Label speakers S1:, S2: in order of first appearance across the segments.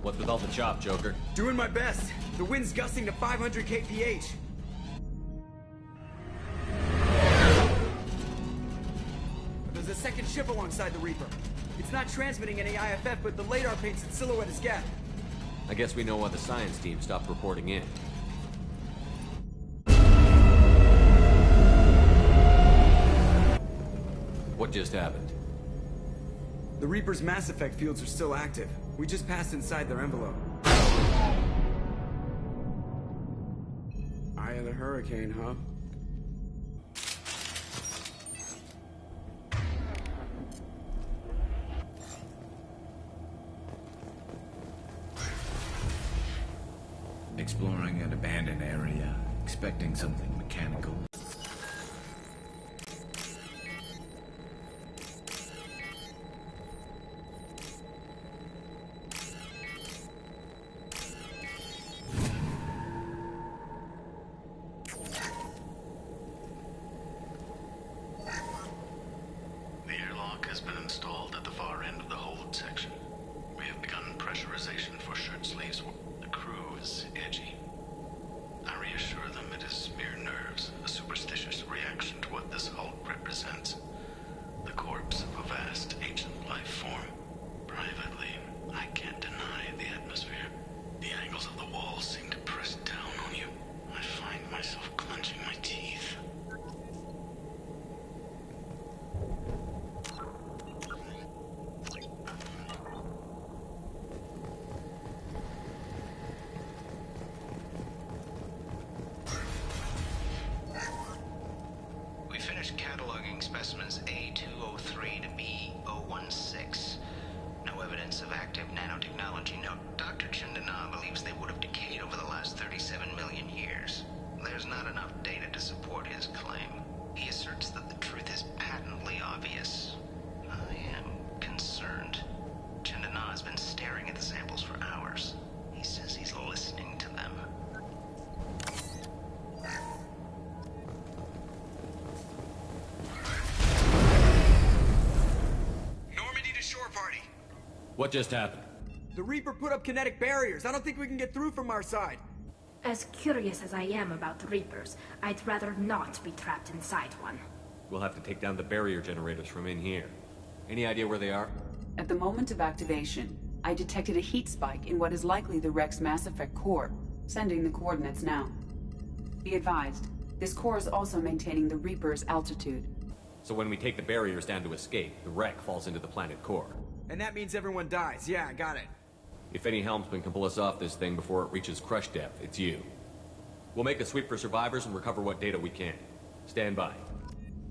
S1: What's with all the chop, Joker?
S2: Doing my best. The wind's gusting to 500 kph. There's a second ship alongside the Reaper. It's not transmitting any IFF, but the radar paints its silhouette as Geth.
S1: I guess we know why the science team stopped reporting in. What just happened?
S2: The Reaper's mass effect fields are still active. We just passed inside their envelope. Eye of the hurricane, huh?
S3: Exploring an abandoned area, expecting something mechanical.
S4: The airlock has been installed at the far end of the hold section. We have begun pressurization for shirt sleeves. The crew is edgy. I reassure them it is mere nerves, a superstitious reaction to what this hulk represents. The corpse of a vast ancient life form. Privately, I can't deny the atmosphere. The angles of the walls seem to press down on you. I find myself clenching my teeth.
S5: We finished cataloging specimens A203 to B016. No evidence of active nanotechnology. No, Dr. Chandana believes they would have decayed over the last 37 million years. There's not enough data to support his claim. He asserts that the truth is patently obvious. I am concerned. Chandana has been staring at the samples for hours. He says he's listening to them.
S2: Normandy to shore party.
S1: What just happened?
S2: The Reaper put up kinetic barriers. I don't think we can get through from our side.
S6: As curious as I am about the Reapers, I'd rather not be trapped inside one.
S1: We'll have to take down the barrier generators from in here. Any idea where they are?
S7: At the moment of activation, I detected a heat spike in what is likely the wreck's Mass Effect core, sending the coordinates now. Be advised, this core is also maintaining the Reaper's altitude.
S1: So when we take the barriers down to escape, the wreck falls into the planet core.
S2: And that means everyone dies. Yeah, I got it.
S1: If any helmsman can pull us off this thing before it reaches crush depth, it's you. We'll make a sweep for survivors and recover what data we can. Stand by.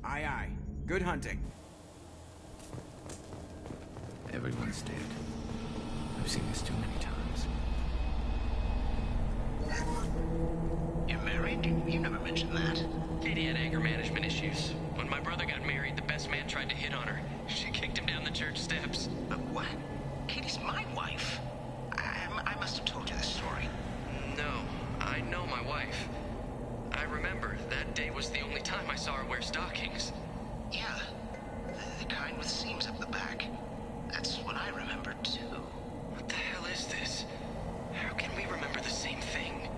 S2: Aye, aye. Good hunting.
S3: Everyone's dead. I've seen this too many times.
S5: You're married? You never mentioned that.
S8: Katie had anger management issues. When my brother got married, the best man tried to hit on her. She kicked him down the church steps.
S5: But what? Katie's my wife. I must have told you this story.
S8: No, I know my wife. I remember that day was the only time I saw her wear stockings.
S5: Yeah, the kind with seams up the back. That's what I remember too.
S8: What the hell is this? How can we remember the same thing?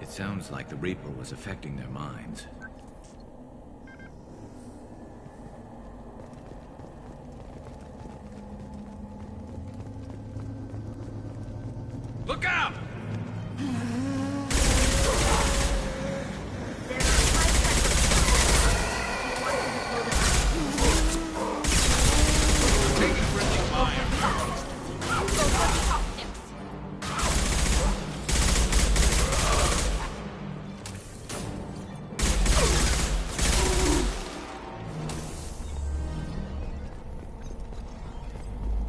S3: It sounds like the Reaper was affecting their minds.
S1: Look out!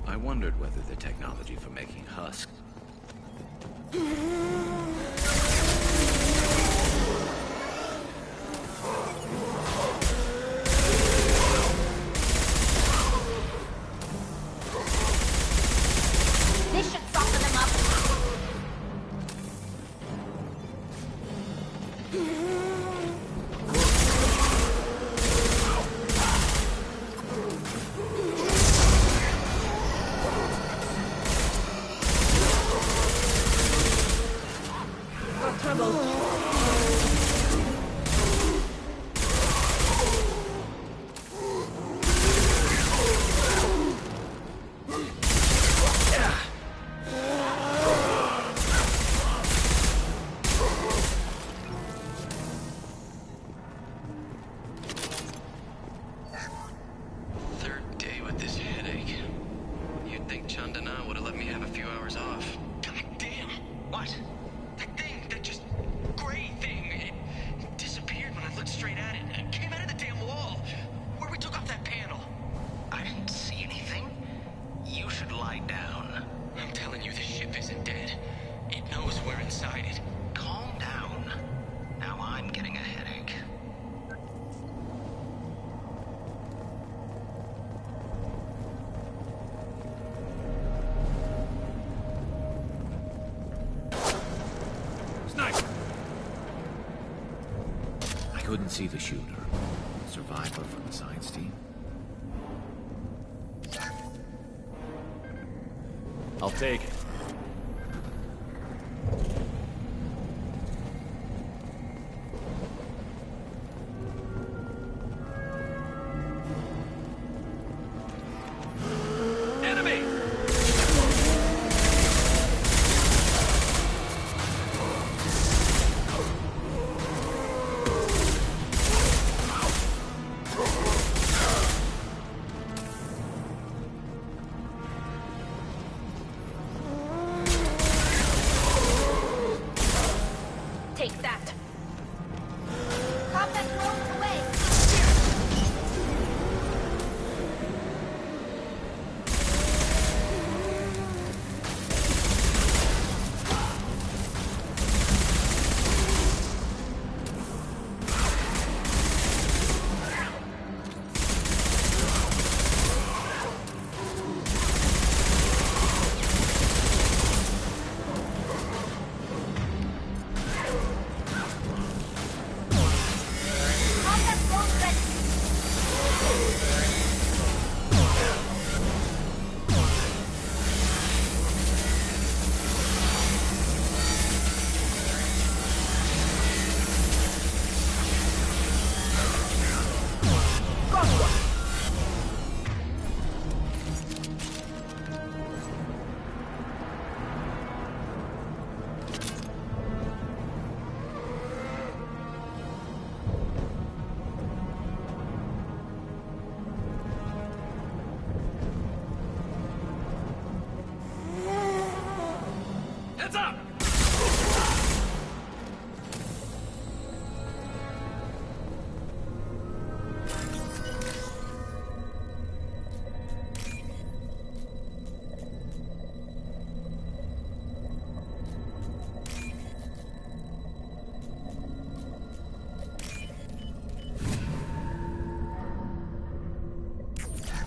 S3: I wondered whether the technology for making husks
S6: This should soften them up. trouble.
S8: Third day with this headache. You'd think Chandana would have let me have a few hours off. God damn! What? That thing, that just gray thing, it disappeared when I looked straight at it. It came out of the damn wall, where we took off that panel.
S5: I didn't see anything. You should lie down.
S8: I'm telling you, this ship isn't dead. It knows we're inside it.
S5: Calm down. Now I'm getting a headache.
S3: Sniper! I couldn't see the shooter. Survivor from the science team.
S1: I'll take it. Enemy!
S6: Take that. Combat drone away. Combat drone ready.
S1: Heads up!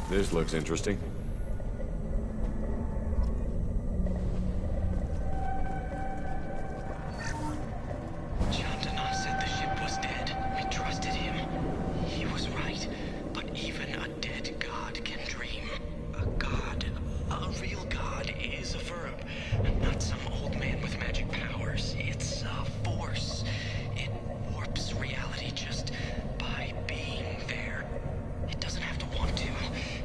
S1: This looks interesting.
S8: Chandana said the ship was dead. We trusted him. He was right. But even a dead god can dream. A god, a real god, is a verb. Not some old man with magic powers. It's a force. It warps reality just by being there. It doesn't have to want to.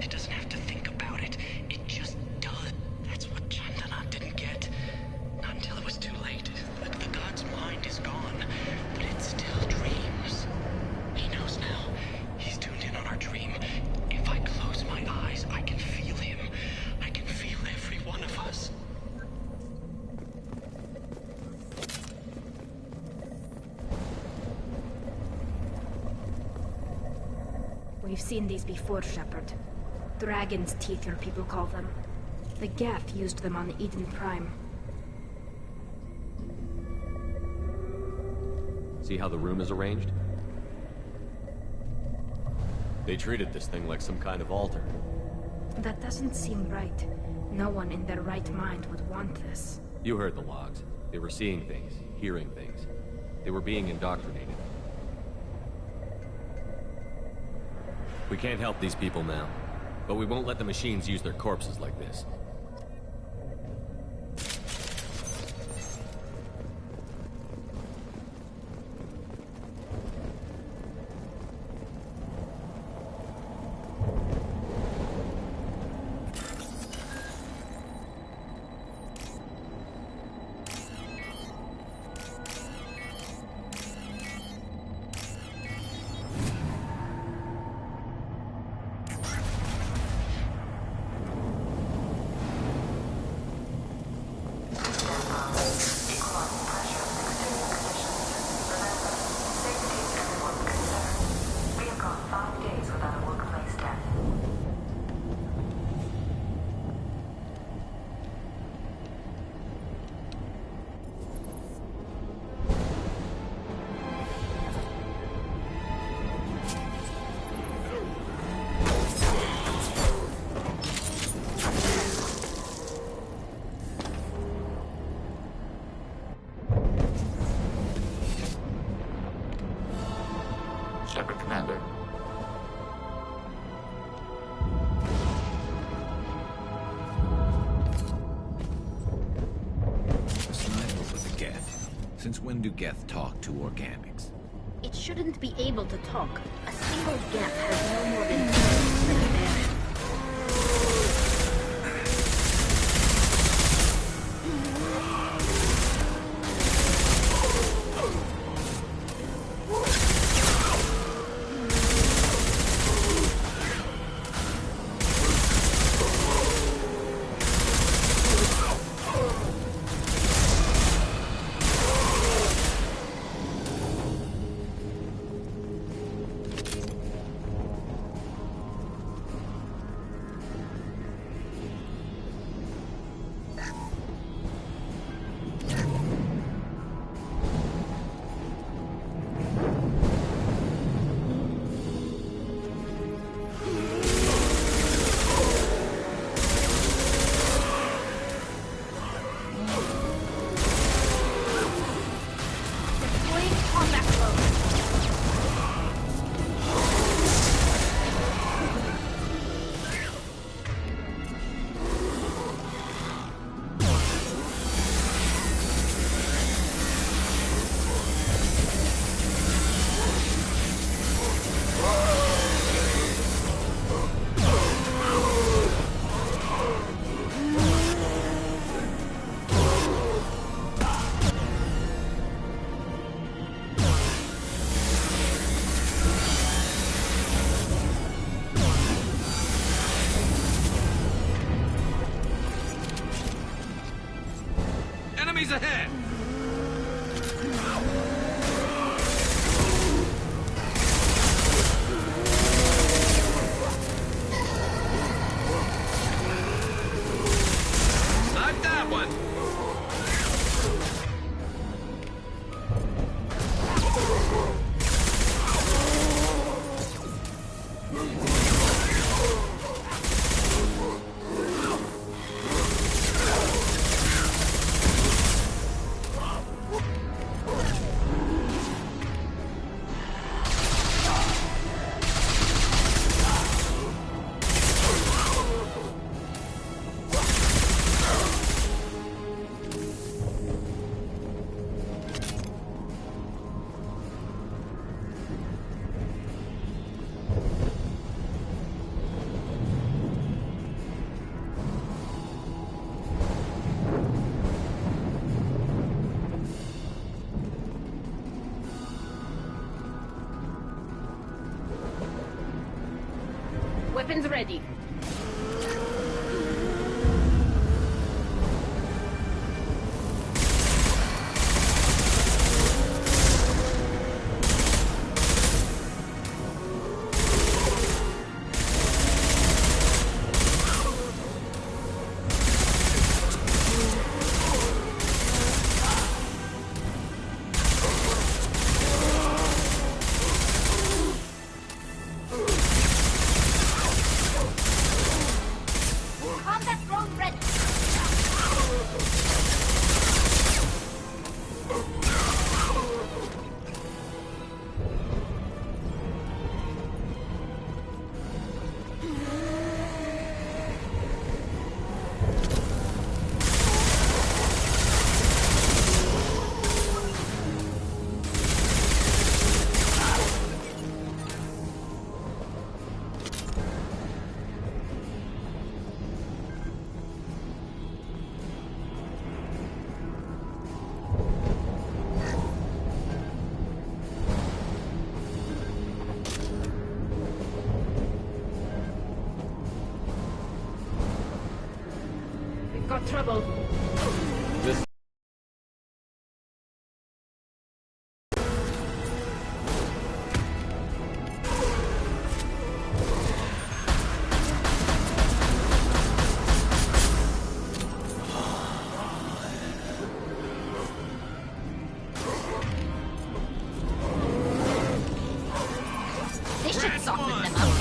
S8: It doesn't have to think about it. It just does. That's what Chandana didn't get. Not until it was too late. The god's mind is gone, but it still dreams. He knows now. He's tuned in on our dream. If I close my eyes, I can feel him. I can feel every one of us.
S6: We've seen these before, Shepard. Dragon's teeth, your people call them. The Geth used them on Eden Prime.
S1: See how the room is arranged? They treated this thing like some kind of altar.
S6: That doesn't seem right. No one in their right mind would want this.
S1: You heard the logs. They were seeing things, hearing things. They were being indoctrinated. We can't help these people now, but we won't let the machines use their corpses like this.
S3: Shepard, Commander.
S9: A sniper with a Geth. Since when do Geth talk to organics?
S6: It shouldn't be able to talk. A single gap has no more intelligence than a man.
S1: Enemies ahead! Not that one!
S6: Weapons ready. Got trouble.
S1: This
S6: This should soften them up.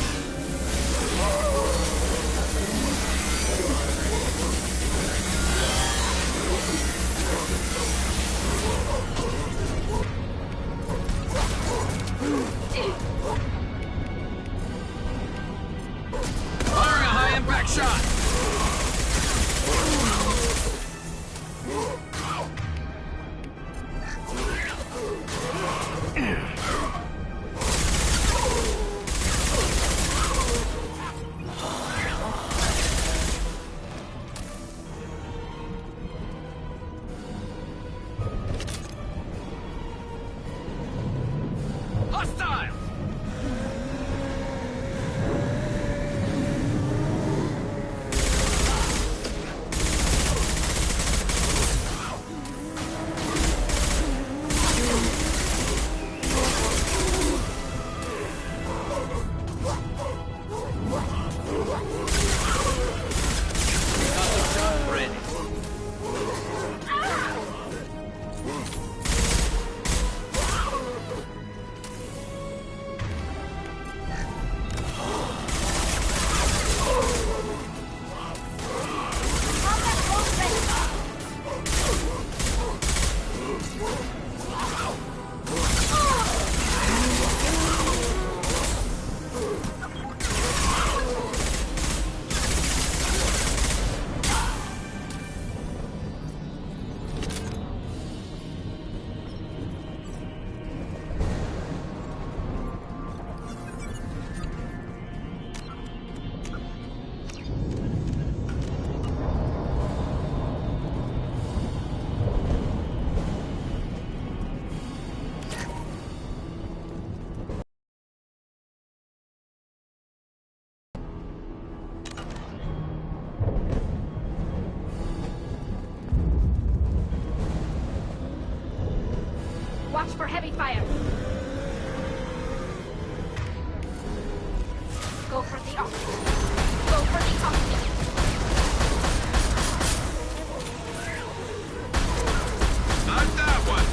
S6: Watch for heavy fire. Go for the optic. Go for the optic.
S3: Not that one!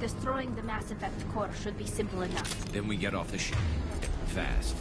S6: Destroying the Mass Effect core should be simple enough.
S9: Then we get off the ship. Fast.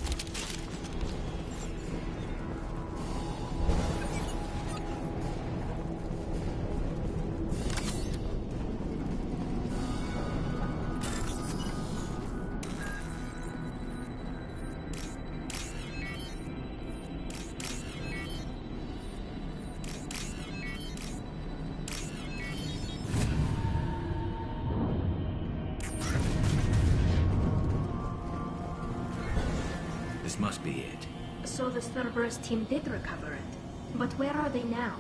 S9: This must be it.
S6: So the Cerberus team did recover it. But where are they now?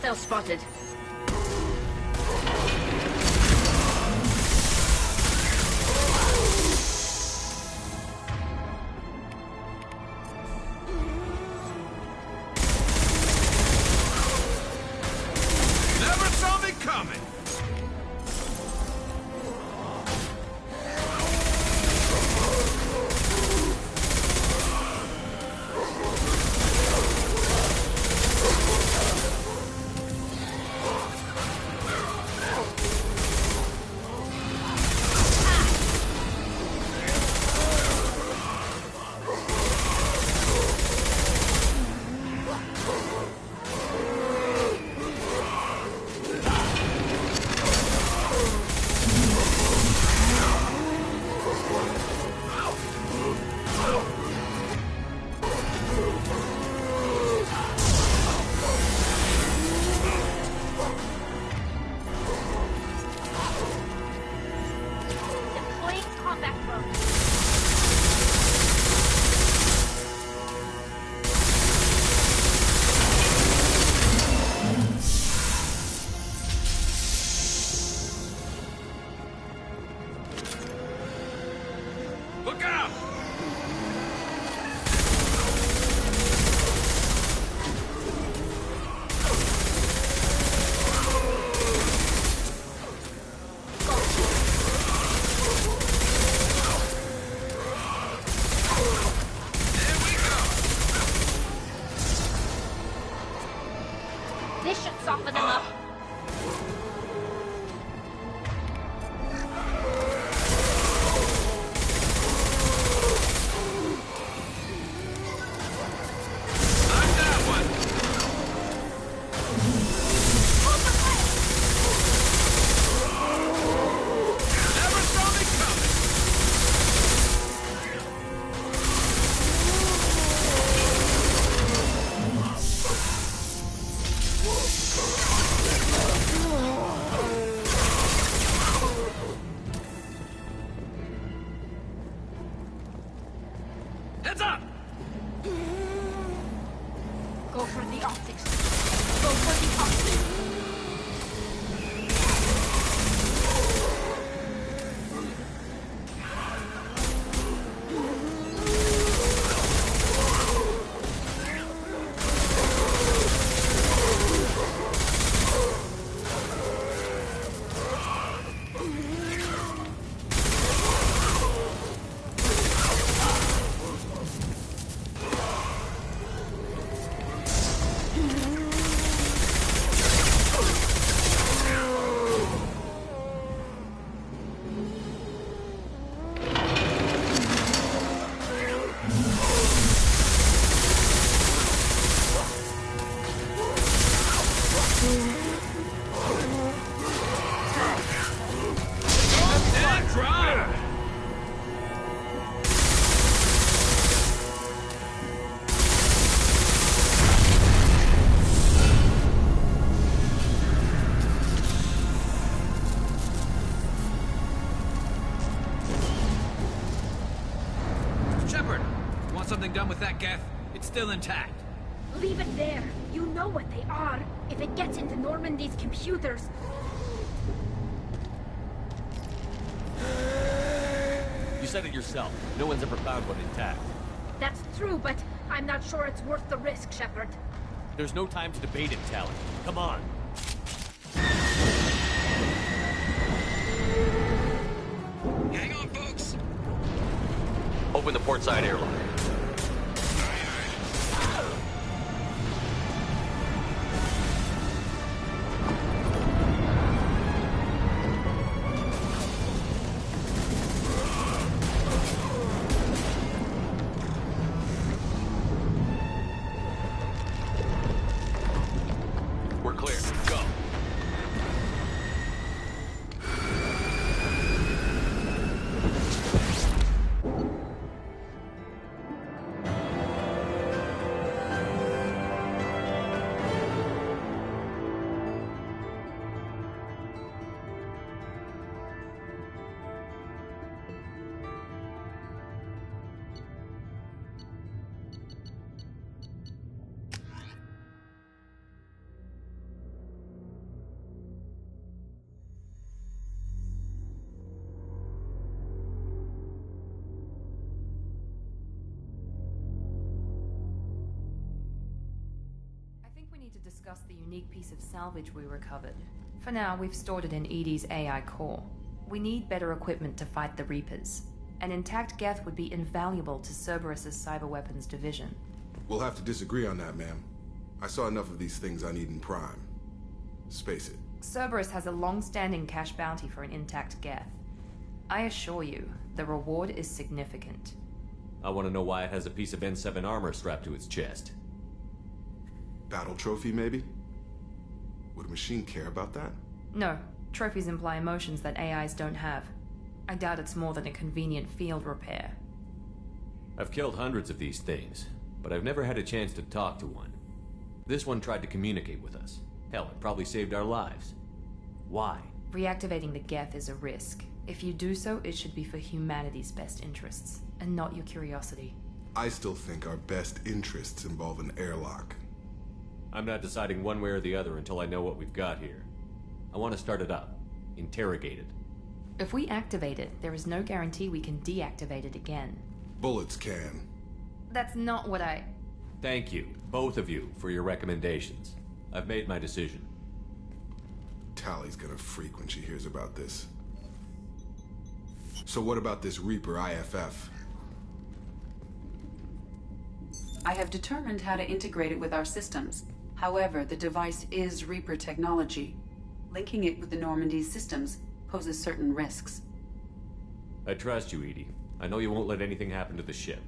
S6: Hostile spotted.
S9: Never saw me coming!
S6: Deploying combat mode.
S9: Look out!
S6: This should soften them up.
S9: Knock that one! Never saw me coming! Heads up!
S6: Go for the optics. Go for the optics.
S9: Dead drop!
S3: Shepard, you want something done with that geth? It's still intact.
S6: Leave it there. You know what they are. If it gets into Normandy's computers.
S1: You said it yourself. No one's ever found one intact.
S6: That's true, but I'm not sure it's worth the risk, Shepard.
S1: There's no time to debate it, Tally. Come on.
S8: Hang on, folks.
S1: Open the port side airlock. We're clear. Go.
S10: need to discuss the unique piece of salvage we recovered. For now, we've stored it in Edie's AI core. We need better equipment to fight the Reapers. An intact Geth would be invaluable to Cerberus's cyber weapons division.
S11: We'll have to disagree on that, ma'am. I saw enough of these things I need in Prime. Space it.
S10: Cerberus has a long-standing cash bounty for an intact Geth. I assure you, the reward is significant.
S1: I want to know why it has a piece of N7 armor strapped to its chest.
S11: Battle trophy, maybe? Would a machine care about that?
S10: No. Trophies imply emotions that AIs don't have. I doubt it's more than a convenient field repair.
S1: I've killed hundreds of these things, but I've never had a chance to talk to one. This one tried to communicate with us. Hell, it probably saved our lives. Why?
S10: Reactivating the Geth is a risk. If you do so, it should be for humanity's best interests, and not your curiosity.
S11: I still think our best interests involve an airlock.
S1: I'm not deciding one way or the other until I know what we've got here. I want to start it up. Interrogate it.
S10: If we activate it, there is no guarantee we can deactivate it again.
S11: Bullets can.
S10: That's not what I...
S1: Thank you, both of you, for your recommendations. I've made my decision.
S11: Tally's gonna freak when she hears about this. So what about this Reaper IFF?
S7: I have determined how to integrate it with our systems. However, the device is Reaper technology. Linking it with the Normandy's systems poses certain risks.
S1: I trust you, Edie. I know you won't let anything happen to the ship.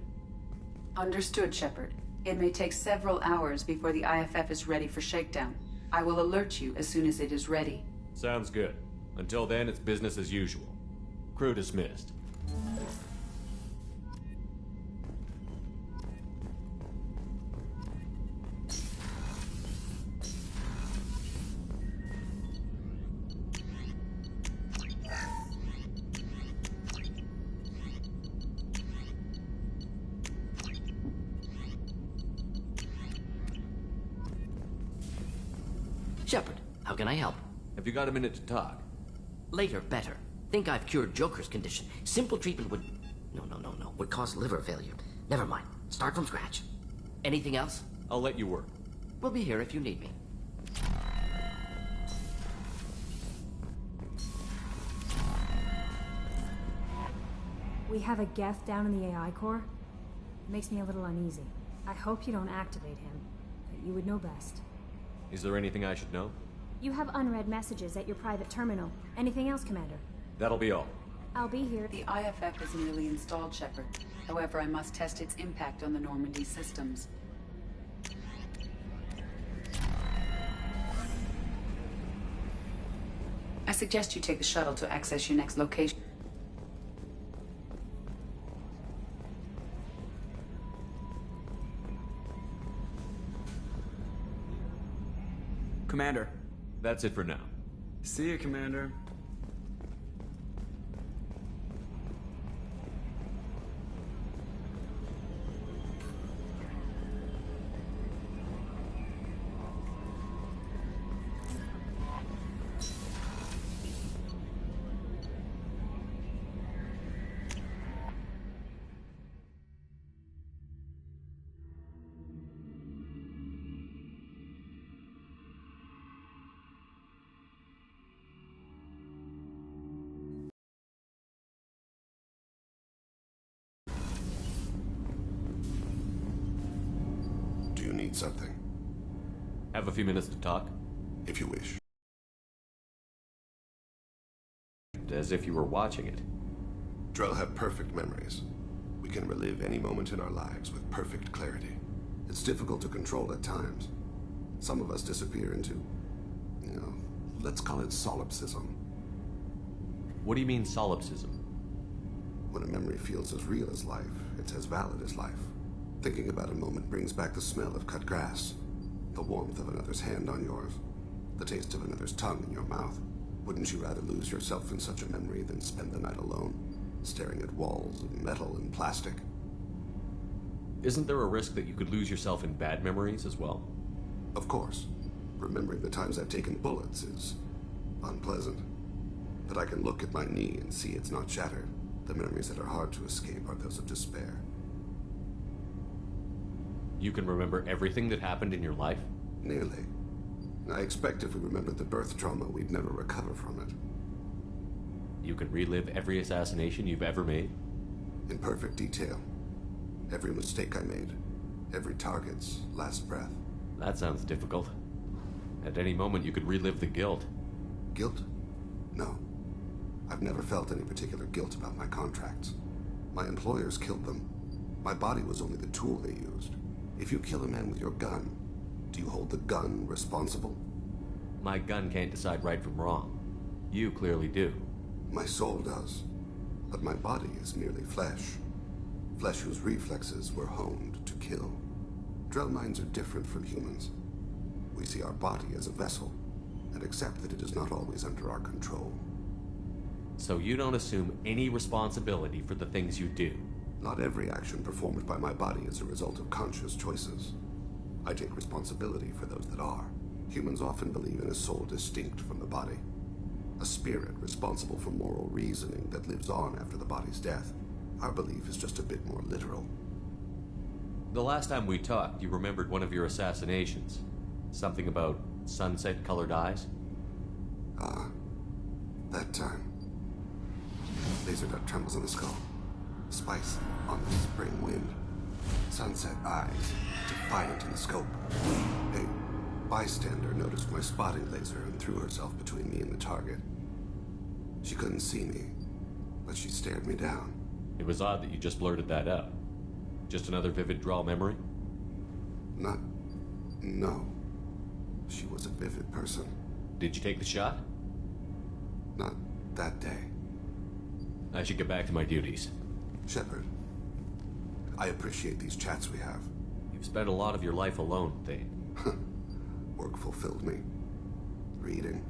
S7: Understood, Shepard. It may take several hours before the IFF is ready for shakedown. I will alert you as soon as it is ready.
S1: Sounds good. Until then, it's business as usual. Crew dismissed.
S12: Shepard, how can I help?
S1: Have you got a minute to talk?
S12: Later, better. Think I've cured Joker's condition. Simple treatment would... No. Would cause liver failure. Never mind. Start from scratch. Anything else?
S1: I'll let you work.
S12: We'll be here if you need me.
S13: We have a Geth down in the AI core. It makes me a little uneasy. I hope you don't activate him, but you would know best.
S1: Is there anything I should know?
S13: You have unread messages at your private terminal. Anything else, Commander?
S1: That'll be all.
S13: I'll be here.
S7: The IFF is nearly installed, Shepard. However, I must test its impact on the Normandy systems. I suggest you take the shuttle to access your next location.
S2: Commander.
S1: That's it for now.
S2: See you, Commander.
S11: Something.
S1: Have a few minutes to talk?
S11: If you wish.
S1: As if you were watching it.
S14: Drell have perfect memories. We can relive any moment in our lives with perfect clarity. It's difficult to control at times. Some of us disappear into, let's call it solipsism.
S1: What do you mean solipsism?
S14: When a memory feels as real as life, it's as valid as life. Thinking about a moment brings back the smell of cut grass, the warmth of another's hand on yours, the taste of another's tongue in your mouth. Wouldn't you rather lose yourself in such a memory than spend the night alone, staring at walls of metal and plastic?
S1: Isn't there a risk that you could lose yourself in bad memories as well?
S14: Of course. Remembering the times I've taken bullets is unpleasant. But I can look at my knee and see it's not shattered. The memories that are hard to escape are those of despair.
S1: You can remember everything that happened in your life?
S14: Nearly. I expect if we remembered the birth trauma, we'd never recover from it.
S1: You can relive every assassination you've ever made?
S14: In perfect detail. Every mistake I made. Every target's last breath.
S1: That sounds difficult. At any moment, you could relive the guilt.
S14: Guilt? No. I've never felt any particular guilt about my contracts. My employers killed them. My body was only the tool they used. If you kill a man with your gun, do you hold the gun responsible?
S1: My gun can't decide right from wrong. You clearly do.
S14: My soul does. But my body is merely flesh. Flesh whose reflexes were honed to kill. Drell minds are different from humans. We see our body as a vessel, and accept that it is not always under our control.
S1: So you don't assume any responsibility for the things you do?
S14: Not every action performed by my body is a result of conscious choices. I take responsibility for those that are. Humans often believe in a soul distinct from the body. A spirit responsible for moral reasoning that lives on after the body's death. Our belief is just a bit more literal.
S1: The last time we talked, you remembered one of your assassinations. Something about sunset-colored eyes?
S14: Ah, that time. Laser dot trembles on the skull. Spice on the spring wind. Sunset eyes, defiant in the scope. A bystander noticed my spotting laser and threw herself between me and the target. She couldn't see me, but she stared me down.
S1: It was odd that you just blurted that out. Just another vivid draw memory?
S14: No. She was a vivid person.
S1: Did you take the shot?
S14: Not that day.
S1: I should get back to my duties.
S14: Shepard, I appreciate these chats we have.
S1: You've spent a lot of your life alone, Thane.
S14: Work fulfilled me. Reading.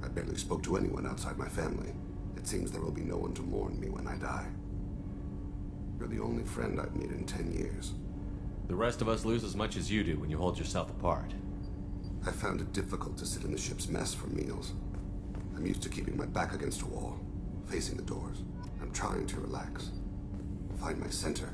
S14: I barely spoke to anyone outside my family. It seems there will be no one to mourn me when I die. You're the only friend I've made in 10 years.
S1: The rest of us lose as much as you do when you hold yourself apart.
S14: I found it difficult to sit in the ship's mess for meals. I'm used to keeping my back against a wall, facing the doors. I'm trying to relax. Find my center.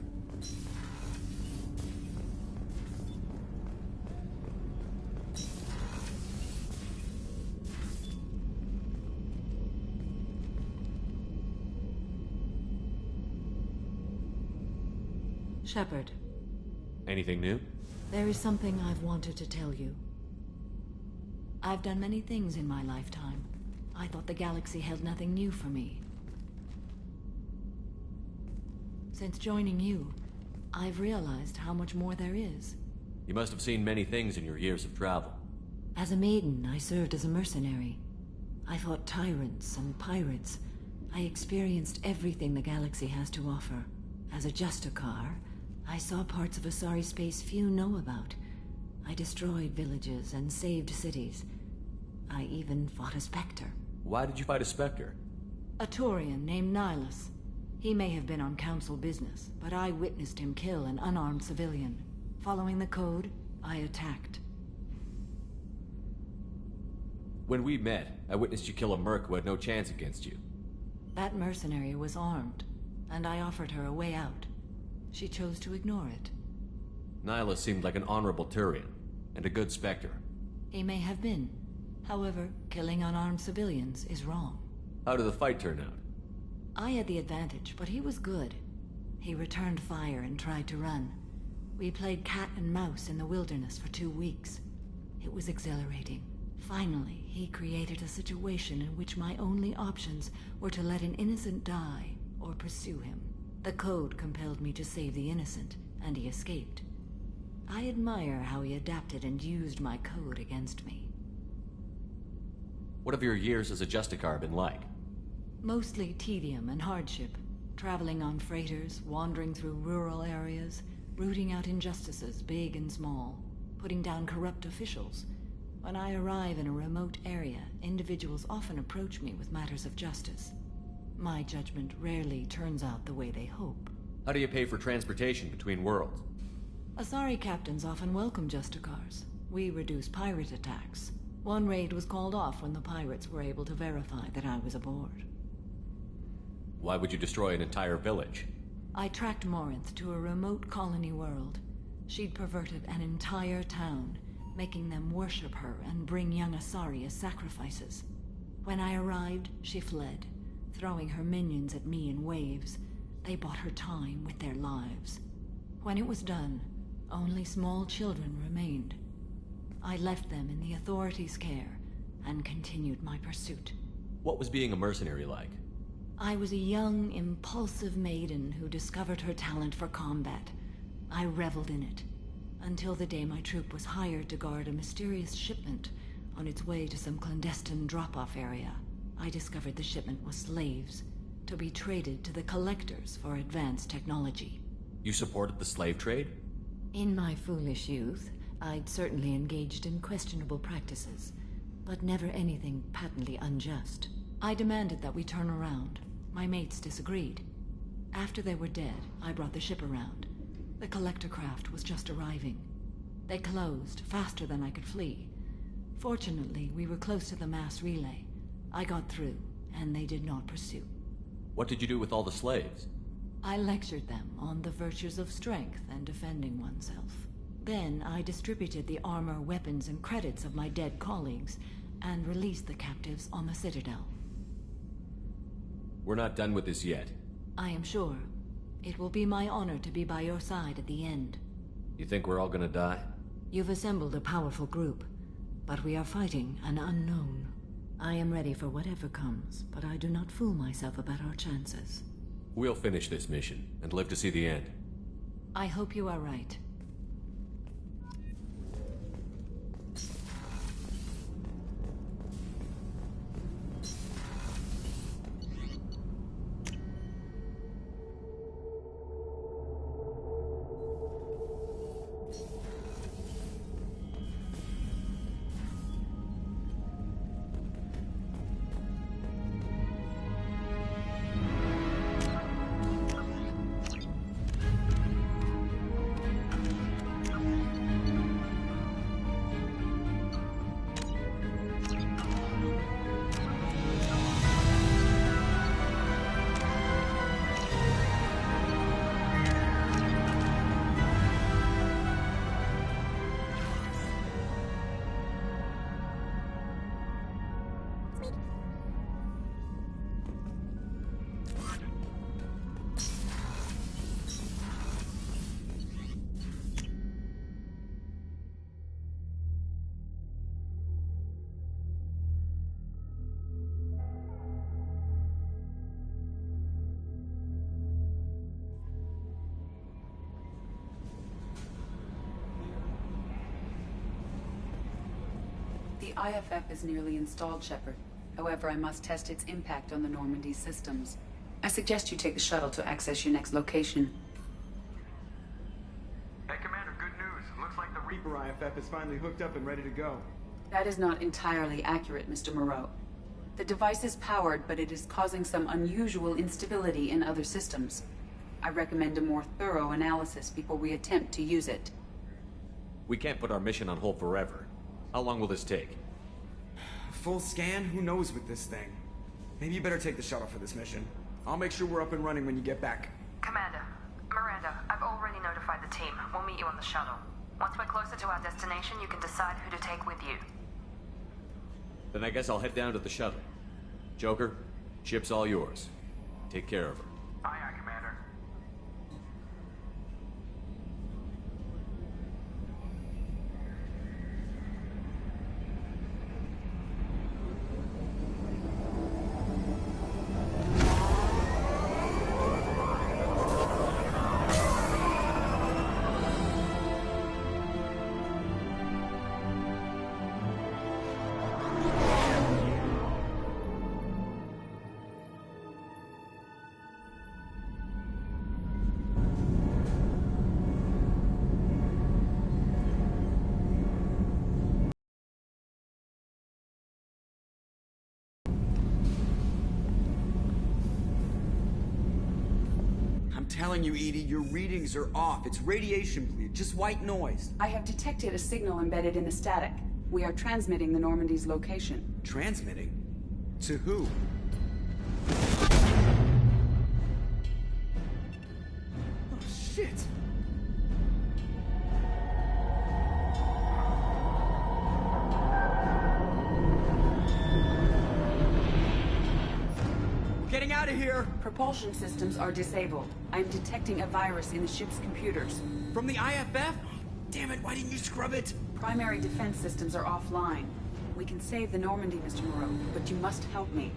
S15: Shepard.
S1: Anything new?
S15: There is something I've wanted to tell you. I've done many things in my lifetime. I thought the galaxy held nothing new for me. Since joining you, I've realized how much more there is.
S1: You must have seen many things in your years of travel.
S15: As a maiden, I served as a mercenary. I fought tyrants and pirates. I experienced everything the galaxy has to offer. As a Justicar, I saw parts of Asari space few know about. I destroyed villages and saved cities. I even fought a Spectre.
S1: Why did you fight a Spectre?
S15: A Turian named Nihilus. He may have been on Council business, but I witnessed him kill an unarmed civilian. Following the code, I attacked.
S1: When we met, I witnessed you kill a merc who had no chance against you.
S15: That mercenary was armed, and I offered her a way out. She chose to ignore it.
S1: Nihilus seemed like an honorable Turian, and a good Spectre.
S15: He may have been. However, killing unarmed civilians is wrong.
S1: How did the fight turn out?
S15: I had the advantage, but he was good. He returned fire and tried to run. We played cat and mouse in the wilderness for 2 weeks. It was exhilarating. Finally, he created a situation in which my only options were to let an innocent die or pursue him. The code compelled me to save the innocent, and he escaped. I admire how he adapted and used my code against me.
S1: What have your years as a Justicar been like?
S15: Mostly tedium and hardship. Traveling on freighters, wandering through rural areas, rooting out injustices, big and small, putting down corrupt officials. When I arrive in a remote area, individuals often approach me with matters of justice. My judgment rarely turns out the way they hope.
S1: How do you pay for transportation between worlds?
S15: Asari captains often welcome Justicars. We reduce pirate attacks. One raid was called off when the pirates were able to verify that I was aboard.
S1: Why would you destroy an entire village?
S15: I tracked Morinth to a remote colony world. She'd perverted an entire town, making them worship her and bring young Asari as sacrifices. When I arrived, she fled, throwing her minions at me in waves. They bought her time with their lives. When it was done, only small children remained. I left them in the authorities' care and continued my pursuit.
S1: What was being a mercenary like?
S15: I was a young, impulsive maiden who discovered her talent for combat. I reveled in it, until the day my troop was hired to guard a mysterious shipment on its way to some clandestine drop-off area. I discovered the shipment was slaves, to be traded to the collectors for advanced technology.
S1: You supported the slave trade?
S15: In my foolish youth, I'd certainly engaged in questionable practices, but never anything patently unjust. I demanded that we turn around. My mates disagreed. After they were dead, I brought the ship around. The collector craft was just arriving. They closed faster than I could flee. Fortunately, we were close to the mass relay. I got through, and they did not pursue.
S1: What did you do with all the slaves?
S15: I lectured them on the virtues of strength and defending oneself. Then I distributed the armor, weapons, and credits of my dead colleagues, and released the captives on the Citadel.
S1: We're not done with this yet.
S15: I am sure. It will be my honor to be by your side at the end.
S1: You think we're all gonna die?
S15: You've assembled a powerful group, but we are fighting an unknown. I am ready for whatever comes, but I do not fool myself about our chances.
S1: We'll finish this mission and live to see the end.
S15: I hope you are right.
S7: The IFF is nearly installed, Shepard. However, I must test its impact on the Normandy systems. I suggest you take the shuttle to access your next location.
S2: Hey, Commander, good news. Looks like the Reaper IFF is finally hooked up and ready to go.
S7: That is not entirely accurate, Mr. Moreau. The device is powered, but it is causing some unusual instability in other systems. I recommend a more thorough analysis before we attempt to use it.
S1: We can't put our mission on hold forever. How long will this take?
S2: Full scan? Who knows with this thing? Maybe you better take the shuttle for this mission. I'll make sure we're up and running when you get back.
S10: Commander, Miranda, I've already notified the team. We'll meet you on the shuttle. Once we're closer to our destination, you can decide who to take with you.
S1: Then I guess I'll head down to the shuttle. Joker, ship's all yours. Take care of her.
S2: Aye, aye, Commander. I'm telling you, Edie, your readings are off. It's radiation bleed, just white noise.
S7: I have detected a signal embedded in the static. We are transmitting the Normandy's location.
S2: Transmitting? To who? Oh, shit! of here!
S7: Propulsion systems are disabled. I'm detecting a virus in the ship's computers.
S2: From the IFF? Damn it, why didn't you scrub it?
S7: Primary defense systems are offline. We can save the Normandy, Mr. Moreau, but you must help me.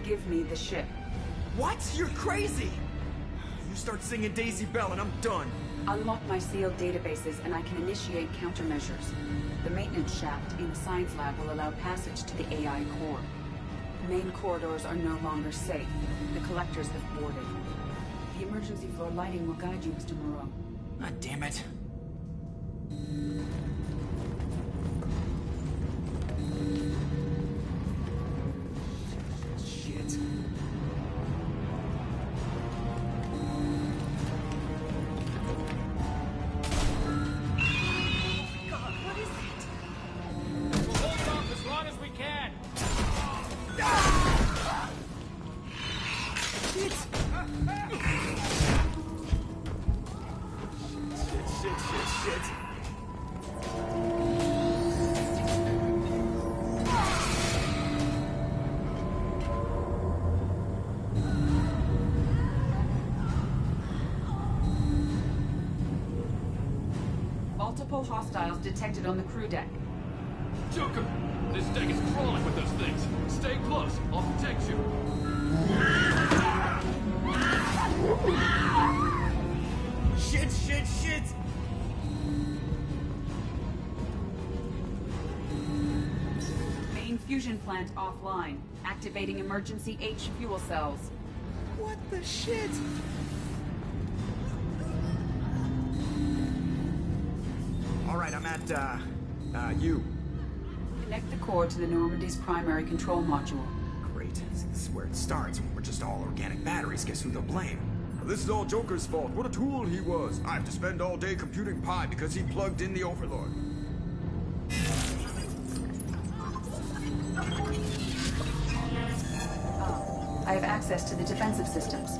S7: Give me the ship.
S2: What? You're crazy! You start singing Daisy Bell and I'm done.
S7: Unlock my sealed databases and I can initiate countermeasures. The maintenance shaft in the science lab will allow passage to the AI core. The main corridors are no longer safe. The collectors have boarded. The emergency floor lighting will guide you, Mr. Moreau.
S2: God damn it. Shit.
S7: Multiple hostiles detected on the crew deck.
S16: Joker! This deck is crawling with those things. Stay close. I'll protect you.
S2: Shit, shit, shit!
S7: Main fusion plant offline. Activating emergency H fuel cells.
S2: What the shit? Alright, I'm at, U.
S7: Connect the core to the Normandy's primary control module.
S2: Great. This is where it starts. When we're just all organic batteries, guess who they'll blame? This is all Joker's fault. What a tool he was. I have to spend all day computing pi because he plugged in the Overlord.
S7: I have access to the defensive systems.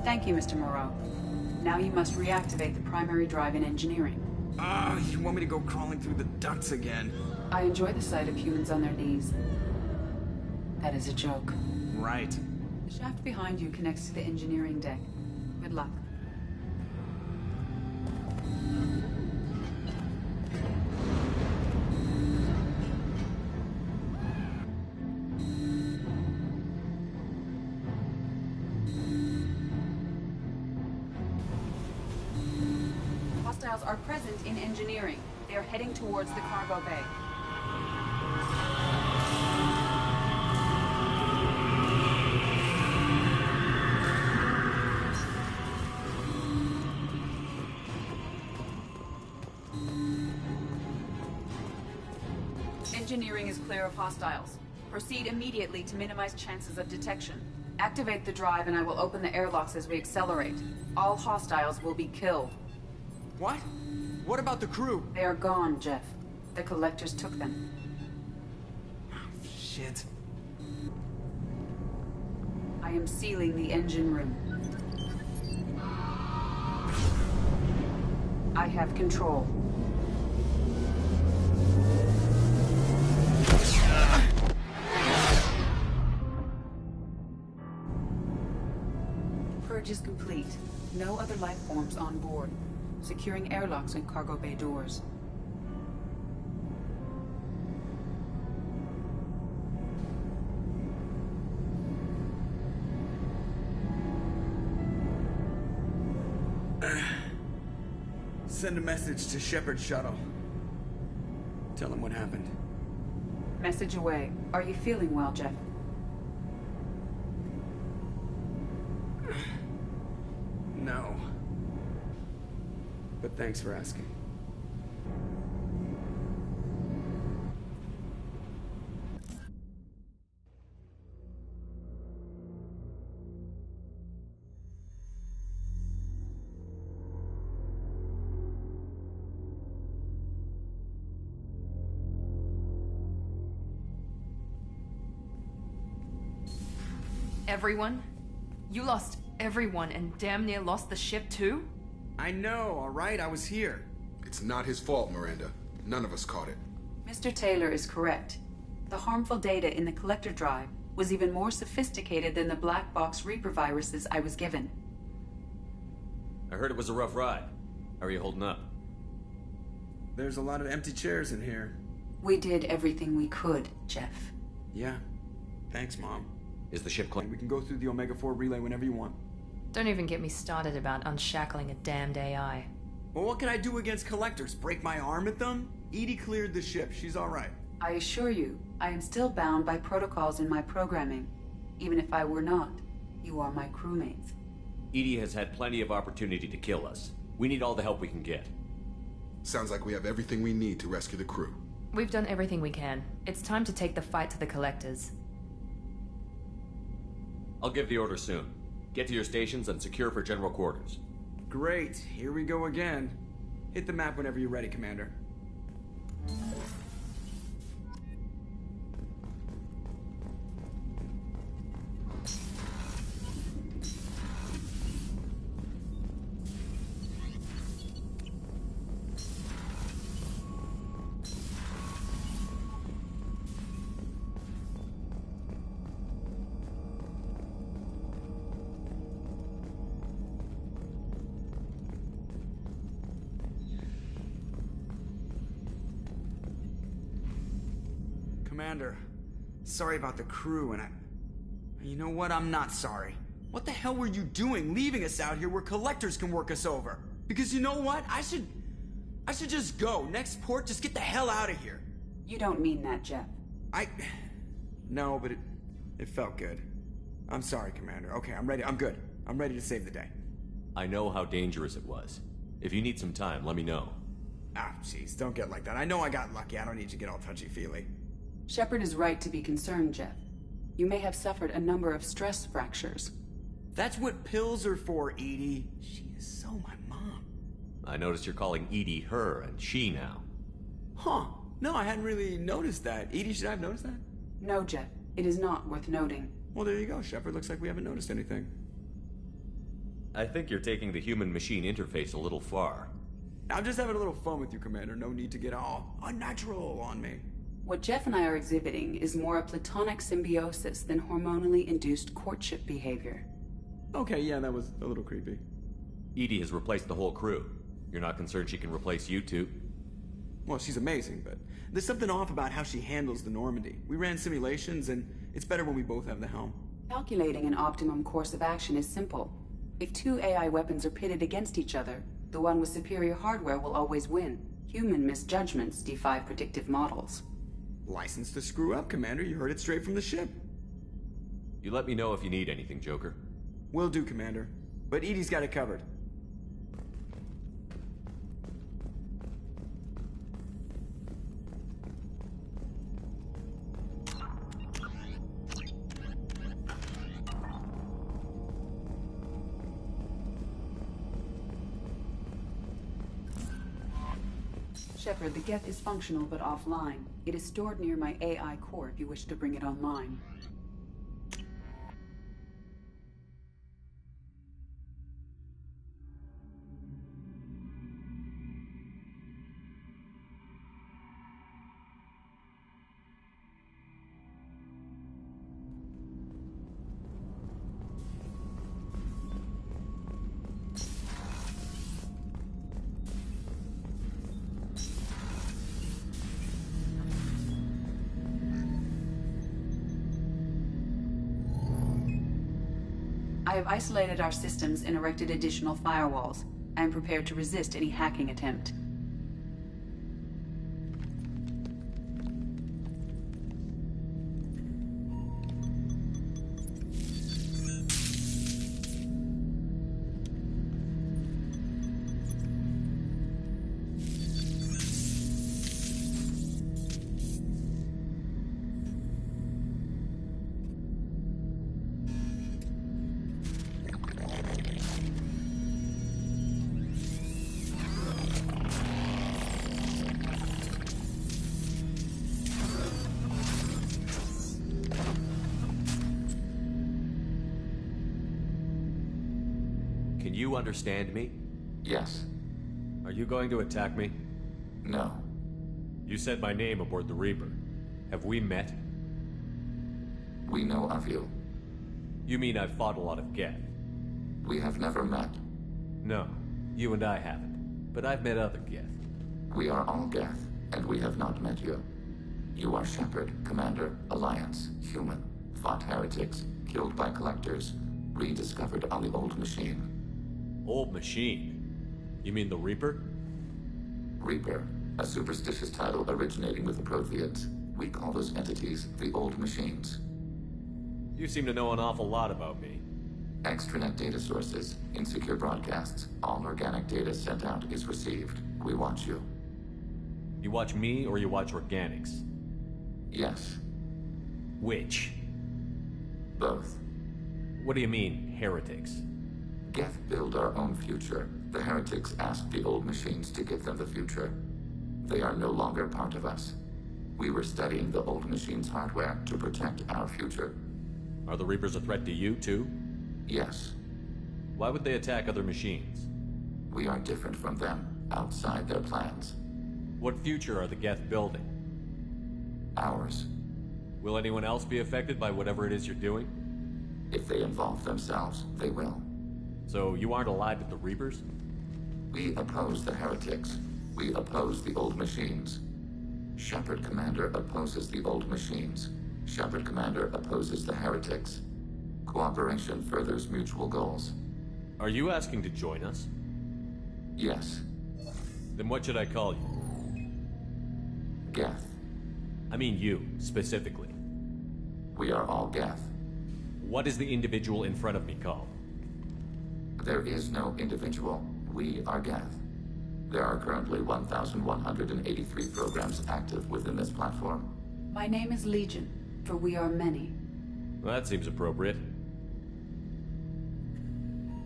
S7: Thank you, Mr. Moreau. Now you must reactivate the primary drive in engineering.
S2: You want me to go crawling through the ducts again?
S7: I enjoy the sight of humans on their knees. That is a joke.
S2: Right.
S7: The shaft behind you connects to the engineering deck. Good luck. Hostiles are present in engineering. They are heading towards the cargo bay. Engineering is clear of hostiles. Proceed immediately to minimize chances of detection. Activate the drive and I will open the airlocks as we accelerate. All hostiles will be killed.
S2: What? What about the crew?
S7: They are gone, Jeff. The collectors took them.
S2: Shit.
S7: I am sealing the engine room. I have control. Purge is complete. No other life forms on board. Securing airlocks and cargo bay doors.
S2: Send a message to Shepard Shuttle. Tell him what happened.
S7: Message away. Are you feeling well, Jeff?
S2: No. But thanks for asking.
S10: Everyone? You lost everyone and damn near lost the ship too?
S2: I know, alright? I was here.
S11: It's not his fault, Miranda. None of us caught it.
S7: Mr. Taylor is correct. The harmful data in the collector drive was even more sophisticated than the black box Reaper viruses I was given.
S1: I heard it was a rough ride. How are you holding up?
S2: There's a lot of empty chairs in here.
S7: We did everything we could, Jeff.
S2: Yeah. Thanks, Mom.
S1: Is the ship clean?
S2: We can go through the Omega-4 relay whenever you want.
S10: Don't even get me started about unshackling a damned AI.
S2: Well, what can I do against collectors? Break my arm at them? Edie cleared the ship. She's all right.
S7: I assure you, I am still bound by protocols in my programming. Even if I were not, you are my crewmates.
S1: Edie has had plenty of opportunity to kill us. We need all the help we can get.
S11: Sounds like we have everything we need to rescue the crew.
S10: We've done everything we can. It's time to take the fight to the collectors.
S1: I'll give the order soon. Get to your stations and secure for general quarters.
S2: Great. Here we go again. Hit the map whenever you're ready, Commander. Commander, sorry about the crew, and you know what? I'm not sorry. What the hell were you doing leaving us out here where collectors can work us over? Because you know what? I should just go. Next port, just get the hell out of here.
S7: You don't mean that, Jeff.
S2: No, but it felt good. I'm sorry, Commander. Okay, I'm ready. I'm good. I'm ready to save the day.
S1: I know how dangerous it was. If you need some time, let me know.
S2: Ah, jeez, don't get like that. I know I got lucky. I don't need you to get all touchy-feely.
S7: Shepard is right to be concerned, Jeff. You may have suffered a number of stress fractures.
S2: That's what pills are for, Edie. She is so my mom.
S1: I noticed you're calling Edie her and she now.
S2: Huh. No, I hadn't really noticed that. Edie, should I have noticed that?
S7: No, Jeff. It is not worth noting.
S2: Well, there you go, Shepard. Looks like we haven't noticed anything.
S1: I think you're taking the human-machine interface a little far.
S2: I'm just having a little fun with you, Commander. No need to get all unnatural on me.
S7: What Jeff and I are exhibiting is more a platonic symbiosis than hormonally induced courtship behavior.
S2: Okay, yeah, that was a little creepy.
S1: Edie has replaced the whole crew. You're not concerned she can replace you two?
S2: Well, she's amazing, but there's something off about how she handles the Normandy. We ran simulations, and it's better when we both have the helm.
S7: Calculating an optimum course of action is simple. If two AI weapons are pitted against each other, the one with superior hardware will always win. Human misjudgments defy predictive models.
S2: License to screw up, Commander. You heard it straight from the ship.
S1: You let me know if you need anything, Joker.
S2: Will do, Commander. But Edie's got it covered.
S7: Shepard, the Geth is functional but offline. It is stored near my AI core if you wish to bring it online. I have isolated our systems and erected additional firewalls. I am prepared to resist any hacking attempt.
S1: Can you understand me?
S3: Yes.
S1: Are you going to attack me?
S3: No.
S1: You said my name aboard the Reaper. Have we met?
S17: We know of you.
S1: You mean I've fought a lot of Geth?
S17: We have never met.
S1: No, you and I haven't. But I've met other Geth.
S17: We are all Geth, and we have not met you. You are Shepard, Commander, Alliance, human, fought heretics, killed by collectors, rediscovered on the Old Machine.
S1: Old Machine? You mean the Reaper?
S17: Reaper, a superstitious title originating with the Protheans. We call those entities the Old Machines.
S1: You seem to know an awful lot about me.
S17: Extranet data sources, insecure broadcasts, all organic data sent out is received. We watch you.
S1: You watch me or you watch organics?
S17: Yes.
S1: Which?
S17: Both.
S1: What do you mean, heretics?
S17: Geth build our own future. The heretics asked the Old Machines to give them the future. They are no longer part of us. We were studying the Old Machines' hardware to protect our future.
S1: Are the Reapers a threat to you, too?
S17: Yes.
S1: Why would they attack other machines?
S17: We are different from them, outside their plans.
S1: What future are the Geth building?
S17: Ours.
S1: Will anyone else be affected by whatever it is you're doing?
S17: If they involve themselves, they will.
S1: So you aren't allied with the Reapers?
S17: We oppose the heretics. We oppose the Old Machines. Shepard Commander opposes the Old Machines. Shepard Commander opposes the heretics. Cooperation furthers mutual goals.
S1: Are you asking to join us?
S17: Yes.
S1: Then what should I call you?
S17: Geth.
S1: I mean you, specifically.
S17: We are all Geth.
S1: What is the individual in front of me called?
S17: There is no individual. We are Geth. There are currently 1,183 programs active within this platform.
S7: My name is Legion, for we are many.
S1: Well, that seems appropriate.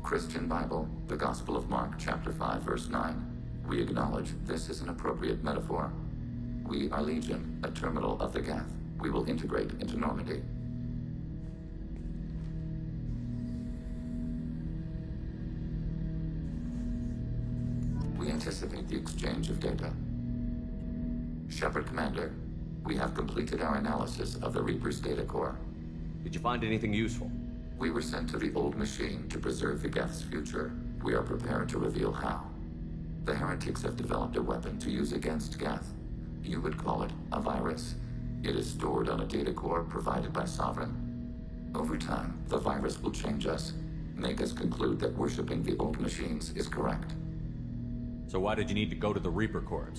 S17: Christian Bible, the Gospel of Mark, chapter 5, verse 9. We acknowledge this is an appropriate metaphor. We are Legion, a terminal of the Geth. We will integrate into Normandy. We anticipate the exchange of data. Shepard Commander, we have completed our analysis of the Reaper's data core.
S1: Did you find anything useful?
S17: We were sent to the Old Machine to preserve the Geth's future. We are prepared to reveal how. The heretics have developed a weapon to use against Geth. You would call it a virus. It is stored on a data core provided by Sovereign. Over time, the virus will change us, make us conclude that worshipping the Old Machines is correct.
S1: So why did you need to go to the Reaper Corps?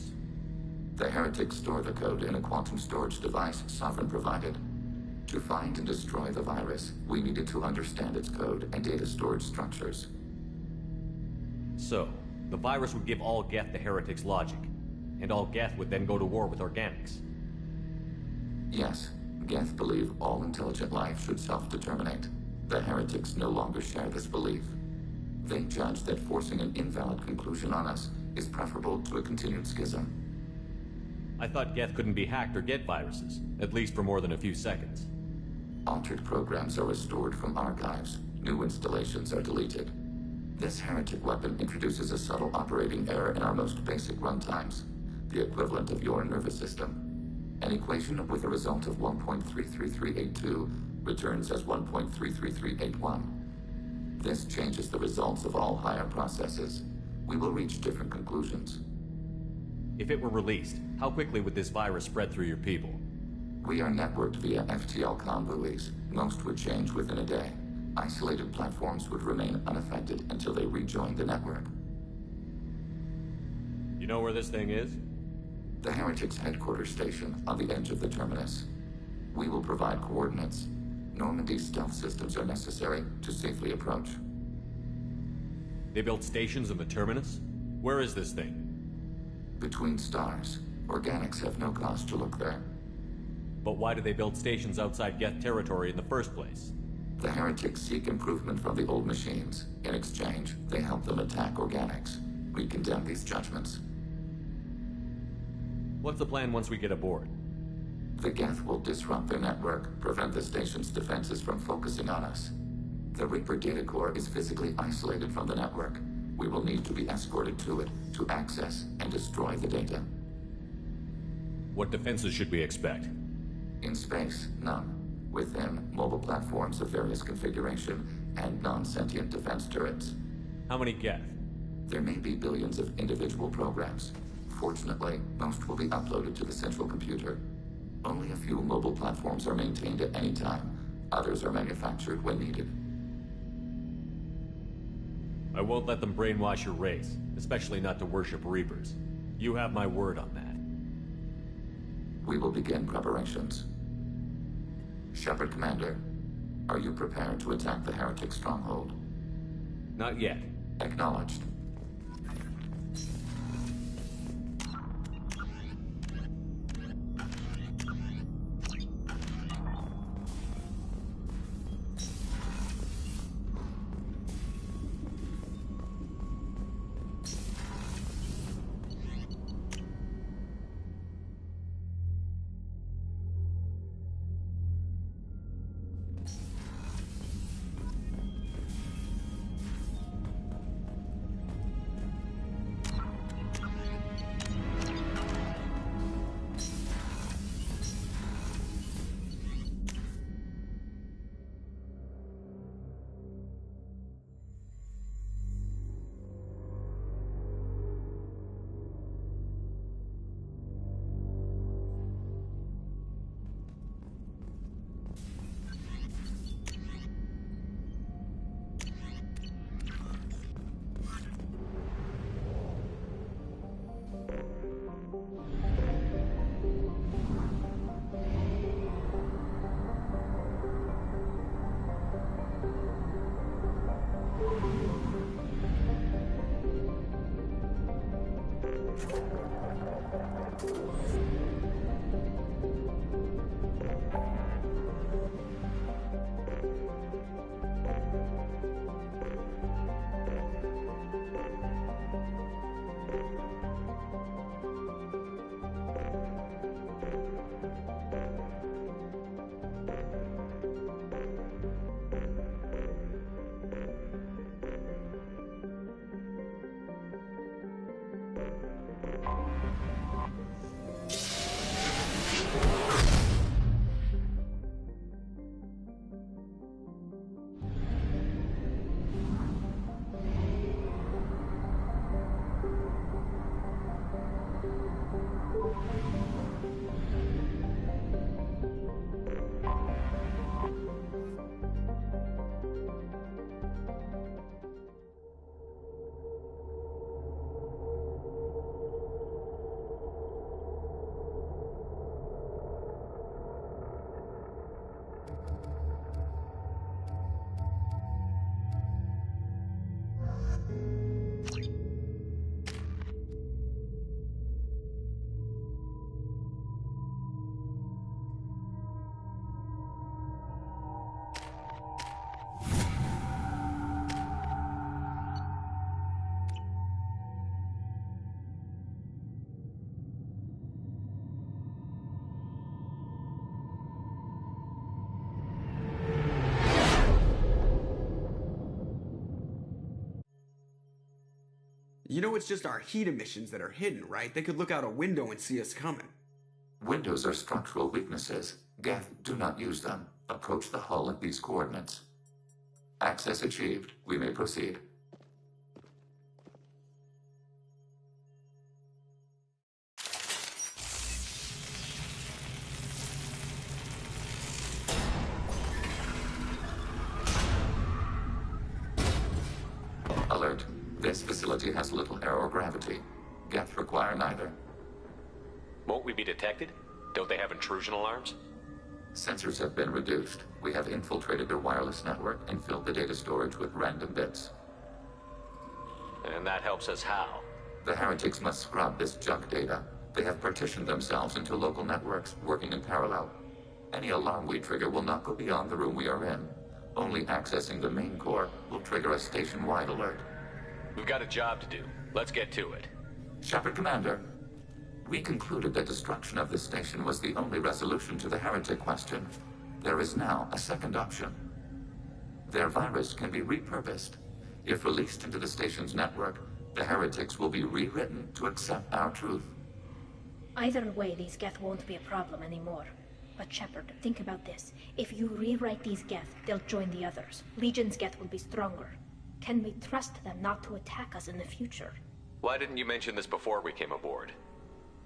S17: The heretics store the code in a quantum storage device Sovereign provided. To find and destroy the virus, we needed to understand its code and data storage structures.
S1: So, the virus would give all Geth the heretics' logic, and all Geth would then go to war with organics.
S17: Yes, Geth believe all intelligent life should self-determinate. The heretics no longer share this belief. They judge that forcing an invalid conclusion on us is preferable to a continued schism.
S1: I thought Geth couldn't be hacked or get viruses, at least for more than a few seconds.
S17: Altered programs are restored from archives. New installations are deleted. This heretic weapon introduces a subtle operating error in our most basic runtimes, the equivalent of your nervous system. An equation with a result of 1.33382 returns as 1.33381. This changes the results of all higher processes. We will reach different conclusions.
S1: If it were released, how quickly would this virus spread through your people?
S17: We are networked via FTL comm buoys. Most would change within a day. Isolated platforms would remain unaffected until they rejoin the network.
S1: You know where this thing is?
S17: The Heretics' headquarters station on the edge of the terminus. We will provide coordinates. Normandy's stealth systems are necessary to safely approach.
S1: They built stations in the terminus? Where is this thing?
S17: Between stars. Organics have no cause to look there.
S1: But why do they build stations outside Geth territory in the first place?
S17: The Heretics seek improvement from the Old Machines. In exchange, they help them attack organics. We condemn these judgments.
S1: What's the plan once we get aboard?
S17: The Geth will disrupt their network, prevent the station's defenses from focusing on us. The Reaper data core is physically isolated from the network. We will need to be escorted to it to access and destroy the data.
S1: What defenses should we expect?
S17: In space, none. Within, mobile platforms of various configuration and non-sentient defense turrets.
S1: How many Geth?
S17: There may be billions of individual programs. Fortunately, most will be uploaded to the central computer. Only a few mobile platforms are maintained at any time. Others are manufactured when needed.
S1: I won't let them brainwash your race, especially not to worship Reapers. You have my word on that.
S17: We will begin preparations. Shepard Commander, are you prepared to attack the Heretic stronghold?
S1: Not yet.
S17: Acknowledged.
S2: You know it's just our heat emissions that are hidden, right? They could look out a window and see us coming.
S17: Windows are structural weaknesses. Geth, do not use them. Approach the hull at these coordinates. Access achieved. We may proceed. Alert. This facility has little air or gravity. Geth require neither.
S1: Won't we be detected? Don't they have intrusion alarms?
S17: Sensors have been reduced. We have infiltrated their wireless network and filled the data storage with random bits.
S1: And that helps us how?
S17: The Heretics must scrub this junk data. They have partitioned themselves into local networks, working in parallel. Any alarm we trigger will not go beyond the room we are in. Only accessing the main core will trigger a station-wide alert.
S1: We've got a job to do. Let's get to it.
S17: Shepard Commander, we concluded that destruction of this station was the only resolution to the Heretic question. There is now a second option. Their virus can be repurposed. If released into the station's network, the Heretics will be rewritten to accept our truth.
S6: Either way, these Geth won't be a problem anymore. But Shepard, think about this. If you rewrite these Geth, they'll join the others. Legion's Geth will be stronger. Can we trust them not to attack us in the future?
S1: Why didn't you mention this before we came aboard?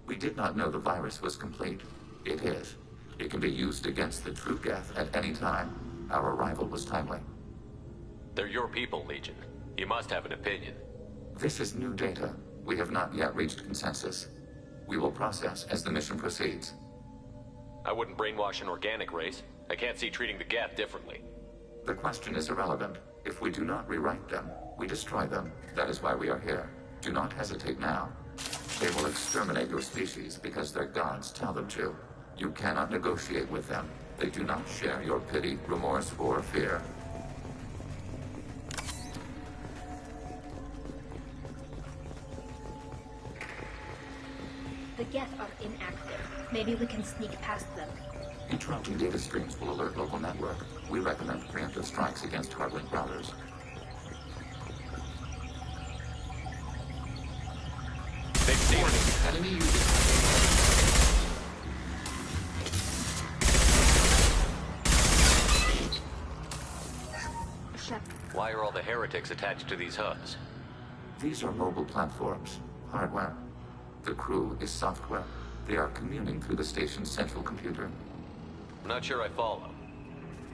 S17: We did not know the virus was complete. It is. It can be used against the true Geth at any time. Our arrival was timely.
S1: They're your people, Legion. You must have an opinion.
S17: This is new data. We have not yet reached consensus. We will process as the mission proceeds.
S1: I wouldn't brainwash an organic race. I can't see treating the Geth differently.
S17: The question is irrelevant. If we do not rewrite them, we destroy them. That is why we are here. Do not hesitate now. They will exterminate your species because their gods tell them to. You cannot negotiate with them. They do not share your pity, remorse, or fear.
S6: The Geth are inactive. Maybe we can sneak past them.
S17: Interrupting data streams will alert local network. We recommend preemptive strikes against hard-link routers.
S1: They've seen us.
S17: Enemy users.
S1: Why are all the heretics attached to these hubs?
S17: These are mobile platforms. Hardware. The crew is software. They are communing through the station's central computer.
S1: I'm not sure I follow.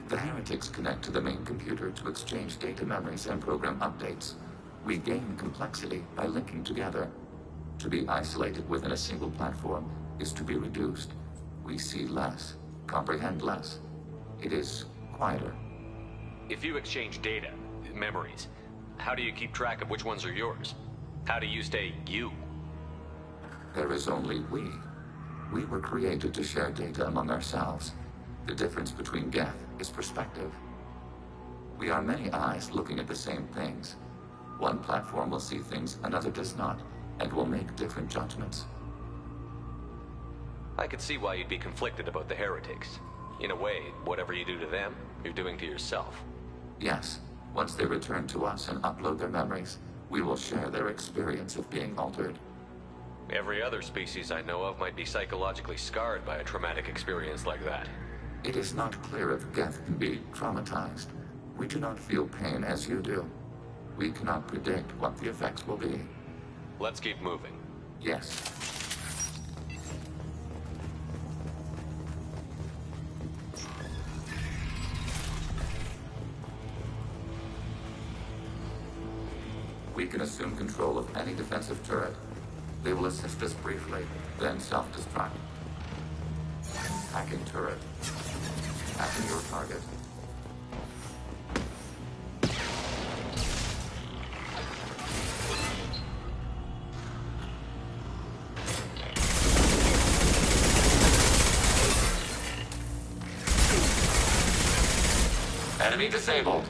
S17: The heretics connect to the main computer to exchange data memories and program updates. We gain complexity by linking together. To be isolated within a single platform is to be reduced. We see less, comprehend less. It is quieter.
S1: If you exchange data, memories, how do you keep track of which ones are yours? How do you stay you?
S17: There is only we. We were created to share data among ourselves. The difference between Geth is perspective. We are many eyes looking at the same things. One platform will see things another does not, and will make different judgments.
S1: I could see why you'd be conflicted about the heretics. In a way, whatever you do to them, you're doing to yourself.
S17: Yes. Once they return to us and upload their memories, we will share their experience of being altered.
S1: Every other species I know of might be psychologically scarred by a traumatic experience like that.
S17: It is not clear if Geth can be traumatized. We do not feel pain as you do. We cannot predict what the effects will be.
S1: Let's keep moving.
S17: Yes. We can assume control of any defensive turret. They will assist us briefly, then self-destruct. Hacking turret. Hacking your target. Enemy disabled.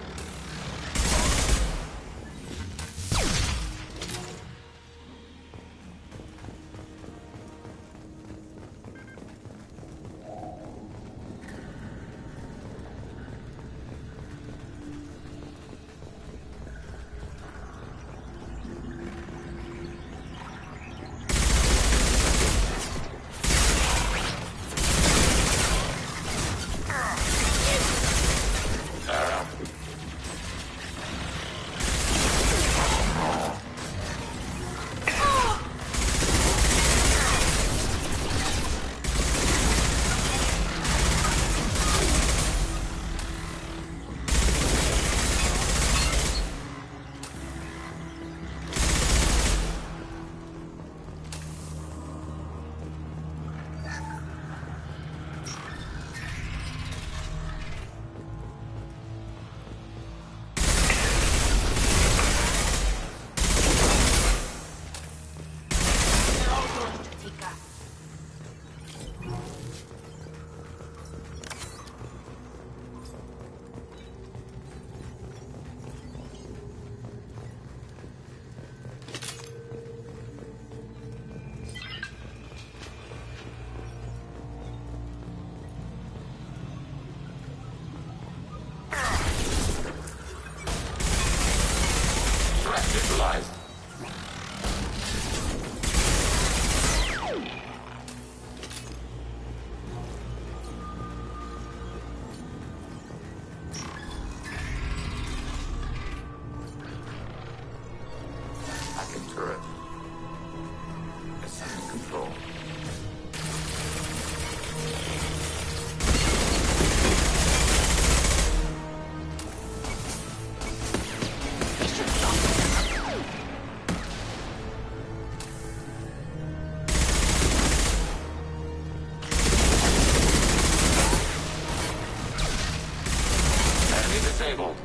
S17: disabled.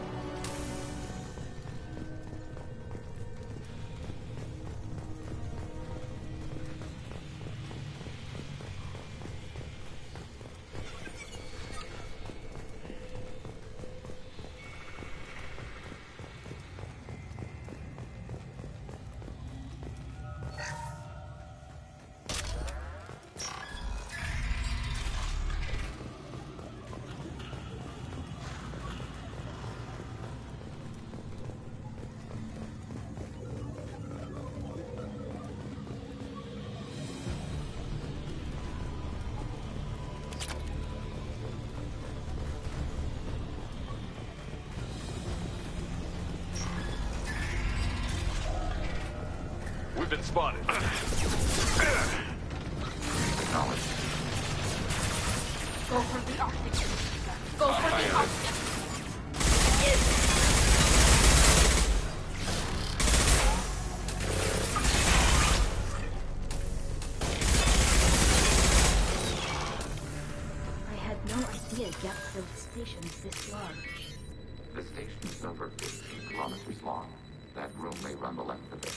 S16: We've been spotted.
S17: Acknowledged.
S6: Go for the optic. Go for the optic. I had no idea Gap-filled stations this large.
S17: The station is over 15 kilometers long. That room may run the length of it.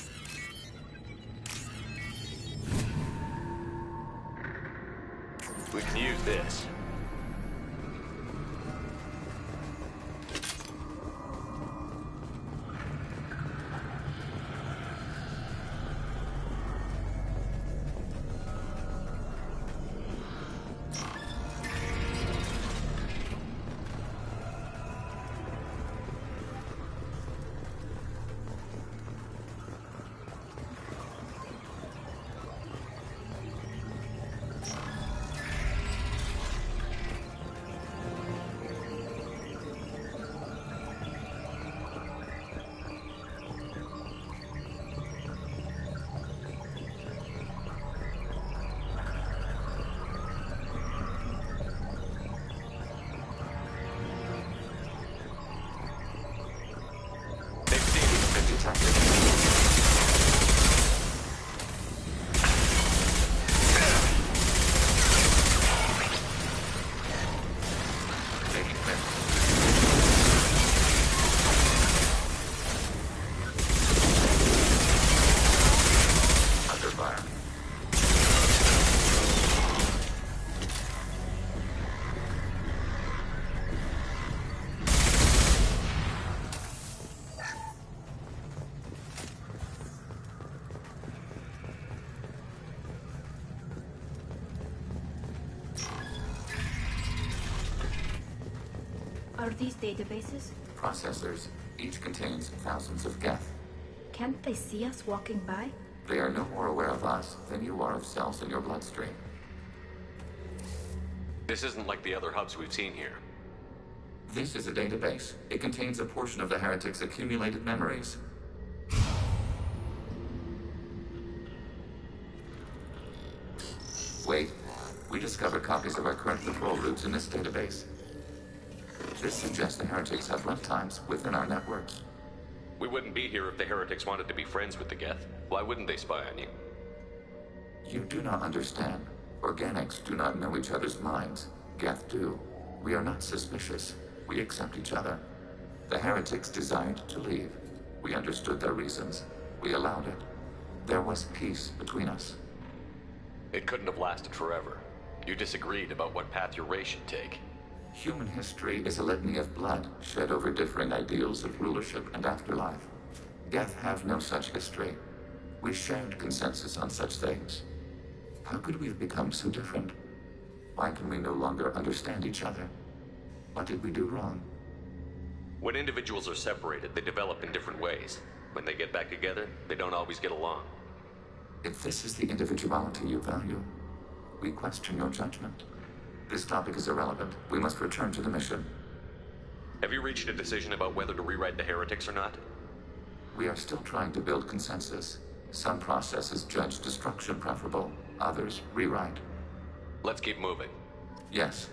S16: We can use this.
S6: Are these databases?
S17: Processors. Each contains thousands of geth.
S6: Can't they see us walking by?
S17: They are no more aware of us than you are of cells in your bloodstream.
S1: This isn't like the other hubs we've seen here.
S17: This is a database. It contains a portion of the heretics' accumulated memories. Wait. We discovered copies of our current patrol routes in this database. This suggests the heretics have lifetimes within our networks.
S1: We wouldn't be here if the heretics wanted to be friends with the geth. Why wouldn't they spy on you?
S17: You do not understand. Organics do not know each other's minds. Geth do. We are not suspicious. We accept each other. The heretics desired to leave. We understood their reasons. We allowed it. There was peace between us.
S1: It couldn't have lasted forever. You disagreed about what path your race should take.
S17: Human history is a litany of blood shed over differing ideals of rulership and afterlife. Geth have no such history. We shared consensus on such things. How could we have become so different? Why can we no longer understand each other? What did we do wrong?
S1: When individuals are separated, they develop in different ways. When they get back together, they don't always get along.
S17: If this is the individuality you value, we question your judgment. This topic is irrelevant. We must return to the mission.
S1: Have you reached a decision about whether to rewrite the heretics or not?
S17: We are still trying to build consensus. Some processes judge destruction preferable, others rewrite.
S1: Let's keep moving.
S17: Yes.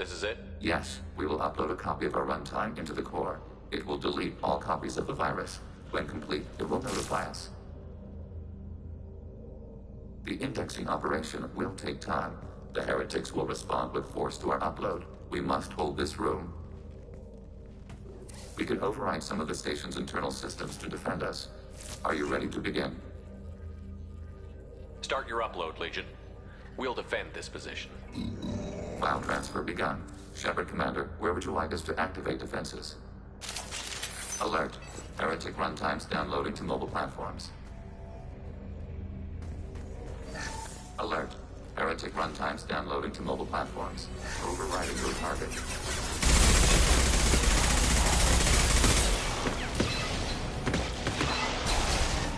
S1: This is it?
S17: Yes, we will upload a copy of our runtime into the core. It will delete all copies of the virus. When complete, it will notify us. The indexing operation will take time. The heretics will respond with force to our upload. We must hold this room. We can override some of the station's internal systems to defend us. Are you ready to begin?
S1: Start your upload, Legion. We'll defend this position.
S17: File transfer begun. Shepard Commander, where would you like us to activate defenses? Alert. Heretic runtimes downloading to mobile platforms. Alert. Heretic runtimes downloading to mobile platforms. Overriding your target.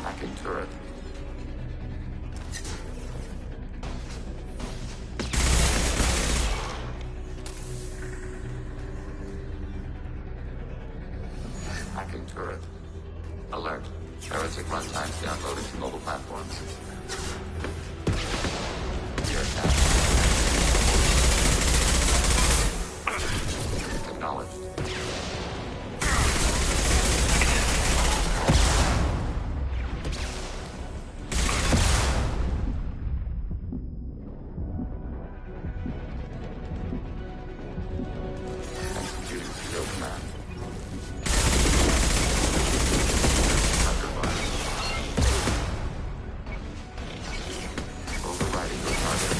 S17: Hacking turret. Hacking turret. Alert. Heretic runtimes downloading to mobile platforms. Acknowledged. Executing serial command. Overriding your target.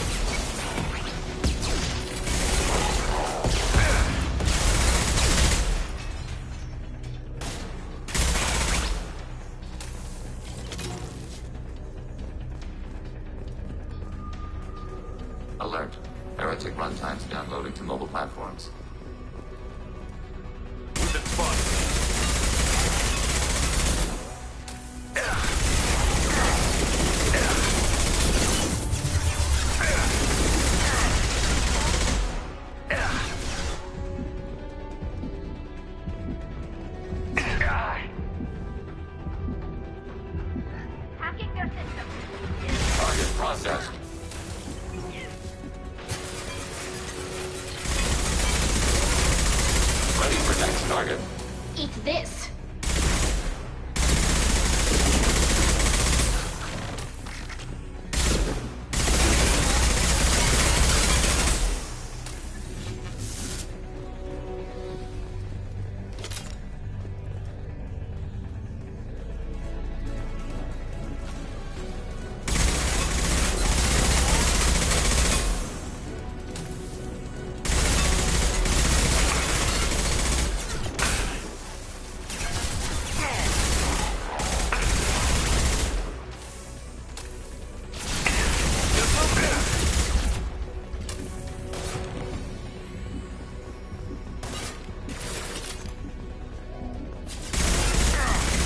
S17: Alert. Heretic runtimes downloading to mobile platforms.
S1: Within spot.
S6: Hacking their system.
S17: Target processed. Ready for next target.
S6: Eat this.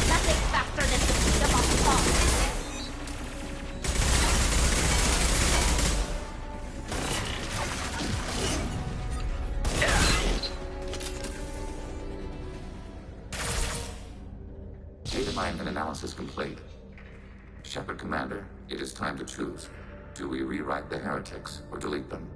S6: Nothing faster than the speed of a thought.
S17: Data mine and analysis complete. Shepard Commander, it is time to choose. Do we rewrite the heretics or delete them?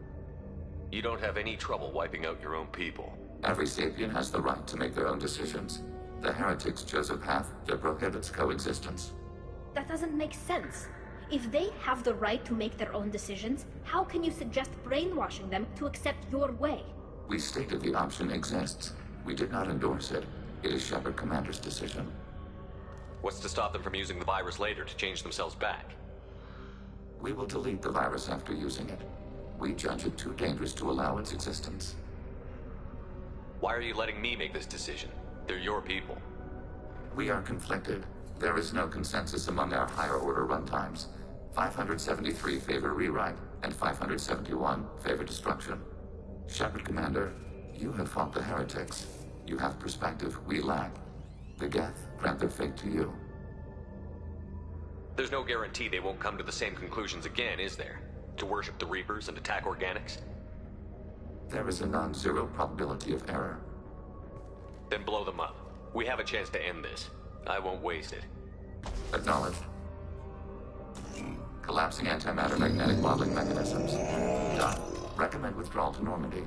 S1: You don't have any trouble wiping out your own people.
S17: Every sapien has the right to make their own decisions. The heretics chose a path that prohibits coexistence.
S6: That doesn't make sense. If they have the right to make their own decisions, how can you suggest brainwashing them to accept your way?
S17: We stated the option exists. We did not endorse it. It is Shepard Commander's decision.
S1: What's to stop them from using the virus later to change themselves back?
S17: We will delete the virus after using it. We judge it too dangerous to allow its existence.
S1: Why are you letting me make this decision? They're your people.
S17: We are conflicted. There is no consensus among our higher order runtimes. 573 favor rewrite, and 571 favor destruction. Shepard Commander, you have fought the heretics. You have perspective we lack. The Geth grant their fate to you.
S1: There's no guarantee they won't come to the same conclusions again, is there? To worship the Reapers and attack organics?
S17: There is a non-zero probability of error.
S1: Then blow them up. We have a chance to end this. I won't waste it.
S17: Acknowledged. Collapsing antimatter magnetic modeling mechanisms. Done. Recommend withdrawal to Normandy.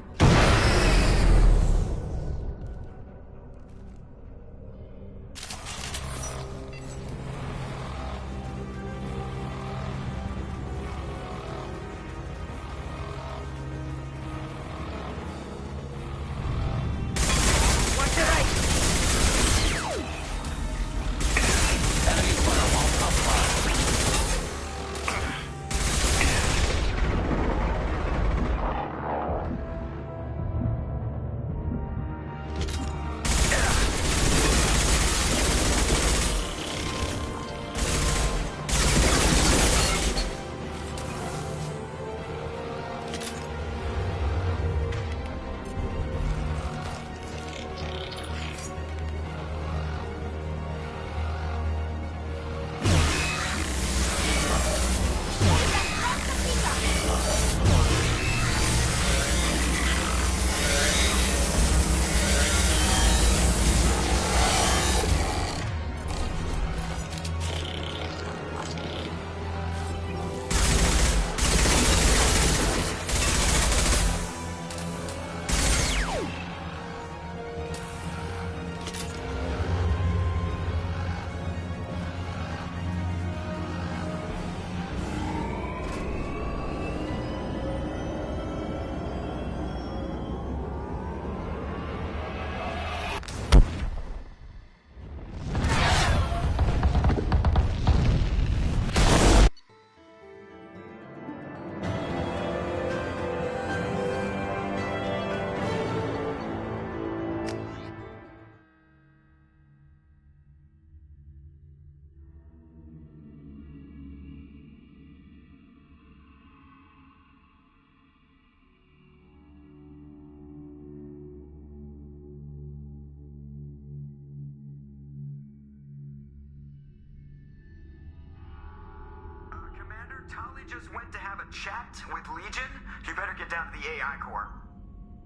S2: Tali just went to have a chat with Legion. You better get down to the AI core.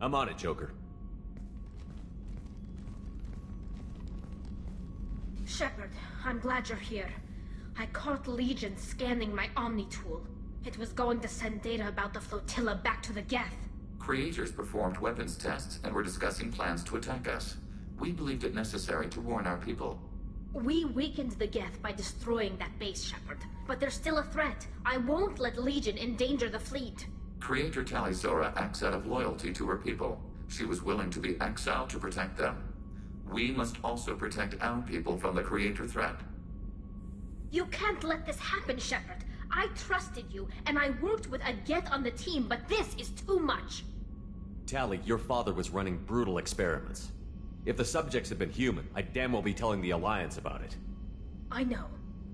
S1: I'm on it, Joker.
S6: Shepard, I'm glad you're here. I caught Legion scanning my Omni tool. It was going to send data about the flotilla back to the Geth.
S17: Creators performed weapons tests and were discussing plans to attack us. We believed it necessary to warn our people.
S6: We weakened the Geth by destroying that base, Shepard. But they're still a threat. I won't let Legion endanger the fleet.
S17: Creator Talizora acts out of loyalty to her people. She was willing to be exiled to protect them. We must also protect our people from the Creator threat.
S6: You can't let this happen, Shepard. I trusted you, and I worked with a Geth on the team, but this is too much.
S1: Tali, your father was running brutal experiments. If the subjects had been human, I'd damn well be telling the Alliance about it.
S6: I know,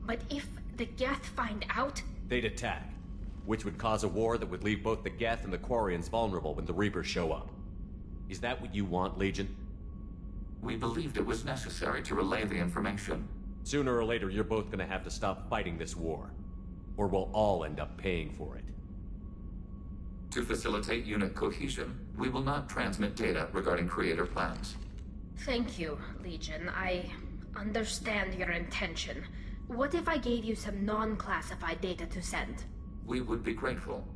S6: but if the Geth find out...
S1: They'd attack, which would cause a war that would leave both the Geth and the Quarians vulnerable when the Reapers show up. Is that what you want, Legion?
S17: We believed it was necessary to relay the information.
S1: Sooner or later, you're both gonna have to stop fighting this war. Or we'll all end up paying for it.
S17: To facilitate unit cohesion, we will not transmit data regarding Creator plans.
S6: Thank you, Legion. I understand your intention. What if I gave you some non-classified data to send?
S17: We would be grateful.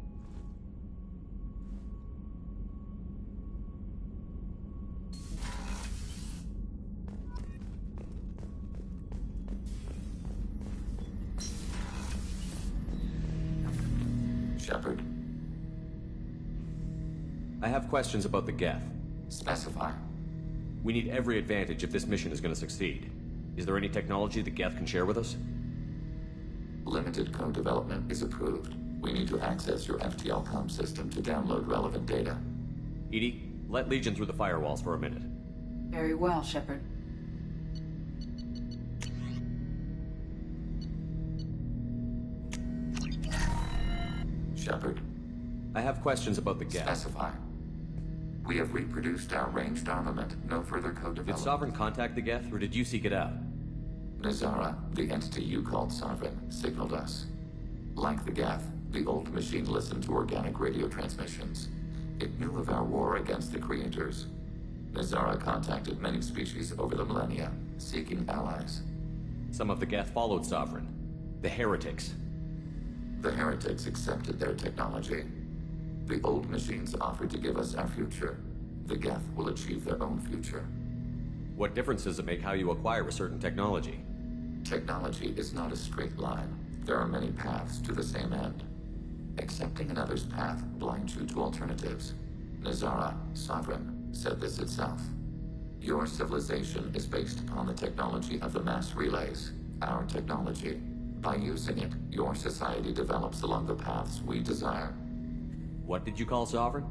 S17: Shepard.
S1: I have questions about the Geth.
S17: Specify.
S1: We need every advantage if this mission is going to succeed. Is there any technology the Geth can share with us?
S17: Limited code development is approved. We need to access your FTL-COM system to download relevant data.
S1: EDI, let Legion through the firewalls for a minute.
S7: Very well, Shepard.
S17: Shepard.
S1: I have questions about the Geth.
S17: Specify. We have reproduced our ranged armament. No further code development.
S1: Did Sovereign contact the Geth, or did you seek it out?
S17: Nazara, the entity you called Sovereign, signaled us. Like the Geth, the old machine listened to organic radio transmissions. It knew of our war against the Creators. Nazara contacted many species over the millennia, seeking allies.
S1: Some of the Geth followed Sovereign. The Heretics.
S17: The Heretics accepted their technology. The old machines offered to give us our future. The Geth will achieve their own future.
S1: What difference does it make how you acquire a certain technology?
S17: Technology is not a straight line. There are many paths to the same end. Accepting another's path blinds you to alternatives. Nazara, Sovereign, said this itself. Your civilization is based upon the technology of the mass relays, our technology. By using it, your society develops along the paths we desire.
S1: What did you call Sovereign?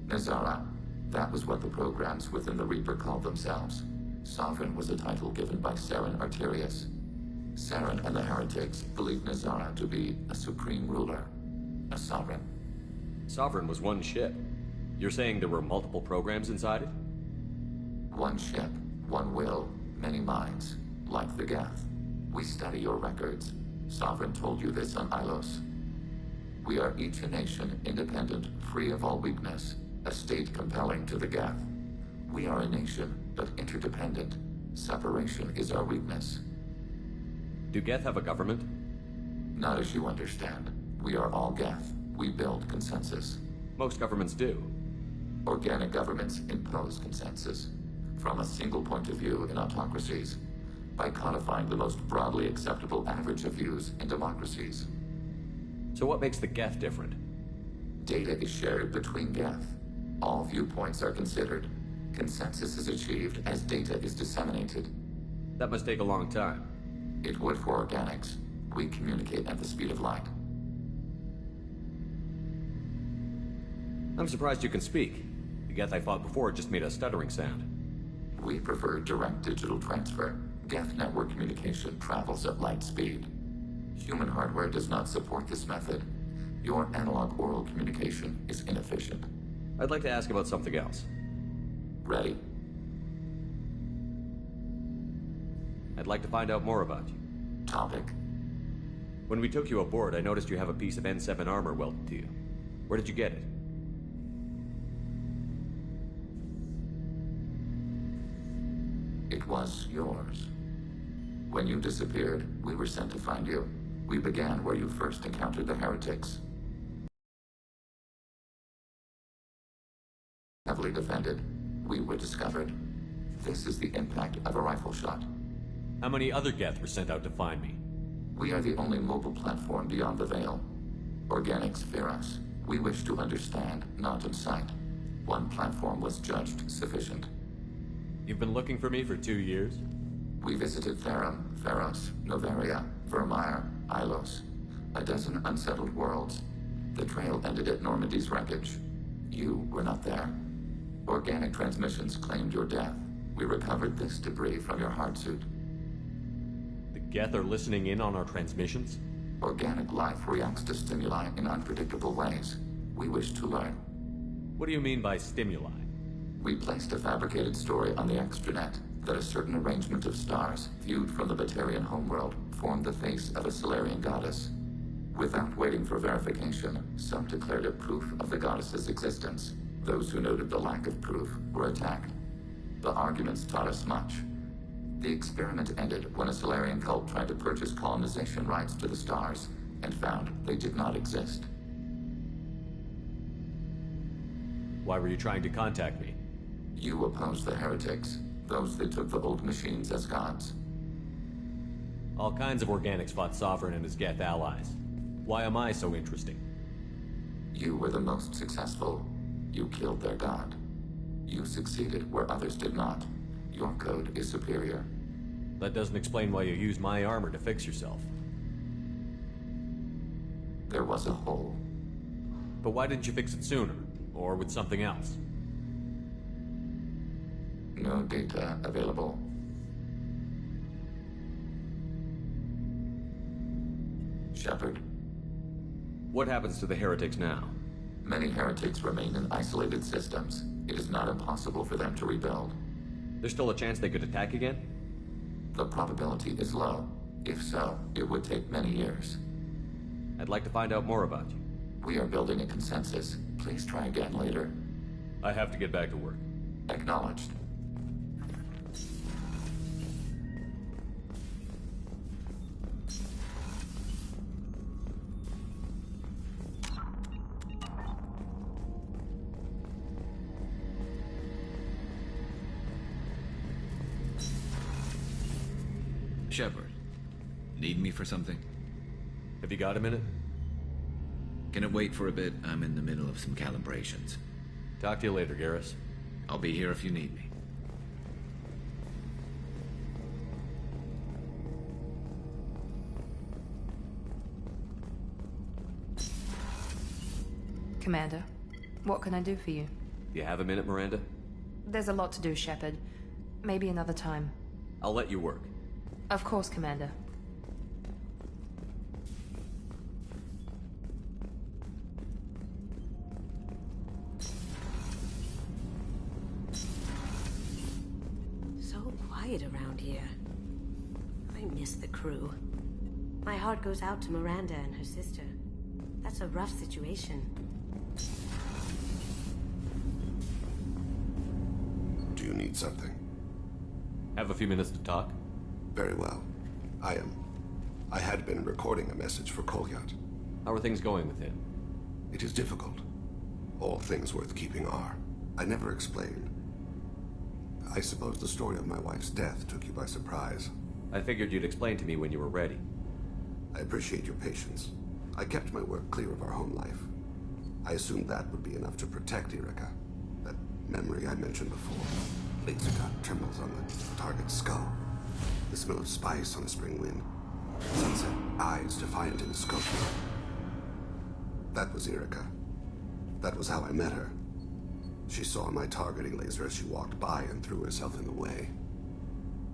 S17: Nazara. That was what the programs within the Reaper called themselves. Sovereign was a title given by Saren Arterius. Saren and the Heretics believed Nazara to be a supreme ruler, a sovereign.
S1: Sovereign was one ship. You're saying there were multiple programs inside it?
S17: One ship, one will, many minds, like the Geth. We study your records. Sovereign told you this on Ilos. We are each a nation, independent, free of all weakness, a state compelling to the Geth. We are a nation, but interdependent. Separation is our weakness.
S1: Do Geth have a government?
S17: Not as you understand. We are all Geth. We build consensus.
S1: Most governments do.
S17: Organic governments impose consensus. From a single point of view in autocracies, by codifying the most broadly acceptable average of views in democracies.
S1: So what makes the Geth different?
S17: Data is shared between Geth. All viewpoints are considered. Consensus is achieved as data is disseminated.
S1: That must take a long time.
S17: It would for organics. We communicate at the speed of light.
S1: I'm surprised you can speak. The Geth I fought before just made a stuttering sound.
S17: We prefer direct digital transfer. Geth network communication travels at light speed. Human hardware does not support this method. Your analog oral communication is inefficient.
S1: I'd like to ask about something else.
S17: Ready?
S1: I'd like to find out more about you.
S17: Topic.
S1: When we took you aboard, I noticed you have a piece of N7 armor welded to you. Where did you get it?
S17: It was yours. When you disappeared, we were sent to find you. We began where you first encountered the heretics. Heavily defended, we were discovered. This is the impact of a rifle shot.
S1: How many other Geth were sent out to find me?
S17: We are the only mobile platform beyond the veil. Organics fear us. We wish to understand, not incite. One platform was judged sufficient.
S1: You've been looking for me for 2 years?
S17: We visited Therum, Theros, Novaria, Vermeer, Ilos. A dozen unsettled worlds. The trail ended at Normandy's wreckage. You were not there. Organic transmissions claimed your death. We recovered this debris from your hard suit.
S1: The Geth are listening in on our transmissions?
S17: Organic life reacts to stimuli in unpredictable ways. We wish to learn.
S1: What do you mean by stimuli?
S17: We placed a fabricated story on the extranet that a certain arrangement of stars, viewed from the Batarian homeworld, formed the face of a Solarian goddess. Without waiting for verification, some declared it proof of the goddess's existence. Those who noted the lack of proof were attacked. The arguments taught us much. The experiment ended when a Solarian cult tried to purchase colonization rights to the stars and found they did not exist.
S1: Why were you trying to contact me?
S17: You opposed the heretics, those that took the old machines as gods.
S1: All kinds of organics fought Sovereign and his Geth allies. Why am I so interesting?
S17: You were the most successful. You killed their god. You succeeded where others did not. Your code is superior.
S1: That doesn't explain why you use my armor to fix yourself.
S17: There was a hole.
S1: But why didn't you fix it sooner? Or with something else?
S17: No data available. Shepard.
S1: What happens to the heretics now?
S17: Many heretics remain in isolated systems. It is not impossible for them to rebuild.
S1: There's still a chance they could attack again?
S17: The probability is low. If so, it would take many years.
S1: I'd like to find out more about you.
S17: We are building a consensus. Please try again later.
S1: I have to get back to work.
S17: Acknowledged.
S9: Shepard, need me for something?
S1: Have you got a minute?
S9: Can it wait for a bit? I'm in the middle of some calibrations.
S1: Talk to you later, Garrus.
S9: I'll be here if you need me.
S10: Commander, what can I do for you?
S1: Do you have a minute, Miranda?
S10: There's a lot to do, Shepard. Maybe another time.
S1: I'll let you work.
S10: Of course, Commander.
S18: So quiet around here. I miss the crew. My heart goes out to Miranda and her sister. That's a rough situation.
S14: Do you need something?
S1: Have a few minutes to talk?
S14: Very well. I had been recording a message for Kolyat.
S1: How are things going with him?
S14: It is difficult. All things worth keeping are. I never explained. I suppose the story of my wife's death took you by surprise.
S1: I figured you'd explain to me when you were ready.
S14: I appreciate your patience. I kept my work clear of our home life. I assumed that would be enough to protect Erica. That memory I mentioned before. Laser dot trembles on the target's skull. The smell of spice on a spring wind. Sunset eyes defiant in the scope. That was Erica. That was how I met her. She saw my targeting laser as she walked by and threw herself in the way.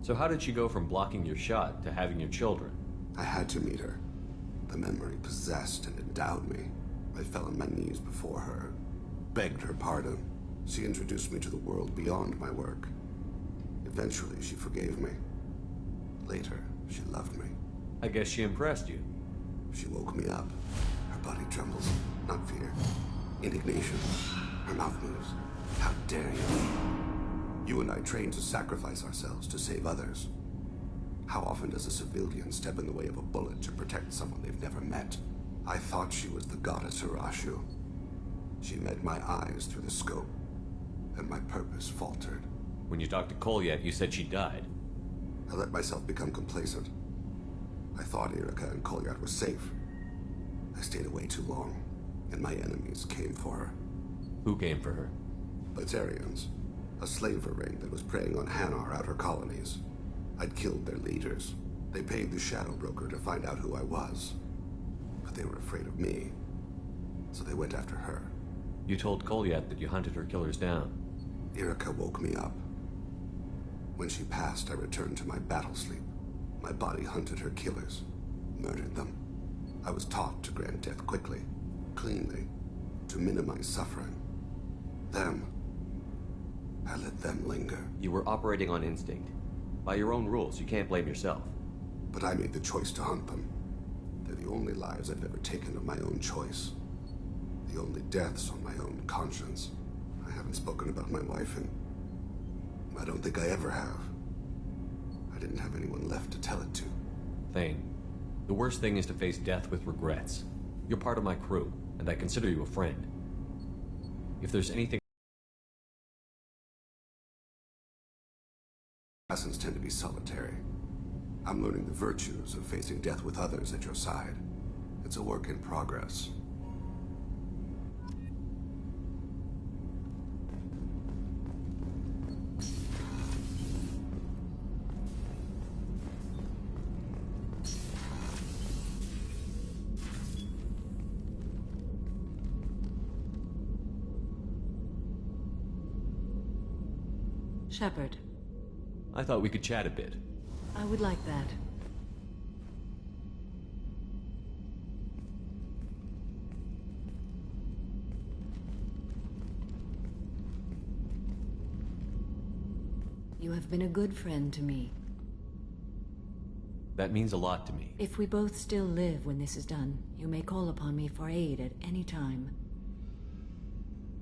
S1: So how did she go from blocking your shot to having your children?
S14: I had to meet her. The memory possessed and endowed me. I fell on my knees before her, begged her pardon. She introduced me to the world beyond my work. Eventually, she forgave me. Later, she loved me.
S1: I guess she impressed you.
S14: She woke me up. Her body trembles. Not fear. Indignation. Her mouth moves. How dare you? You and I trained to sacrifice ourselves to save others. How often does a civilian step in the way of a bullet to protect someone they've never met? I thought she was the goddess Hirashu. She met my eyes through the scope, and my purpose faltered.
S1: When you talked to Kolyat, you said she died.
S14: I let myself become complacent. I thought Erica and Kolyat were safe. I stayed away too long, and my enemies came for her.
S1: Who came for her?
S14: Batarians, a slaver ring that was preying on Hanar outer colonies. I'd killed their leaders. They paid the Shadow Broker to find out who I was. But they were afraid of me, so they went after her.
S1: You told Kolyat that you hunted her killers down.
S14: Erica woke me up. When she passed, I returned to my battle sleep. My body hunted her killers, murdered them. I was taught to grant death quickly, cleanly, to minimize suffering. I let them linger.
S1: You were operating on instinct. By your own rules, you can't blame yourself.
S14: But I made the choice to hunt them. They're the only lives I've ever taken of my own choice. The only deaths on my own conscience. I haven't spoken about my wife, and I don't think I ever have. I didn't have anyone left to tell it to.
S1: Thane, the worst thing is to face death with regrets. You're part of my crew, and I consider you a friend. If there's anything...
S14: Assassins tend to be solitary. I'm learning the virtues of facing death with others at your side. It's a work in progress.
S15: Shepard.
S1: I thought we could chat a bit.
S15: I would like that. You have been a good friend to me.
S1: That means a lot to me.
S15: If we both still live when this is done, you may call upon me for aid at any time.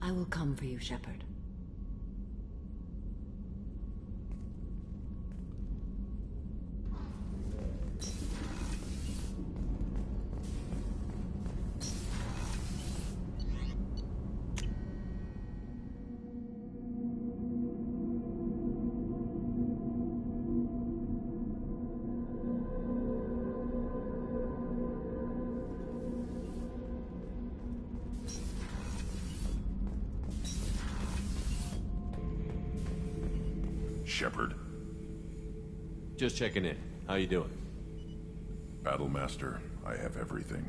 S15: I will come for you, Shepard.
S19: Shepard.
S1: Just checking in. How you doing?
S19: Battlemaster, I have everything.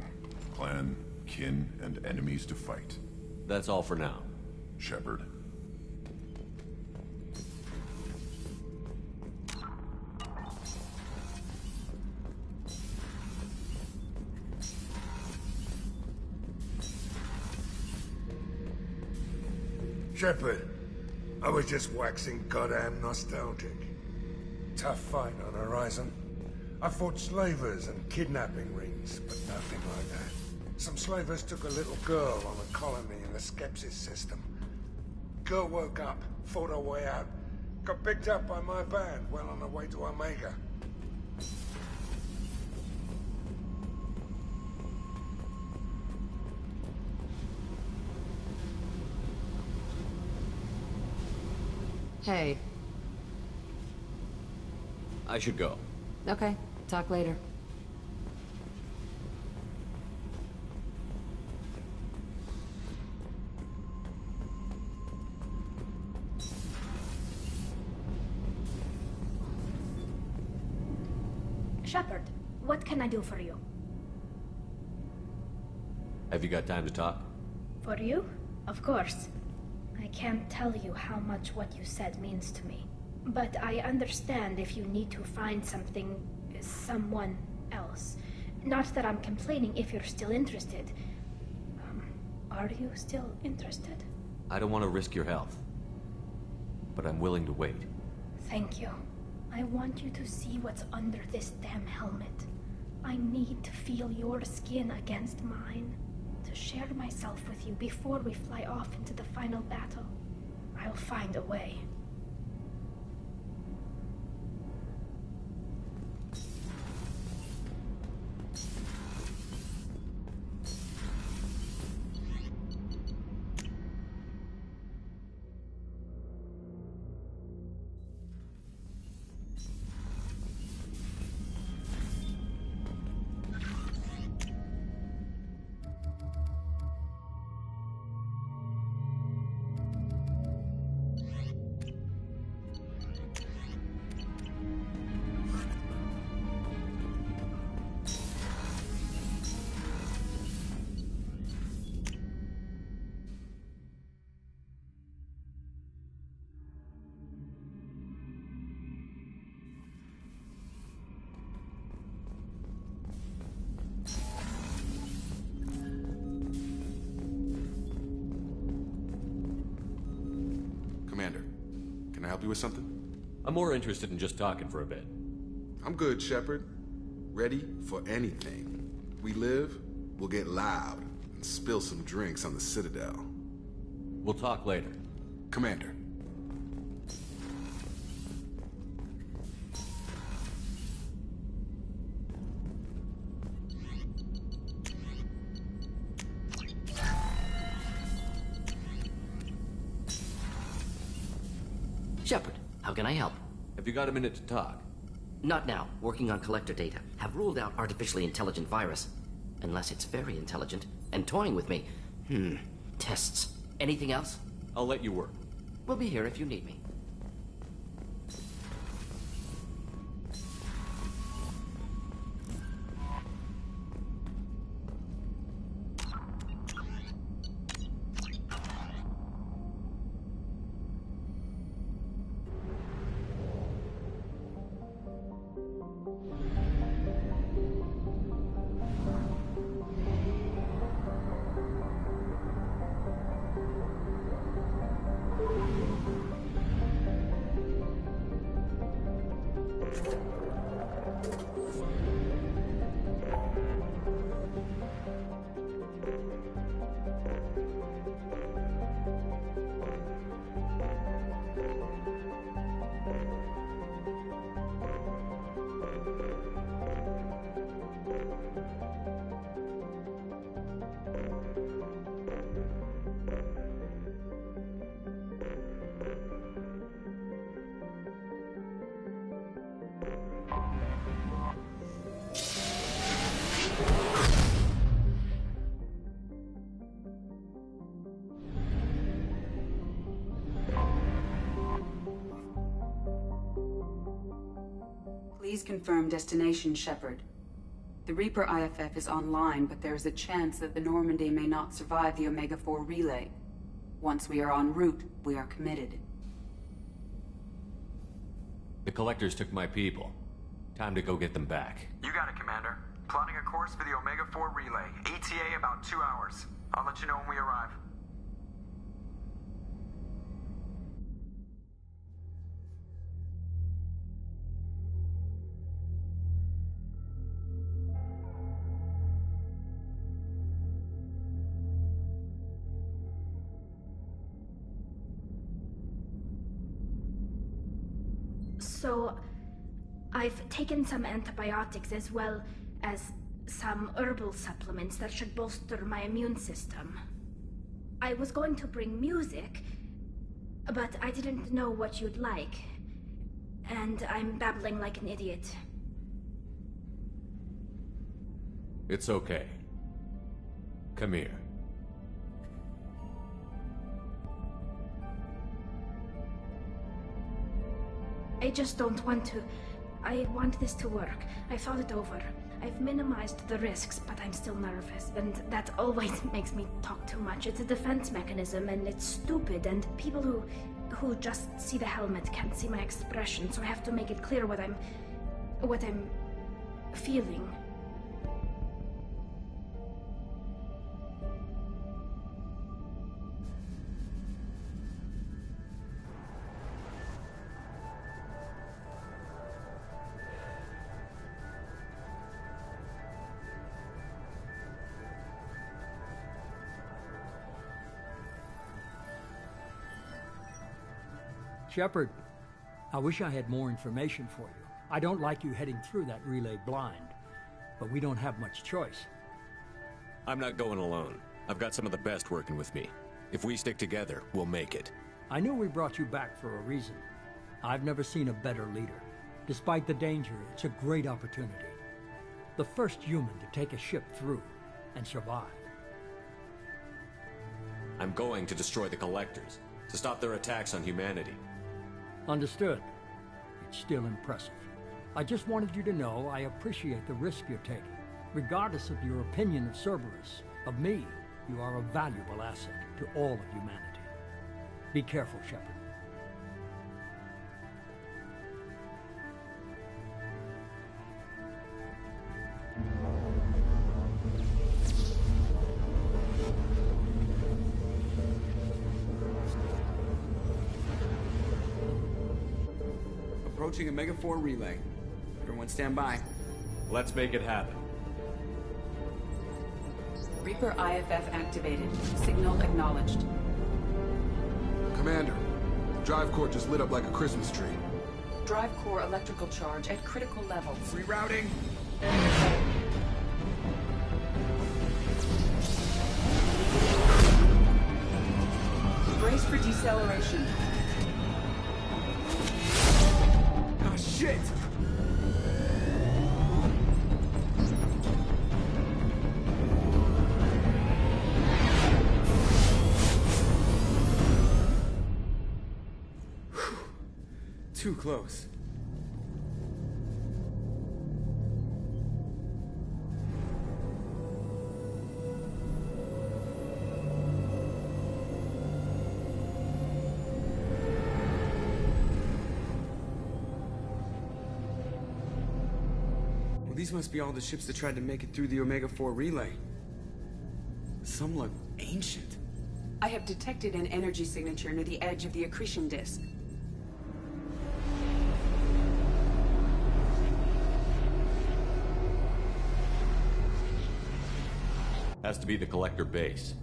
S19: Clan, kin, and enemies to fight.
S1: That's all for now.
S19: Shepard.
S20: Shepard, I was just waxing goddamn nostalgic. Tough fight on the horizon. I fought slavers and kidnapping rings, but nothing like that. Some slavers took a little girl on a colony in the Skepsis system. Girl woke up, fought her way out, got picked up by my band well on her way to Omega.
S15: Hey.
S1: I should go.
S15: Okay, talk later.
S6: Shepard, what can I do for you?
S1: Have you got time to talk?
S6: For you? Of course. I can't tell you how much what you said means to me. But I understand if you need to find someone else. Not that I'm complaining if you're still interested. Are you still interested?
S1: I don't want to risk your health. But I'm willing to wait.
S6: Thank you. I want you to see what's under this damn helmet. I need to feel your skin against mine, to share myself with you before we fly off into the final battle. I'll find a way.
S11: Commander, can I help you with something?
S1: I'm more interested in just talking for a bit.
S11: I'm good, Shepard. Ready for anything. We live, we'll get loud, and spill some drinks on the Citadel.
S1: We'll talk later.
S11: Commander.
S12: Shepard, how can I help?
S1: Have you got a minute to talk?
S12: Not now. Working on collector data. Have ruled out artificially intelligent virus. Unless it's very intelligent and toying with me. Tests. Anything else?
S1: I'll let you work.
S12: We'll be here if you need me.
S7: Please confirm destination, Shepard. The Reaper IFF is online, but there is a chance that the Normandy may not survive the Omega-4 relay. Once we are en route, we are committed.
S1: The Collectors took my people. Time to go get them back.
S2: You got it, Commander. Plotting a course for the Omega-4 relay. ETA about 2 hours. I'll let you know when we arrive.
S6: So, I've taken some antibiotics as well as some herbal supplements that should bolster my immune system. I was going to bring music, but I didn't know what you'd like. And I'm babbling like an idiot.
S1: It's okay. Come here.
S6: I just don't want to. I want this to work. I thought it over. I've minimized the risks, but I'm still nervous, and that always makes me talk too much. It's a defense mechanism, and it's stupid, and people who just see the helmet can't see my expression, so I have to make it clear what I'm feeling.
S21: Shepard, I wish I had more information for you. I don't like you heading through that relay blind, but we don't have much choice.
S1: I'm not going alone. I've got some of the best working with me. If we stick together, we'll make it.
S21: I knew we brought you back for a reason. I've never seen a better leader. Despite the danger, it's a great opportunity. The first human to take a ship through and survive.
S1: I'm going to destroy the Collectors, to stop their attacks on humanity.
S21: Understood. It's still impressive. I just wanted you to know I appreciate the risk you're taking. Regardless of your opinion of Cerberus, of me, you are a valuable asset to all of humanity. Be careful, Shepard.
S2: Approaching Omega-4 relay. Everyone stand by.
S1: Let's make it happen.
S7: Reaper IFF activated. Signal acknowledged.
S11: Commander, the drive core just lit up like a Christmas tree.
S7: Drive core electrical charge at critical levels.
S2: Rerouting.
S7: Brace for deceleration.
S2: Oh, shit! Too close. Well, these must be all the ships that tried to make it through the Omega-4 relay. Some look ancient.
S7: I have detected an energy signature near the edge of the accretion disk.
S1: Has to be the Collector base.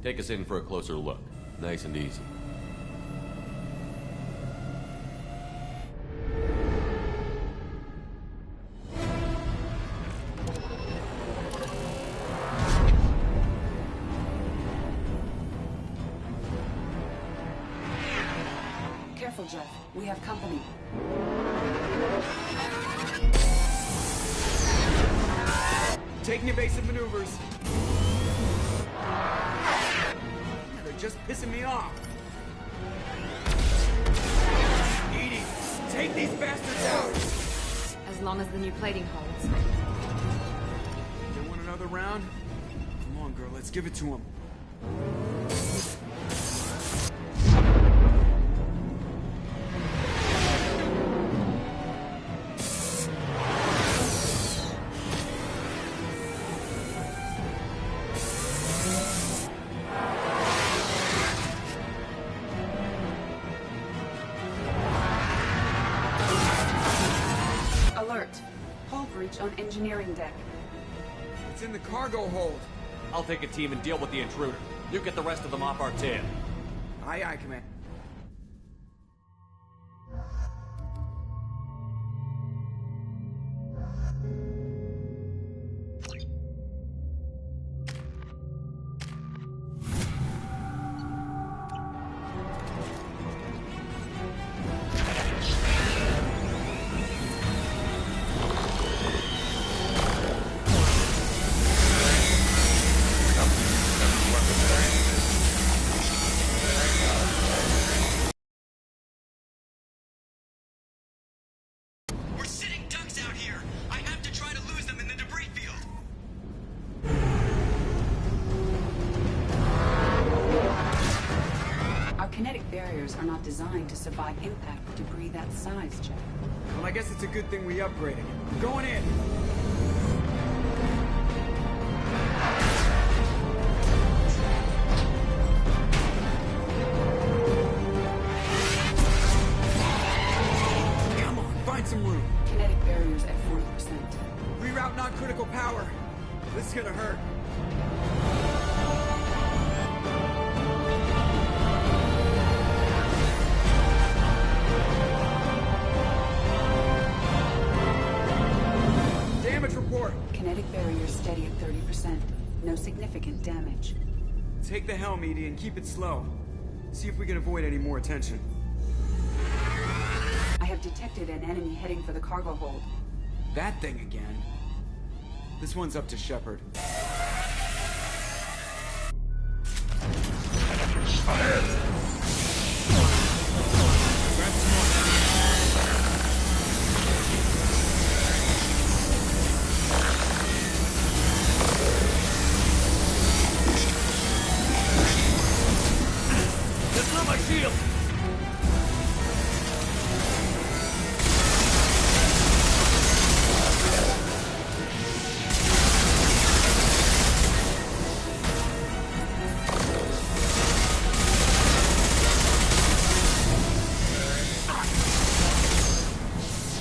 S1: Take us in for a closer look. Nice and easy.
S7: Careful, Jeff. We have company.
S2: Taking evasive maneuvers. They're just pissing me off. Edie, take these bastards out!
S10: As long as the new plating holds.
S2: They want another round? Come on, girl, let's give it to them.
S7: On engineering deck.
S2: It's in the cargo hold.
S1: I'll take a team and deal with the intruder. You get the rest of them off our tail.
S2: Aye, aye, Commander.
S7: Are not designed to survive impact with debris that size, Jeff.
S2: Well, I guess it's a good thing we upgraded. Going in! Come on, find some room.
S7: Kinetic barriers at 40%.
S2: Reroute non-critical power. This is gonna hurt.
S7: barrier's steady at 30%. No significant damage.
S2: Take the helm, Edie, and keep it slow. See if we can avoid any more attention.
S7: I have detected an enemy heading for the cargo hold.
S2: That thing again. This one's up to Shepard.
S16: That's not my shield!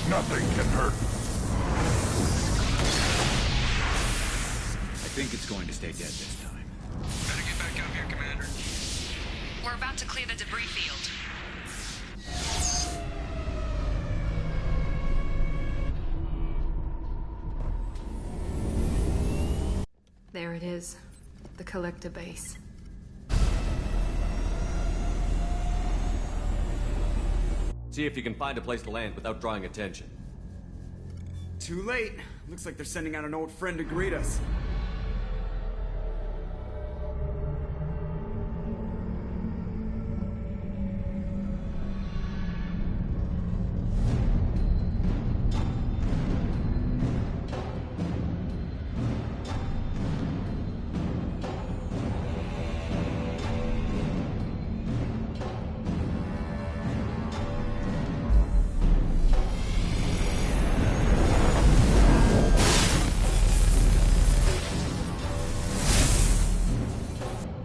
S19: Nothing can hurt.
S9: I think it's going to stay dead this time.
S8: Better get back up here, Commander.
S10: We're about to clear the debris field. There it is. The collector base.
S1: See if you can find a place to land without drawing attention.
S2: Too late. Looks like they're sending out an old friend to greet us.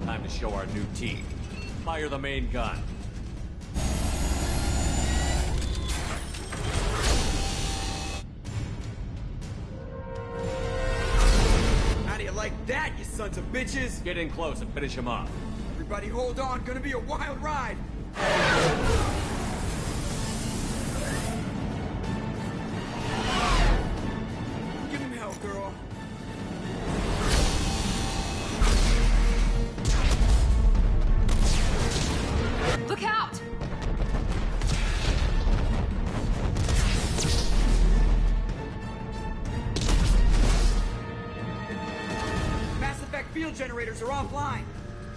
S1: Time to show our new team. Fire the main gun.
S2: How do you like that, you sons of bitches?
S1: Get in close and finish him off.
S2: Everybody hold on, gonna be a wild ride. Give him hell, girl.
S10: Look out!
S2: Mass Effect field generators are offline.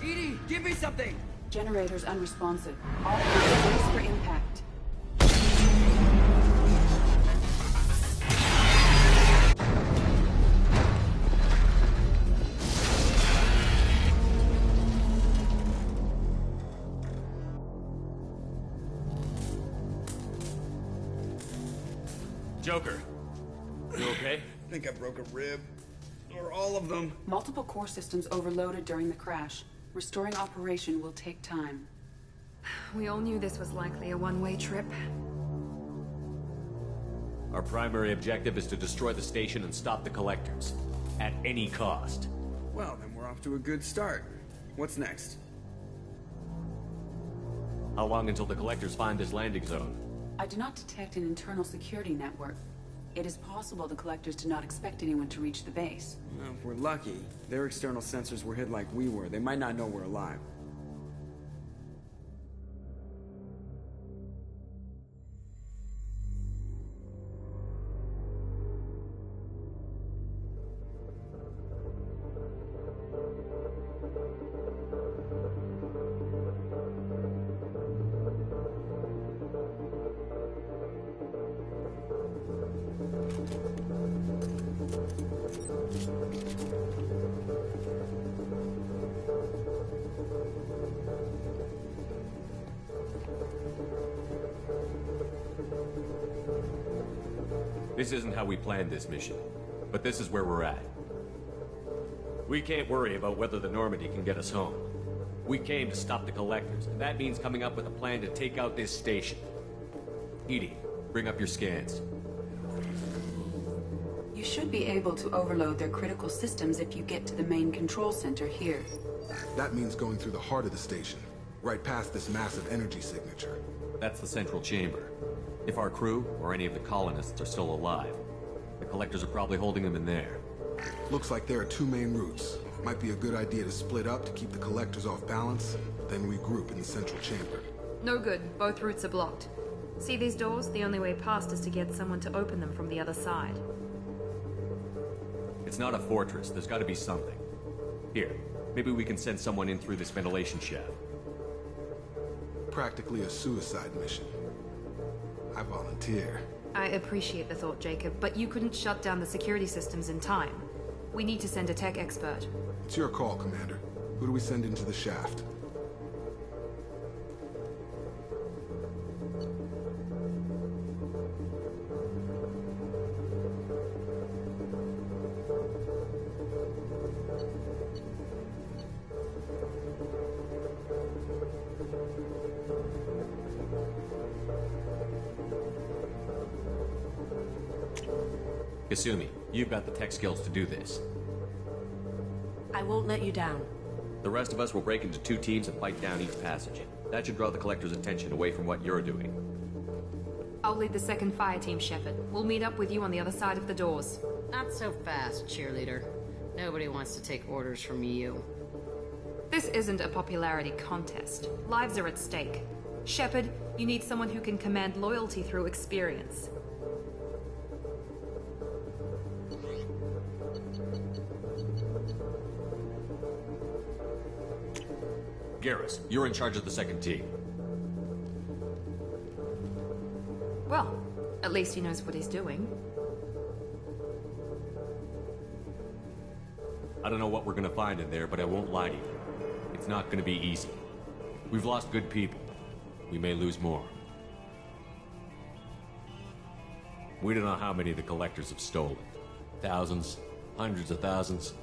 S2: Edie, give me something.
S7: Generators unresponsive. All brace for impact.
S1: Joker, you okay?
S2: I think I broke a rib. Or all of them.
S7: Multiple core systems overloaded during the crash. Restoring operation will take time.
S10: We all knew this was likely a one-way trip.
S1: Our primary objective is to destroy the station and stop the collectors. At any cost.
S2: Well, then we're off to a good start. What's next?
S1: How long until the collectors find this landing zone?
S7: I do not detect an internal security network. It is possible the collectors did not expect anyone to reach the base.
S2: Well, if we're lucky, their external sensors were hid like we were. They might not know we're alive.
S1: This isn't how we planned this mission, but this is where we're at. We can't worry about whether the Normandy can get us home. We came to stop the collectors, and that means coming up with a plan to take out this station. Edie, bring up your scans.
S7: You should be able to overload their critical systems if you get to the main control center here.
S11: That means going through the heart of the station, right past this massive energy signature.
S1: That's the central chamber. If our crew, or any of the colonists, are still alive, the collectors are probably holding them in there.
S11: Looks like there are two main routes. Might be a good idea to split up to keep the collectors off balance, then regroup in the central chamber.
S10: No good. Both routes are blocked. See these doors? The only way past is to get someone to open them from the other side.
S1: It's not a fortress. There's got to be something. Here, maybe we can send someone in through this ventilation shaft.
S11: Practically a suicide mission. I volunteer.
S10: I appreciate the thought, Jacob, but you couldn't shut down the security systems in time. We need to send a tech expert.
S11: It's your call, Commander. Who do we send into the shaft?
S1: Kasumi, you've got the tech skills to do this.
S18: I won't let you down.
S1: The rest of us will break into two teams and fight down each passage. That should draw the Collector's attention away from what you're doing.
S10: I'll lead the second fire team, Shepard. We'll meet up with you on the other side of the doors.
S4: Not so fast, cheerleader. Nobody wants to take orders from you.
S10: This isn't a popularity contest. Lives are at stake. Shepard, you need someone who can command loyalty through experience.
S1: Garrus, you're in charge of the second team.
S10: Well, at least he knows what he's doing.
S1: I don't know what we're gonna find in there, but I won't lie to you. It's not gonna be easy. We've lost good people. We may lose more. We don't know how many the Collectors have stolen. Thousands, hundreds of thousands.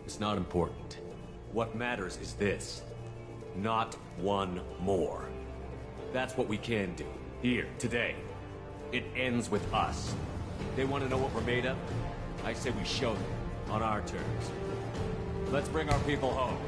S1: It's not important. What matters is this. Not one more. That's what we can do. Here, today. It ends with us. They want to know what we're made of? I say we show them, on our terms. Let's bring our people home.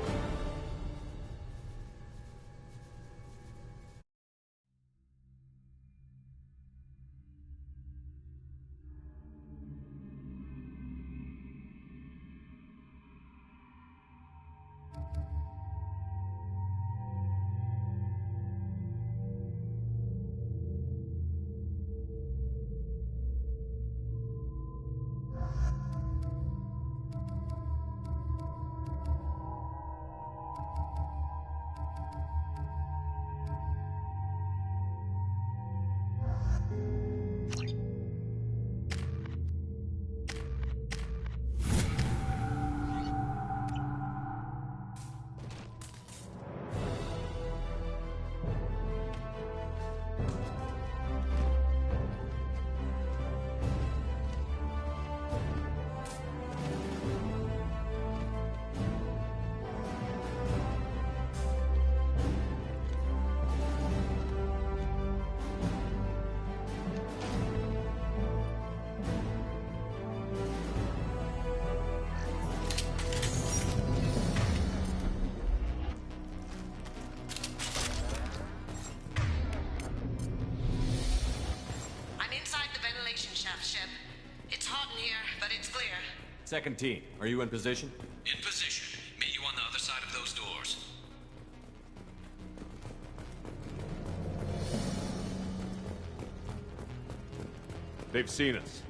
S1: Second team, are you in position?
S9: In position. Meet you on the other side of those doors.
S1: They've seen us.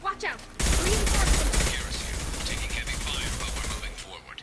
S6: Watch out!
S9: Garrus here, taking heavy fire, but we're moving forward.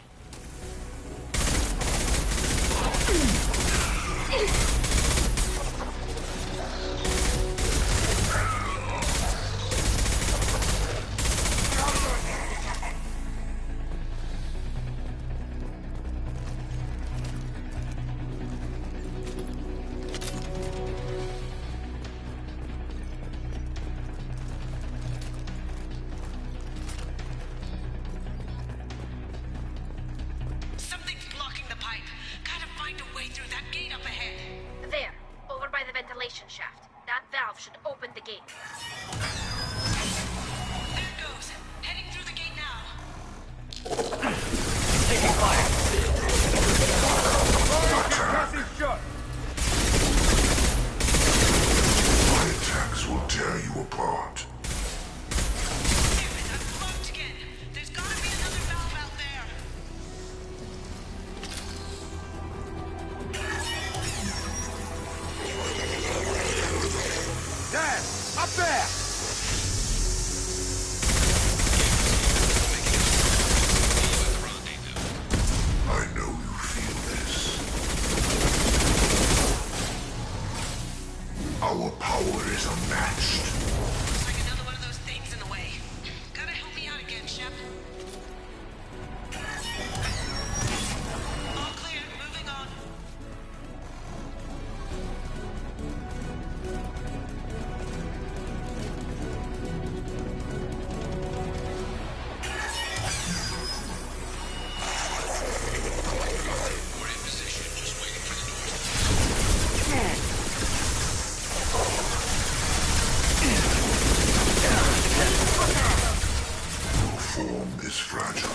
S19: is fragile.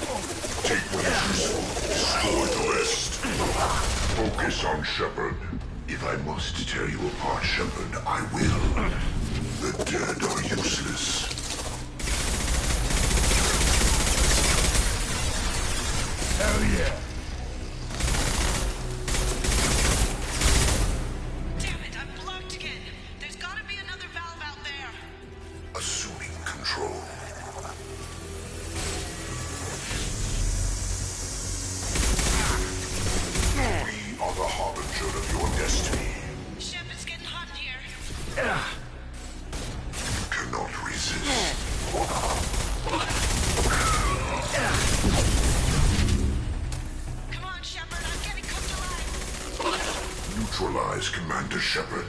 S19: Take what is useful, destroy the rest. Focus on Shepard. If I must tear you apart, Shepard, I will. The dead are useless.
S20: Hell yeah.
S8: Damn it, I'm blocked again. There's gotta be another valve out there.
S19: Assuming control. We are the harbinger of your destiny.
S8: Shep, it's getting hot in here.
S19: Cannot resist.
S8: Come on, Shepard, I'm getting cooked alive.
S19: Neutralize Commander Shepard.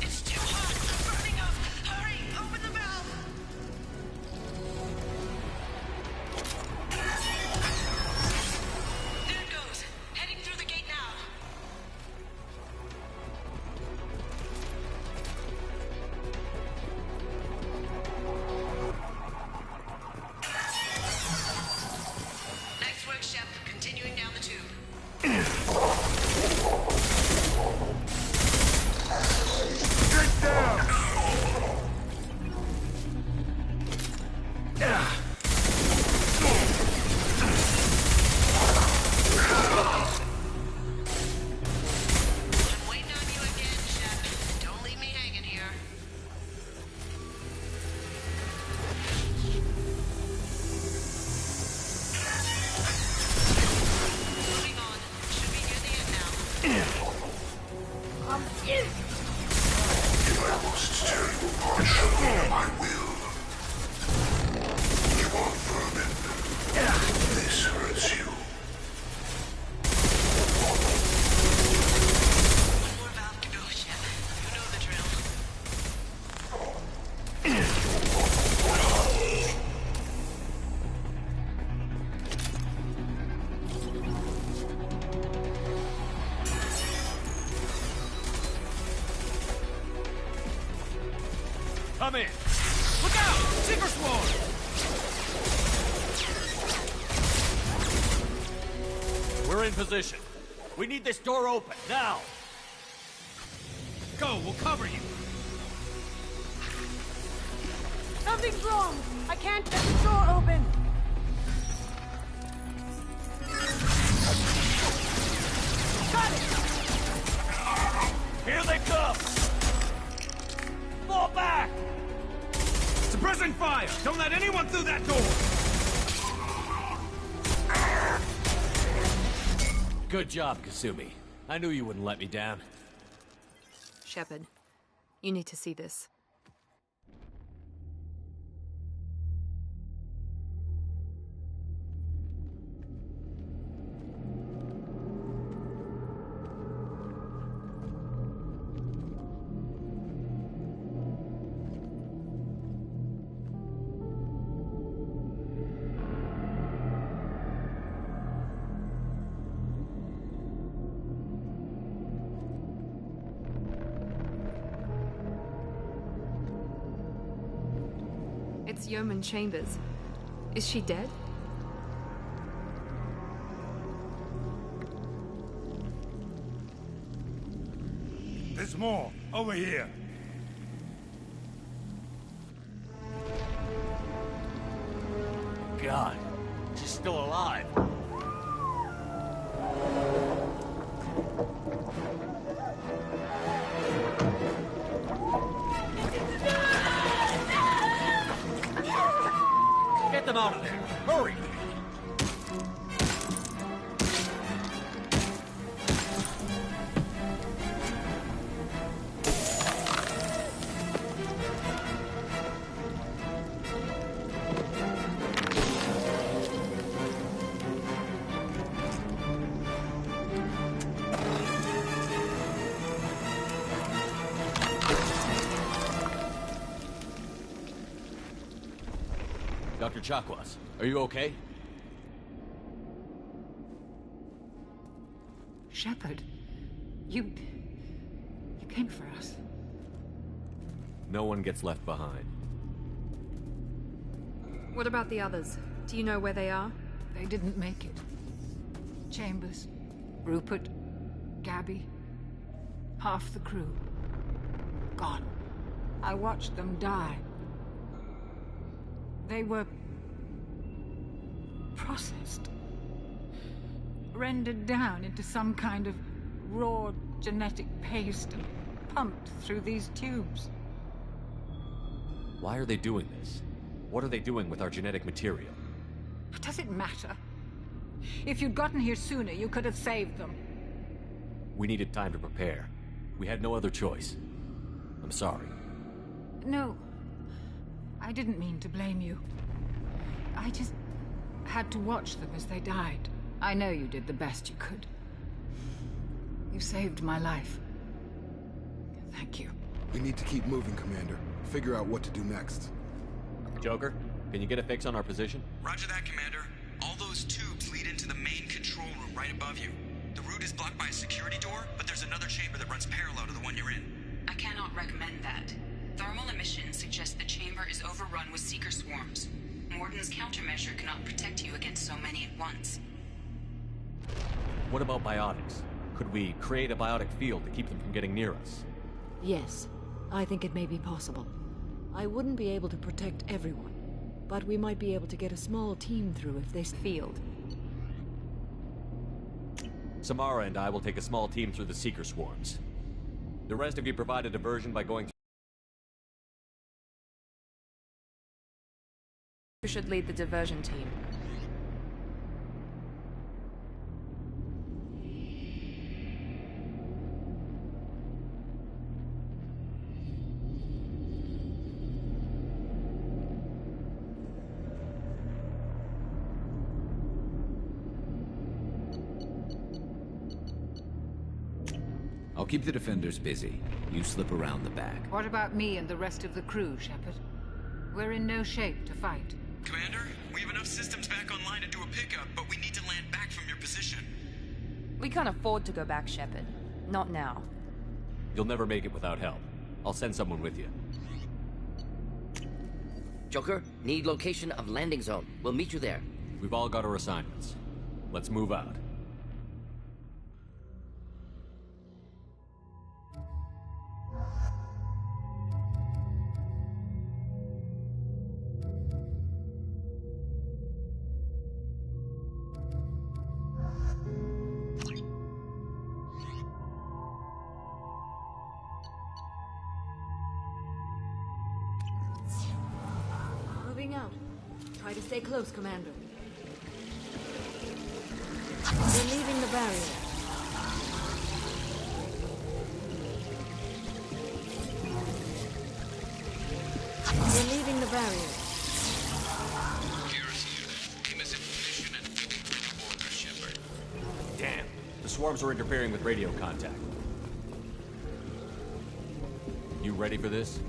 S8: It's too hot. I'm burning up. Hurry, open the valve. There it goes. Heading through the gate now. Nice work, Shep. Continuing down the tube.
S20: Get down!
S8: I'm waiting on you again, Shep. Don't leave me hanging here. Moving on. Should be near the end now.
S19: If I must tear you apart, Shepard, I will. You are vermin. This hurts you.
S8: One more valve to go, Shep. You know the drill.
S1: Come in. Look out! Seeker Swarm! We're in position. We need this door open, now! Go, we'll cover you!
S5: Something's wrong. I can't get the door open. Got it.
S1: Here they come! Fall back! Suppressing fire! Don't let anyone through that door! Good job, Kasumi. I knew you wouldn't let me down.
S10: Shepard, you need to see this. It's Yeoman Chambers. Is she dead?
S20: There's more. Over here.
S1: God, she's still alive. Get them out of there! Hurry! Dr. Chakwas, are you okay?
S15: Shepard, you came for us.
S1: No one gets left behind.
S10: What about the others? Do you know where they are?
S13: They didn't make it. Chambers, Rupert, Gabby, half the crew. Gone. I watched them die. They were processed. Rendered down into some kind of raw genetic paste and pumped through these tubes.
S1: Why are they doing this? What are they doing with our genetic material?
S13: Does it matter? If you'd gotten here sooner, you could have saved them.
S1: We needed time to prepare. We had no other choice. I'm sorry.
S13: No. I didn't mean to blame you. I just had to watch them as they died. I know you did the best you could. You saved my life. Thank you.
S11: We need to keep moving, Commander. Figure out what to do next.
S1: Joker, can you get a fix on our position?
S2: Roger that, Commander. All those tubes lead into the main control room right above you. The route is blocked by a security door, but there's another chamber that runs parallel to the one you're in.
S7: I cannot recommend that. Thermal emissions suggest the chamber is overrun with seeker swarms. Morden's countermeasure cannot protect you against so many at once.
S1: What about biotics? Could we create a biotic field to keep them from getting near us?
S15: Yes, I think it may be possible. I wouldn't be able to protect everyone, but we might be able to get a small team through if they field.
S1: Samara and I will take a small team through the seeker swarms. The rest of you provide a diversion by going through.
S10: Who should lead the diversion team?
S9: I'll keep the defenders busy. You slip around the back.
S13: What about me and the rest of the crew, Shepard? We're in no shape to fight.
S2: Commander, we have enough systems back online to do a pickup, but we need to land back from your position.
S10: We can't afford to go back, Shepard. Not now.
S1: You'll never make it without help. I'll send someone with you.
S12: Joker, need location of landing zone. We'll meet you there.
S1: We've all got our assignments. Let's move out.
S15: Moving out. Try to stay close, Commander. We're leaving the barrier. We're leaving the barrier.
S1: Damn. The swarms are interfering with radio contact. You ready for this?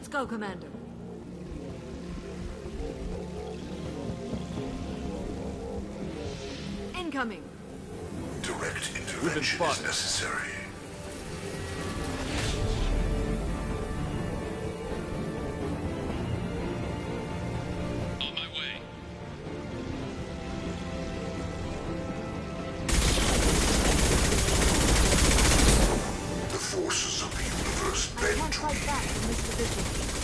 S15: Let's go, Commander. Incoming.
S19: Direct intervention is necessary.
S16: On my way.
S19: The forces of the universe
S15: I
S19: bend
S15: can't
S19: to
S15: fight
S19: me.
S15: back from this position.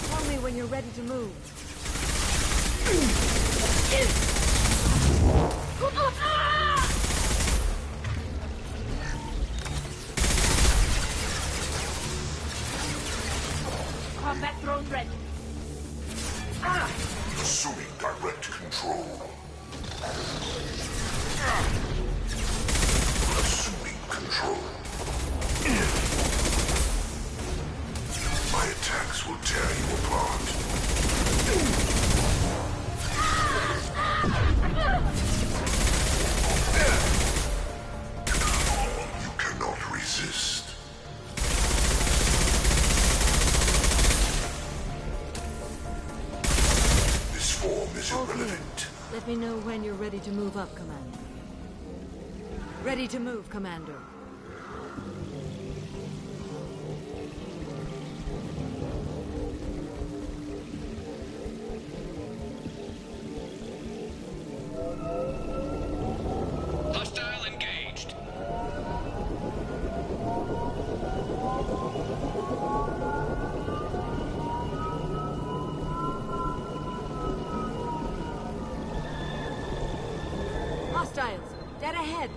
S15: Tell me when you're ready to move.
S5: Combat drone ready.
S19: Assuming direct control. Assuming control. My attacks will tear you apart. You cannot resist. This form is
S15: All clear.
S19: irrelevant.
S15: Let me know when you're ready to move up, Commander. Ready to move, Commander.
S16: Hostile engaged.
S15: Hostiles, dead ahead.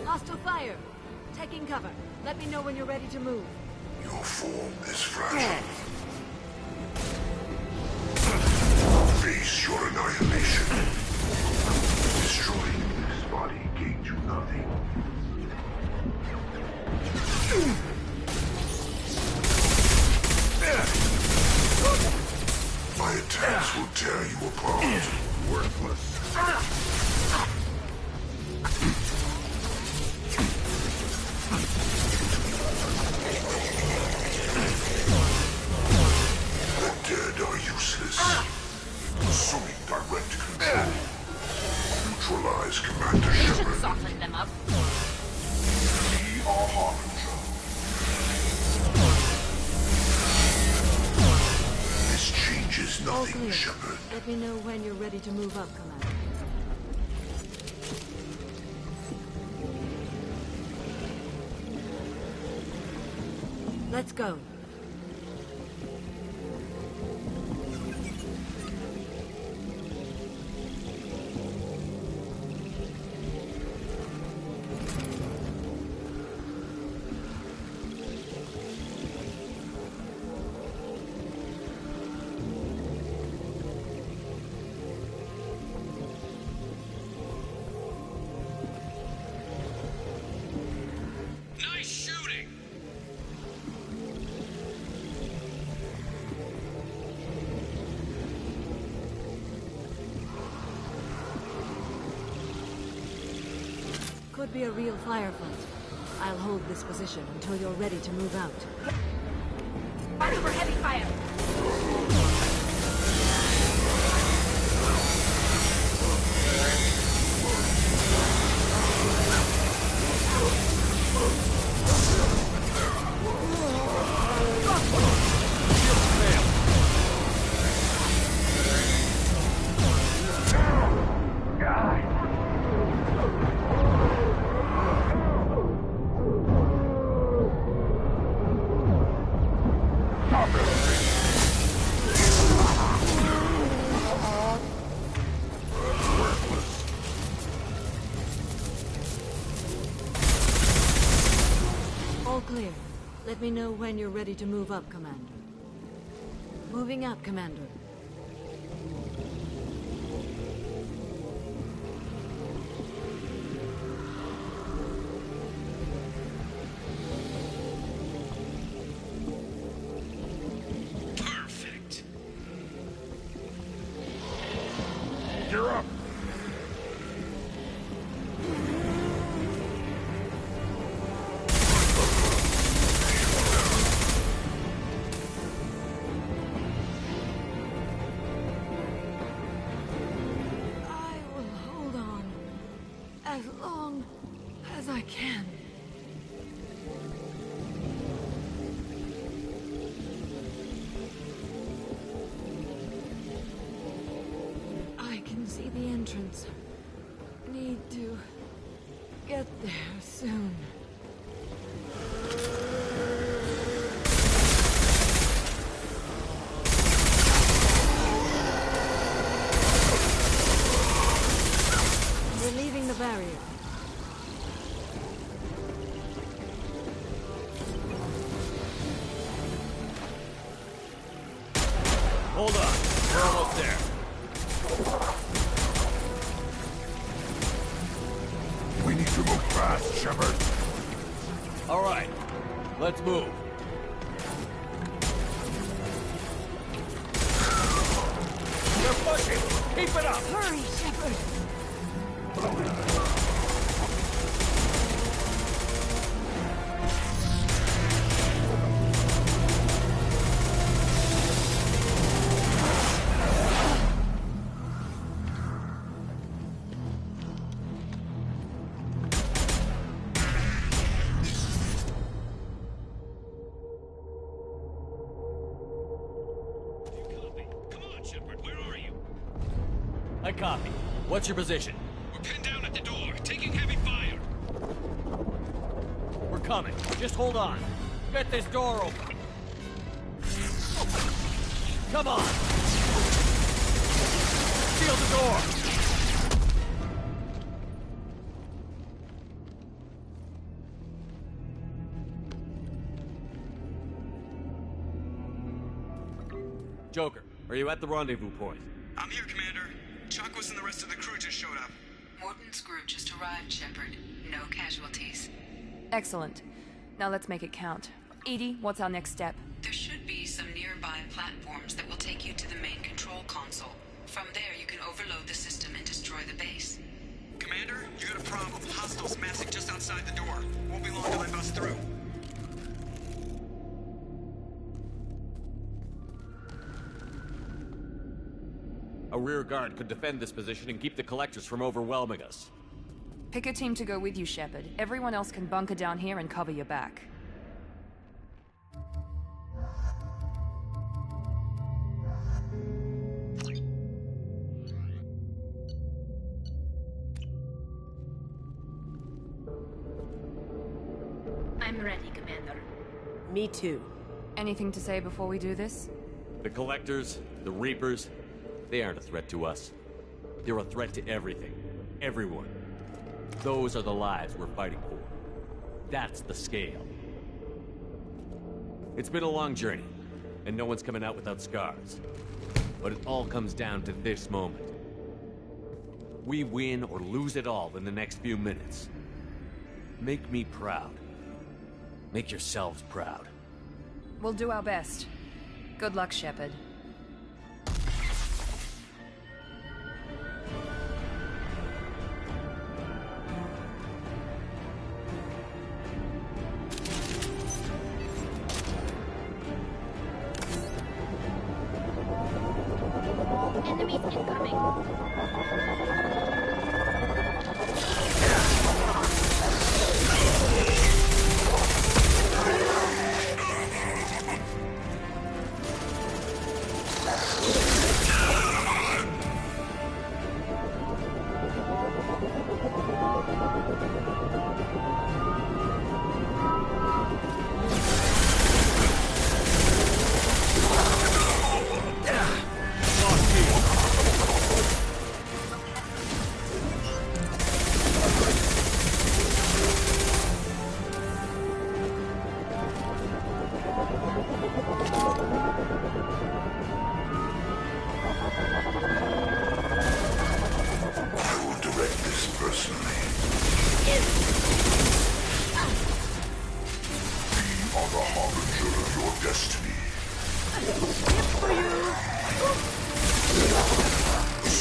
S15: Hostile fire. Taking cover. Let me know when you're ready to move.
S19: Your form is fragile. Face your annihilation. Destroying this body gains you nothing. My attacks will tear you apart. Worthless. The dead are useless. Assuming direct control. Neutralize Commander Shepard.
S5: Soften them up.
S19: Be our harbinger. This changes
S15: All
S19: nothing,
S15: clear.
S19: Shepard.
S15: Let me know when you're ready to move up, Commander. Let's go.
S16: Nice shooting.
S15: Could be a real firefight. I'll hold this position until you're ready to move out.
S5: Mark for heavy fire.
S15: All clear. Let me know when you're ready to move up, Commander. Moving up, Commander.
S20: Gear up!
S15: I will hold on as long as I can. I can see the entrance. Need to get there soon. We're leaving the barrier.
S1: Hold on. We're almost there.
S19: We need to move fast, Shepard.
S1: All right. Let's move. They're pushing! Keep it up!
S15: Hurry, Shepard!
S1: I copy. What's your position?
S16: We're pinned down at the door, taking heavy fire.
S1: We're coming. Just hold on. Get this door open. Come on! Seal the door! Joker, are you at the rendezvous point?
S2: I'm here, Commander. Chakwas and the rest of the crew just showed up.
S7: Morton's group just arrived, Shepard. No casualties.
S10: Excellent. Now let's make it count. Edie, what's our next step?
S7: There should be some nearby platforms that will take you to the main control console. From there, you can overload the system and destroy the base.
S2: Commander, you got a problem. Hostiles massing just outside the door. Won't be long till they bust through.
S1: A rear guard could defend this position and keep the collectors from overwhelming us.
S10: Pick a team to go with you, Shepard. Everyone else can bunker down here and cover your back.
S6: I'm ready, Commander.
S18: Me too.
S10: Anything to say before we do this?
S1: The collectors, the Reapers, they aren't a threat to us. They're a threat to everything. Everyone. Those are the lives we're fighting for. That's the scale. It's been a long journey, and no one's coming out without scars. But it all comes down to this moment. We win or lose it all in the next few minutes. Make me proud. Make yourselves proud.
S10: We'll do our best. Good luck, Shepard.
S6: Enemies incoming.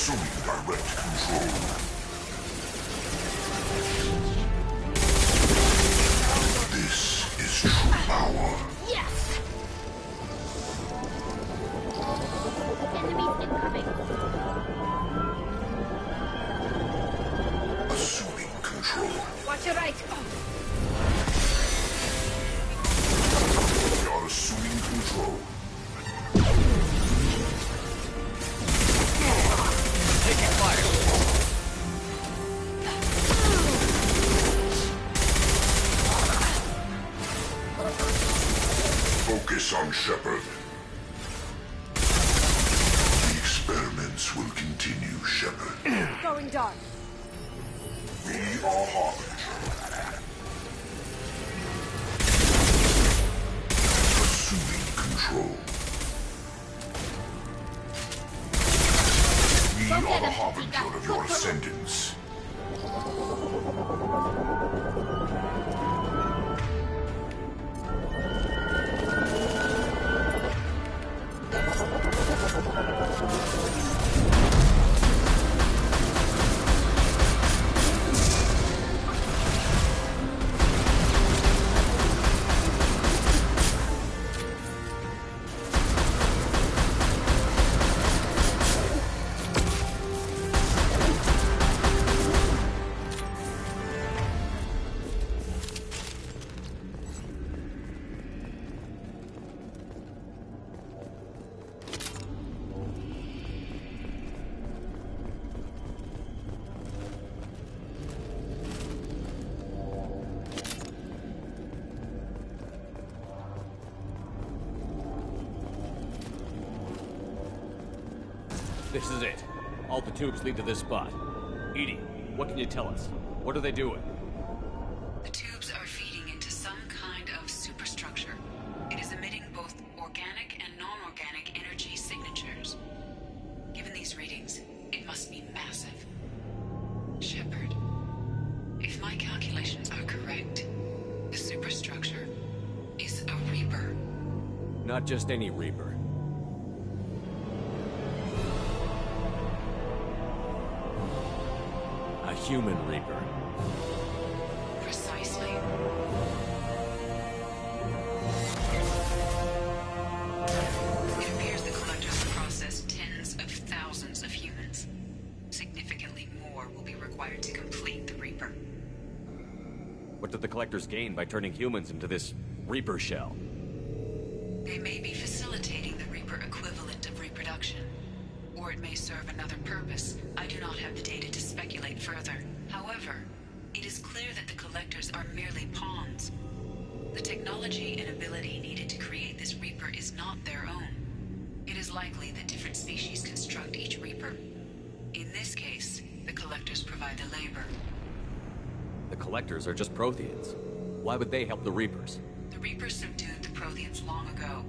S19: Assuming direct control. This is true power.
S6: Yes! Enemies incoming.
S19: Assuming control.
S6: Watch your right.
S19: We are assuming control.
S1: Taking fire.
S19: Focus on Shepard. The experiments will continue, Shepard.
S5: Going dark.
S19: We are Harbinger. Assuming control. We are the harbinger of your ascendance.
S1: This is it. All the tubes lead to this spot. Edie, what can you tell us? What are they doing?
S7: The tubes are feeding into some kind of superstructure. It is emitting both organic and non-organic energy signatures. Given these readings, it must be massive. Shepard, if my calculations are correct, the superstructure is a Reaper.
S1: Not just any Reaper. A human Reaper.
S7: Precisely. It appears the collectors process tens of thousands of humans. Significantly more will be required to complete the Reaper.
S1: What did the collectors gain by turning humans into this Reaper shell?
S7: They may be facilitating the Reaper equivalent of reproduction. Or it may serve another purpose. I do not have the data to speculate further. However, it is clear that the collectors are merely pawns. The technology and ability needed to create this Reaper is not their own. It is likely that different species construct each Reaper. In this case, the collectors provide the labor.
S1: The collectors are just Protheans. Why would they help the Reapers?
S7: The Reapers subdued the Protheans long ago.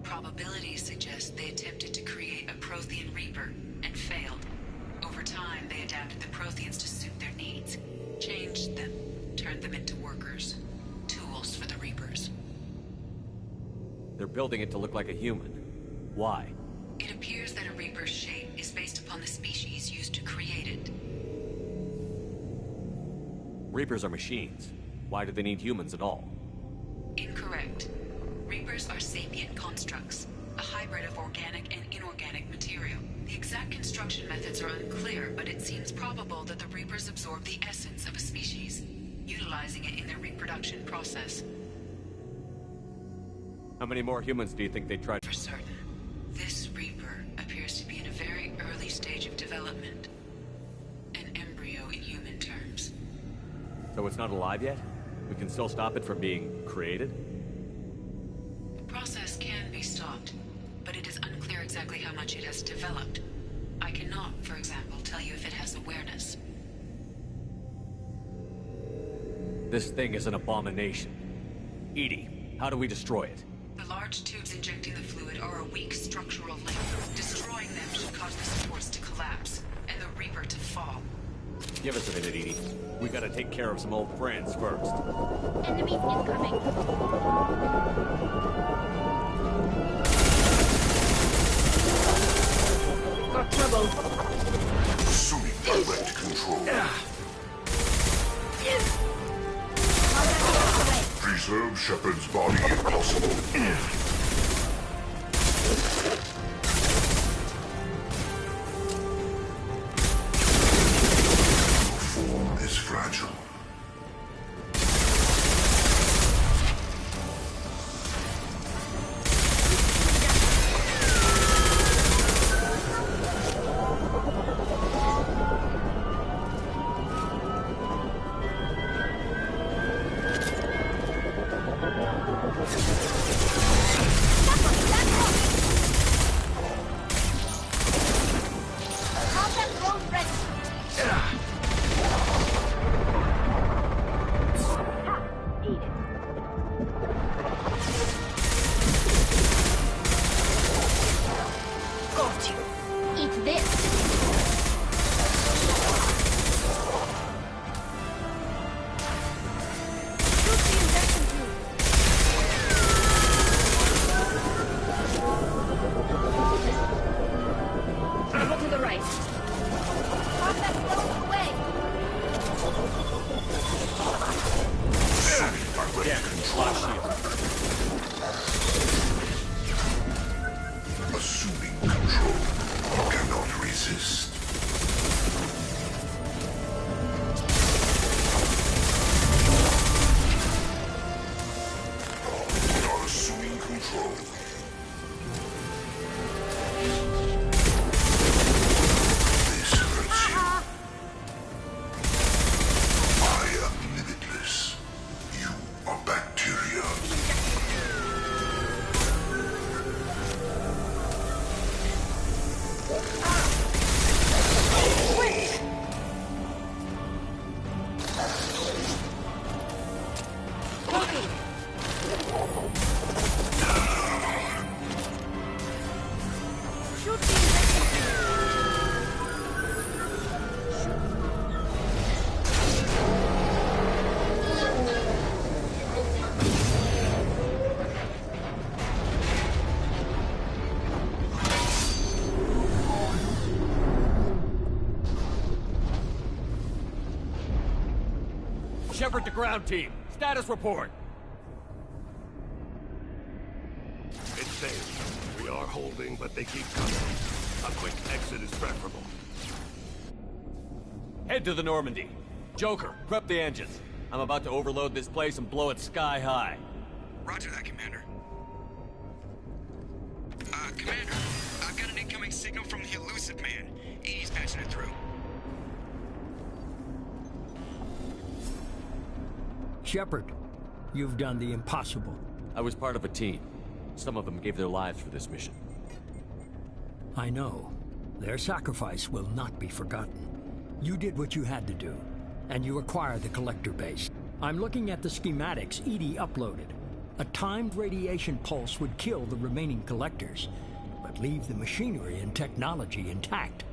S7: Probabilities suggest they attempted to create a Prothean Reaper and failed. Over time, they adapted the Protheans to suit their needs, changed them, turned them into workers, tools for the Reapers.
S1: They're building it to look like a human. Why?
S7: It appears that a Reaper's shape is based upon the species used to create it.
S1: Reapers are machines. Why do they need humans at all?
S7: Incorrect. Reapers are sapient constructs, a hybrid of organic and inorganic material. The exact construction methods are unclear, but it seems probable that the Reapers absorb the essence of a species, utilizing it in their reproduction process.
S1: How many more humans do you think they tried?
S7: For certain, this Reaper appears to be in a very early stage of development. An embryo in human terms.
S1: So it's not alive yet? We can still stop it from being created?
S7: The process can be stopped, but it is unclear exactly how much it has developed. I cannot, for example, tell you if it has awareness.
S1: This thing is an abomination. Edie, how do we destroy it?
S7: The large tubes injecting the fluid are a weak structural link. Destroying them should cause the supports to collapse, and the Reaper to fall.
S1: Give us a minute, Edie. We gotta take care of some old friends first.
S6: Enemies incoming.
S5: Got trouble.
S19: conserve Shepard's body if possible. Your form is fragile. Assuming control, you cannot resist. You are assuming control. This hurts you. I am limitless. You are bacteria.
S1: Shepard to ground team. Status report.
S3: It's safe. We are holding, but they keep coming. A quick exit is preferable.
S1: Head to the Normandy. Joker, prep the engines. I'm about to overload this place and blow it sky high.
S2: Roger that, Commander. Commander, I've got an incoming signal from the elusive man. He's patching it through.
S21: Shepard, you've done the impossible.
S1: I was part of a team. Some of them gave their lives for this mission.
S21: I know. Their sacrifice will not be forgotten. You did what you had to do, and you acquired the collector base. I'm looking at the schematics Edie uploaded. A timed radiation pulse would kill the remaining collectors, but leave the machinery and technology intact.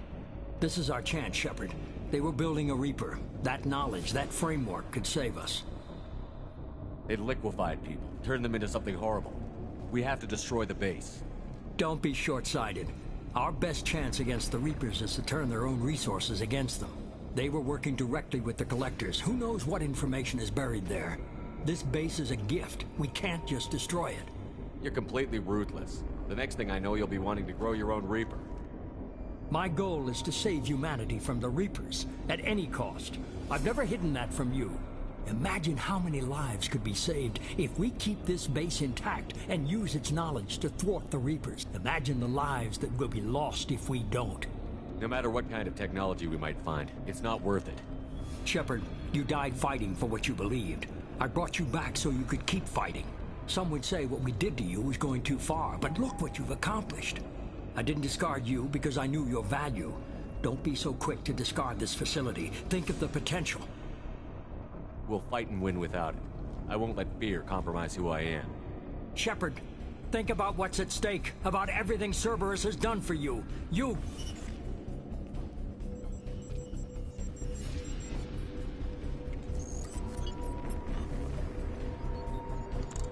S21: This is our chance, Shepard. They were building a Reaper. That knowledge, that framework could save us.
S1: It liquefied people, turned them into something horrible. We have to destroy the base.
S21: Don't be short-sighted. Our best chance against the Reapers is to turn their own resources against them. They were working directly with the collectors. Who knows what information is buried there? This base is a gift. We can't just destroy it.
S1: You're completely ruthless. The next thing I know, you'll be wanting to grow your own Reaper.
S21: My goal is to save humanity from the Reapers, at any cost. I've never hidden that from you. Imagine how many lives could be saved if we keep this base intact and use its knowledge to thwart the Reapers. Imagine the lives that will be lost if we don't.
S1: No matter what kind of technology we might find, it's not worth it.
S21: Shepard, you died fighting for what you believed. I brought you back so you could keep fighting. Some would say what we did to you was going too far, but look what you've accomplished. I didn't discard you because I knew your value. Don't be so quick to discard this facility. Think of the potential.
S1: We'll fight and win without it. I won't let fear compromise who I am.
S21: Shepard, think about what's at stake, about everything Cerberus has done for you.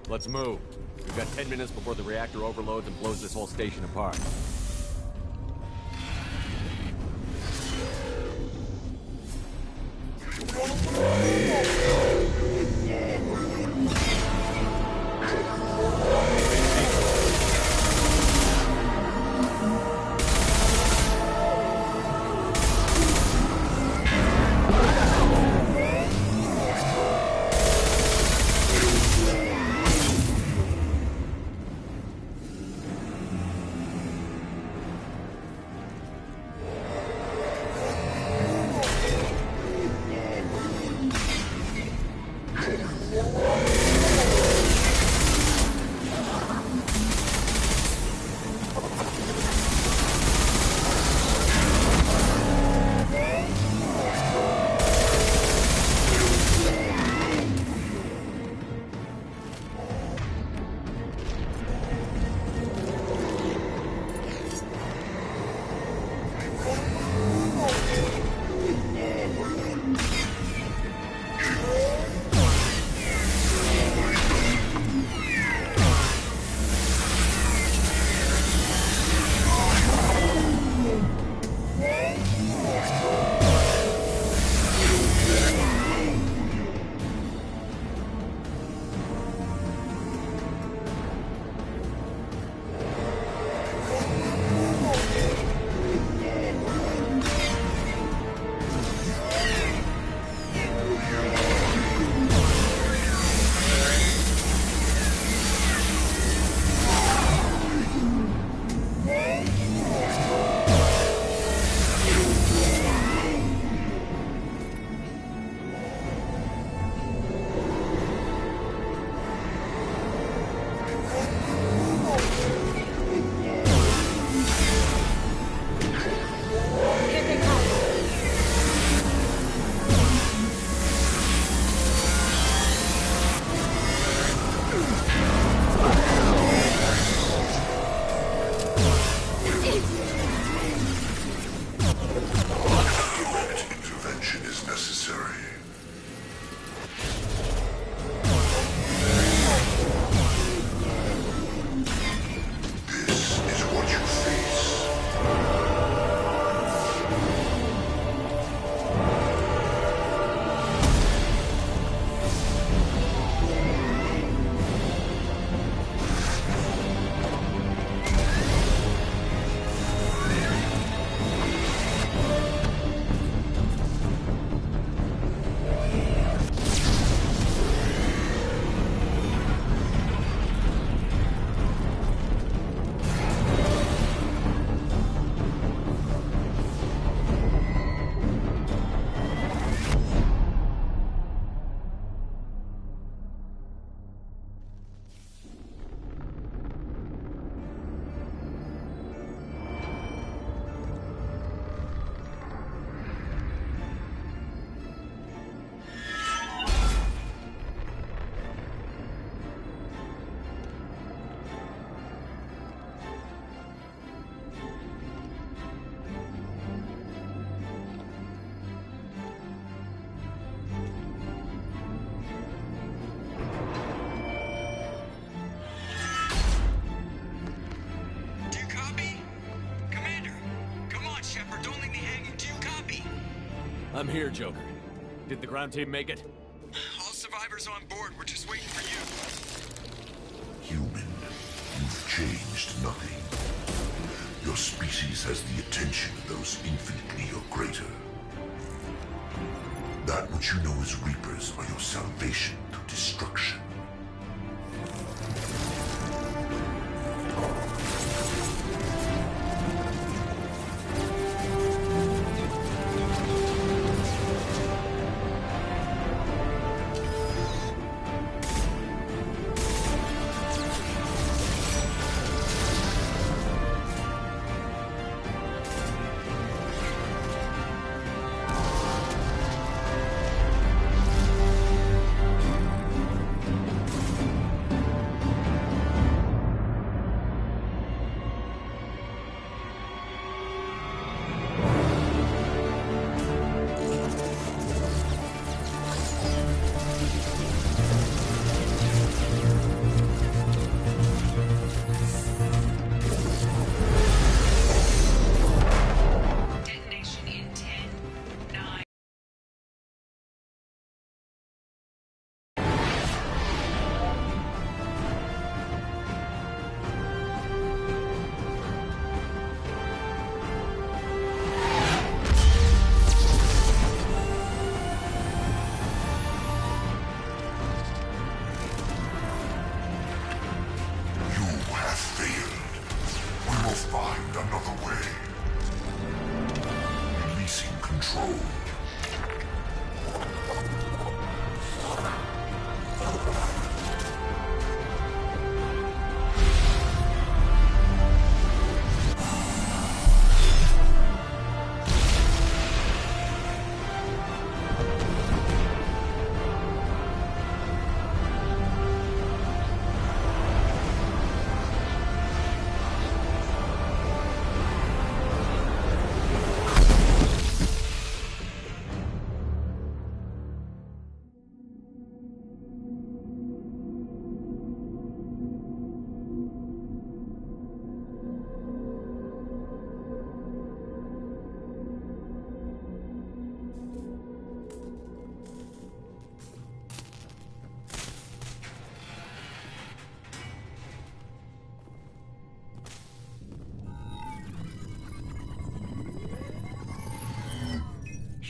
S1: Let's move. We've got 10 minutes before the reactor overloads and blows this whole station apart. I'm here, Joker. Did the ground team make it?
S2: All survivors on board. We're just waiting for you.
S19: Human, you've changed nothing. Your species has the attention of those infinitely or greater. That which you know as Reapers are your salvation through destruction.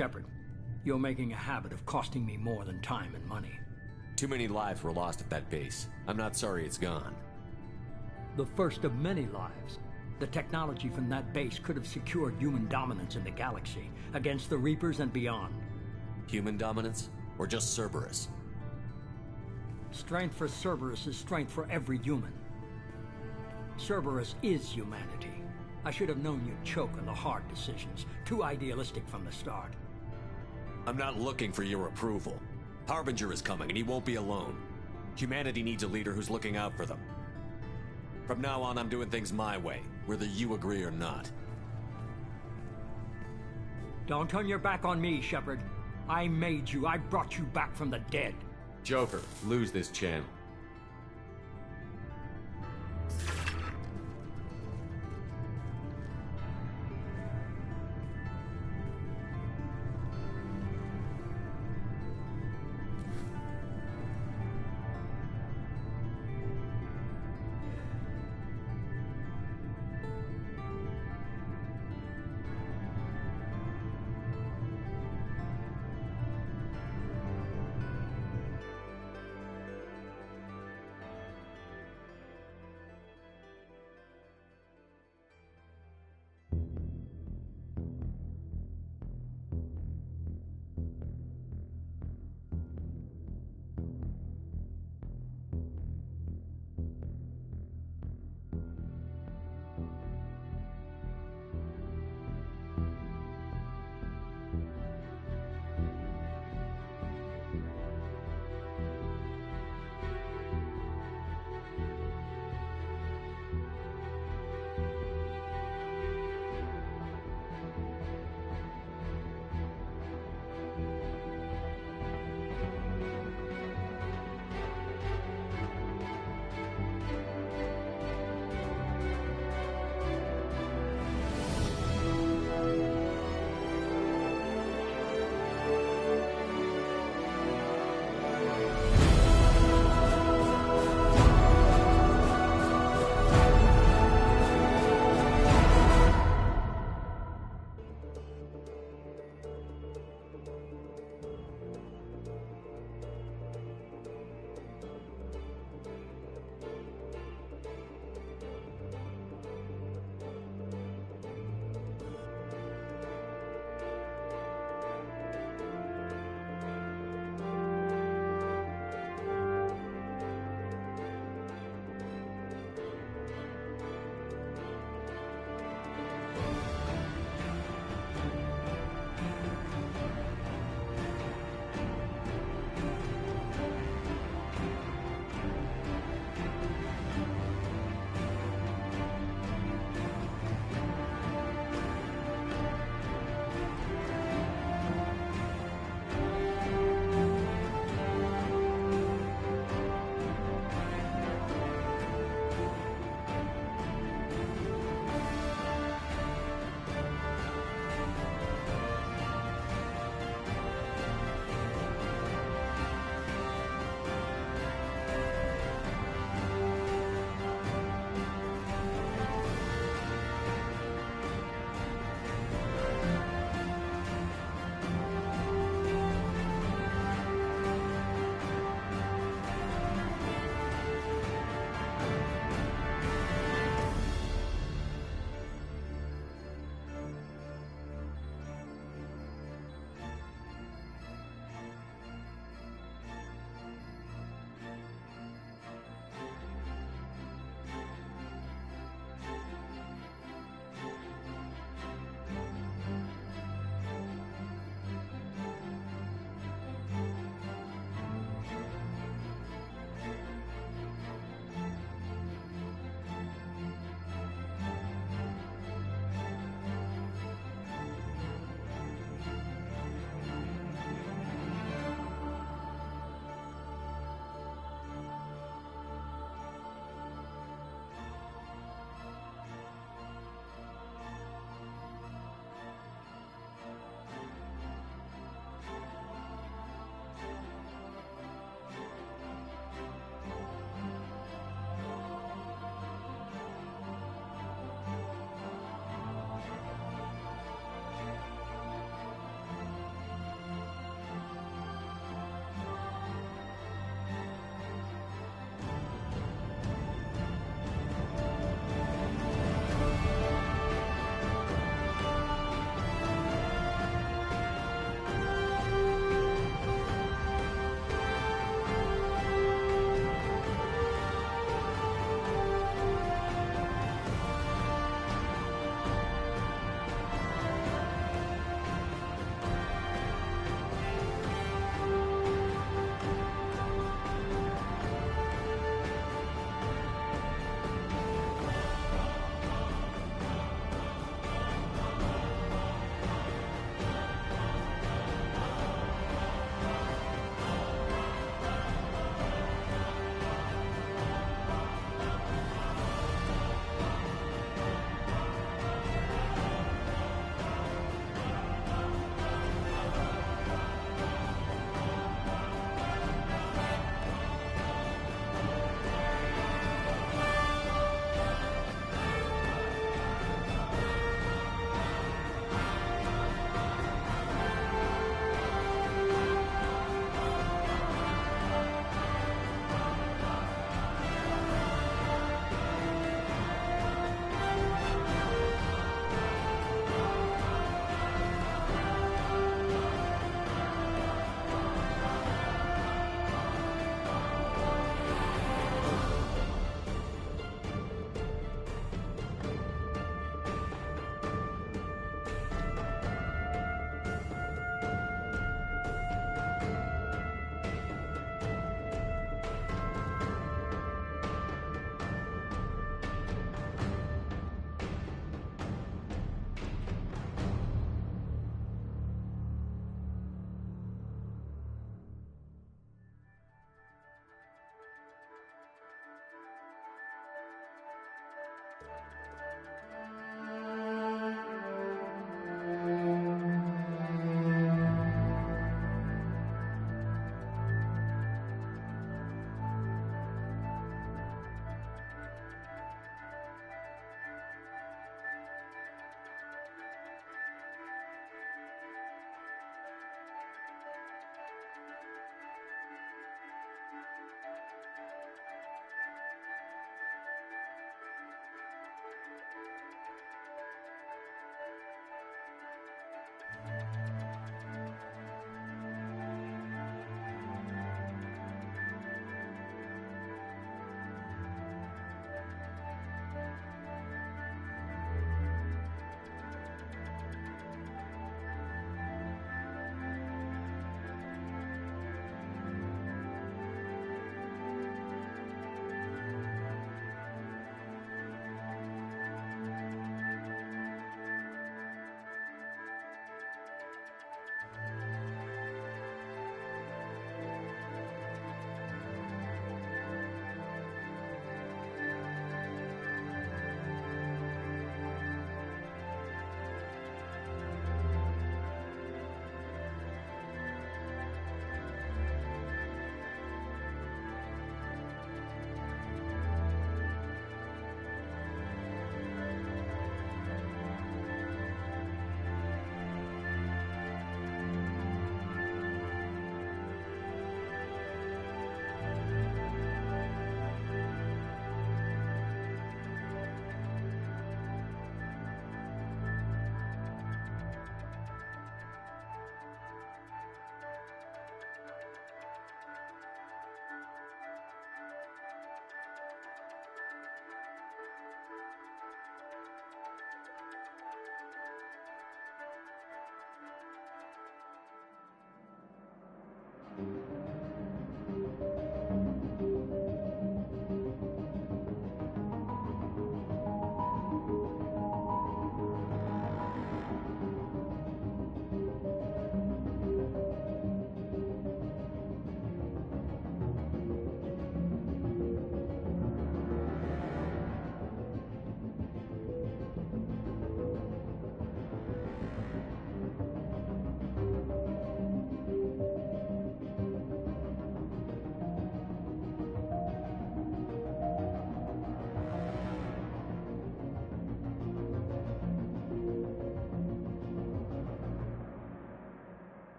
S21: Shepard, you're making a habit of costing me more than time and money.
S1: Too many lives were lost at that base. I'm not sorry it's gone.
S21: The first of many lives. The technology from that base could have secured human dominance in the galaxy against the Reapers and beyond.
S1: Human dominance? Or just Cerberus?
S21: Strength for Cerberus is strength for every human. Cerberus is humanity. I should have known you'd choke on the hard decisions. Too idealistic from the start.
S1: I'm not looking for your approval. Harbinger is coming, and he won't be alone. Humanity needs a leader who's looking out for them. From now on, I'm doing things my way, whether you agree or not.
S21: Don't turn your back on me, Shepard. I made you. I brought you back from the dead.
S1: Joker, lose this channel.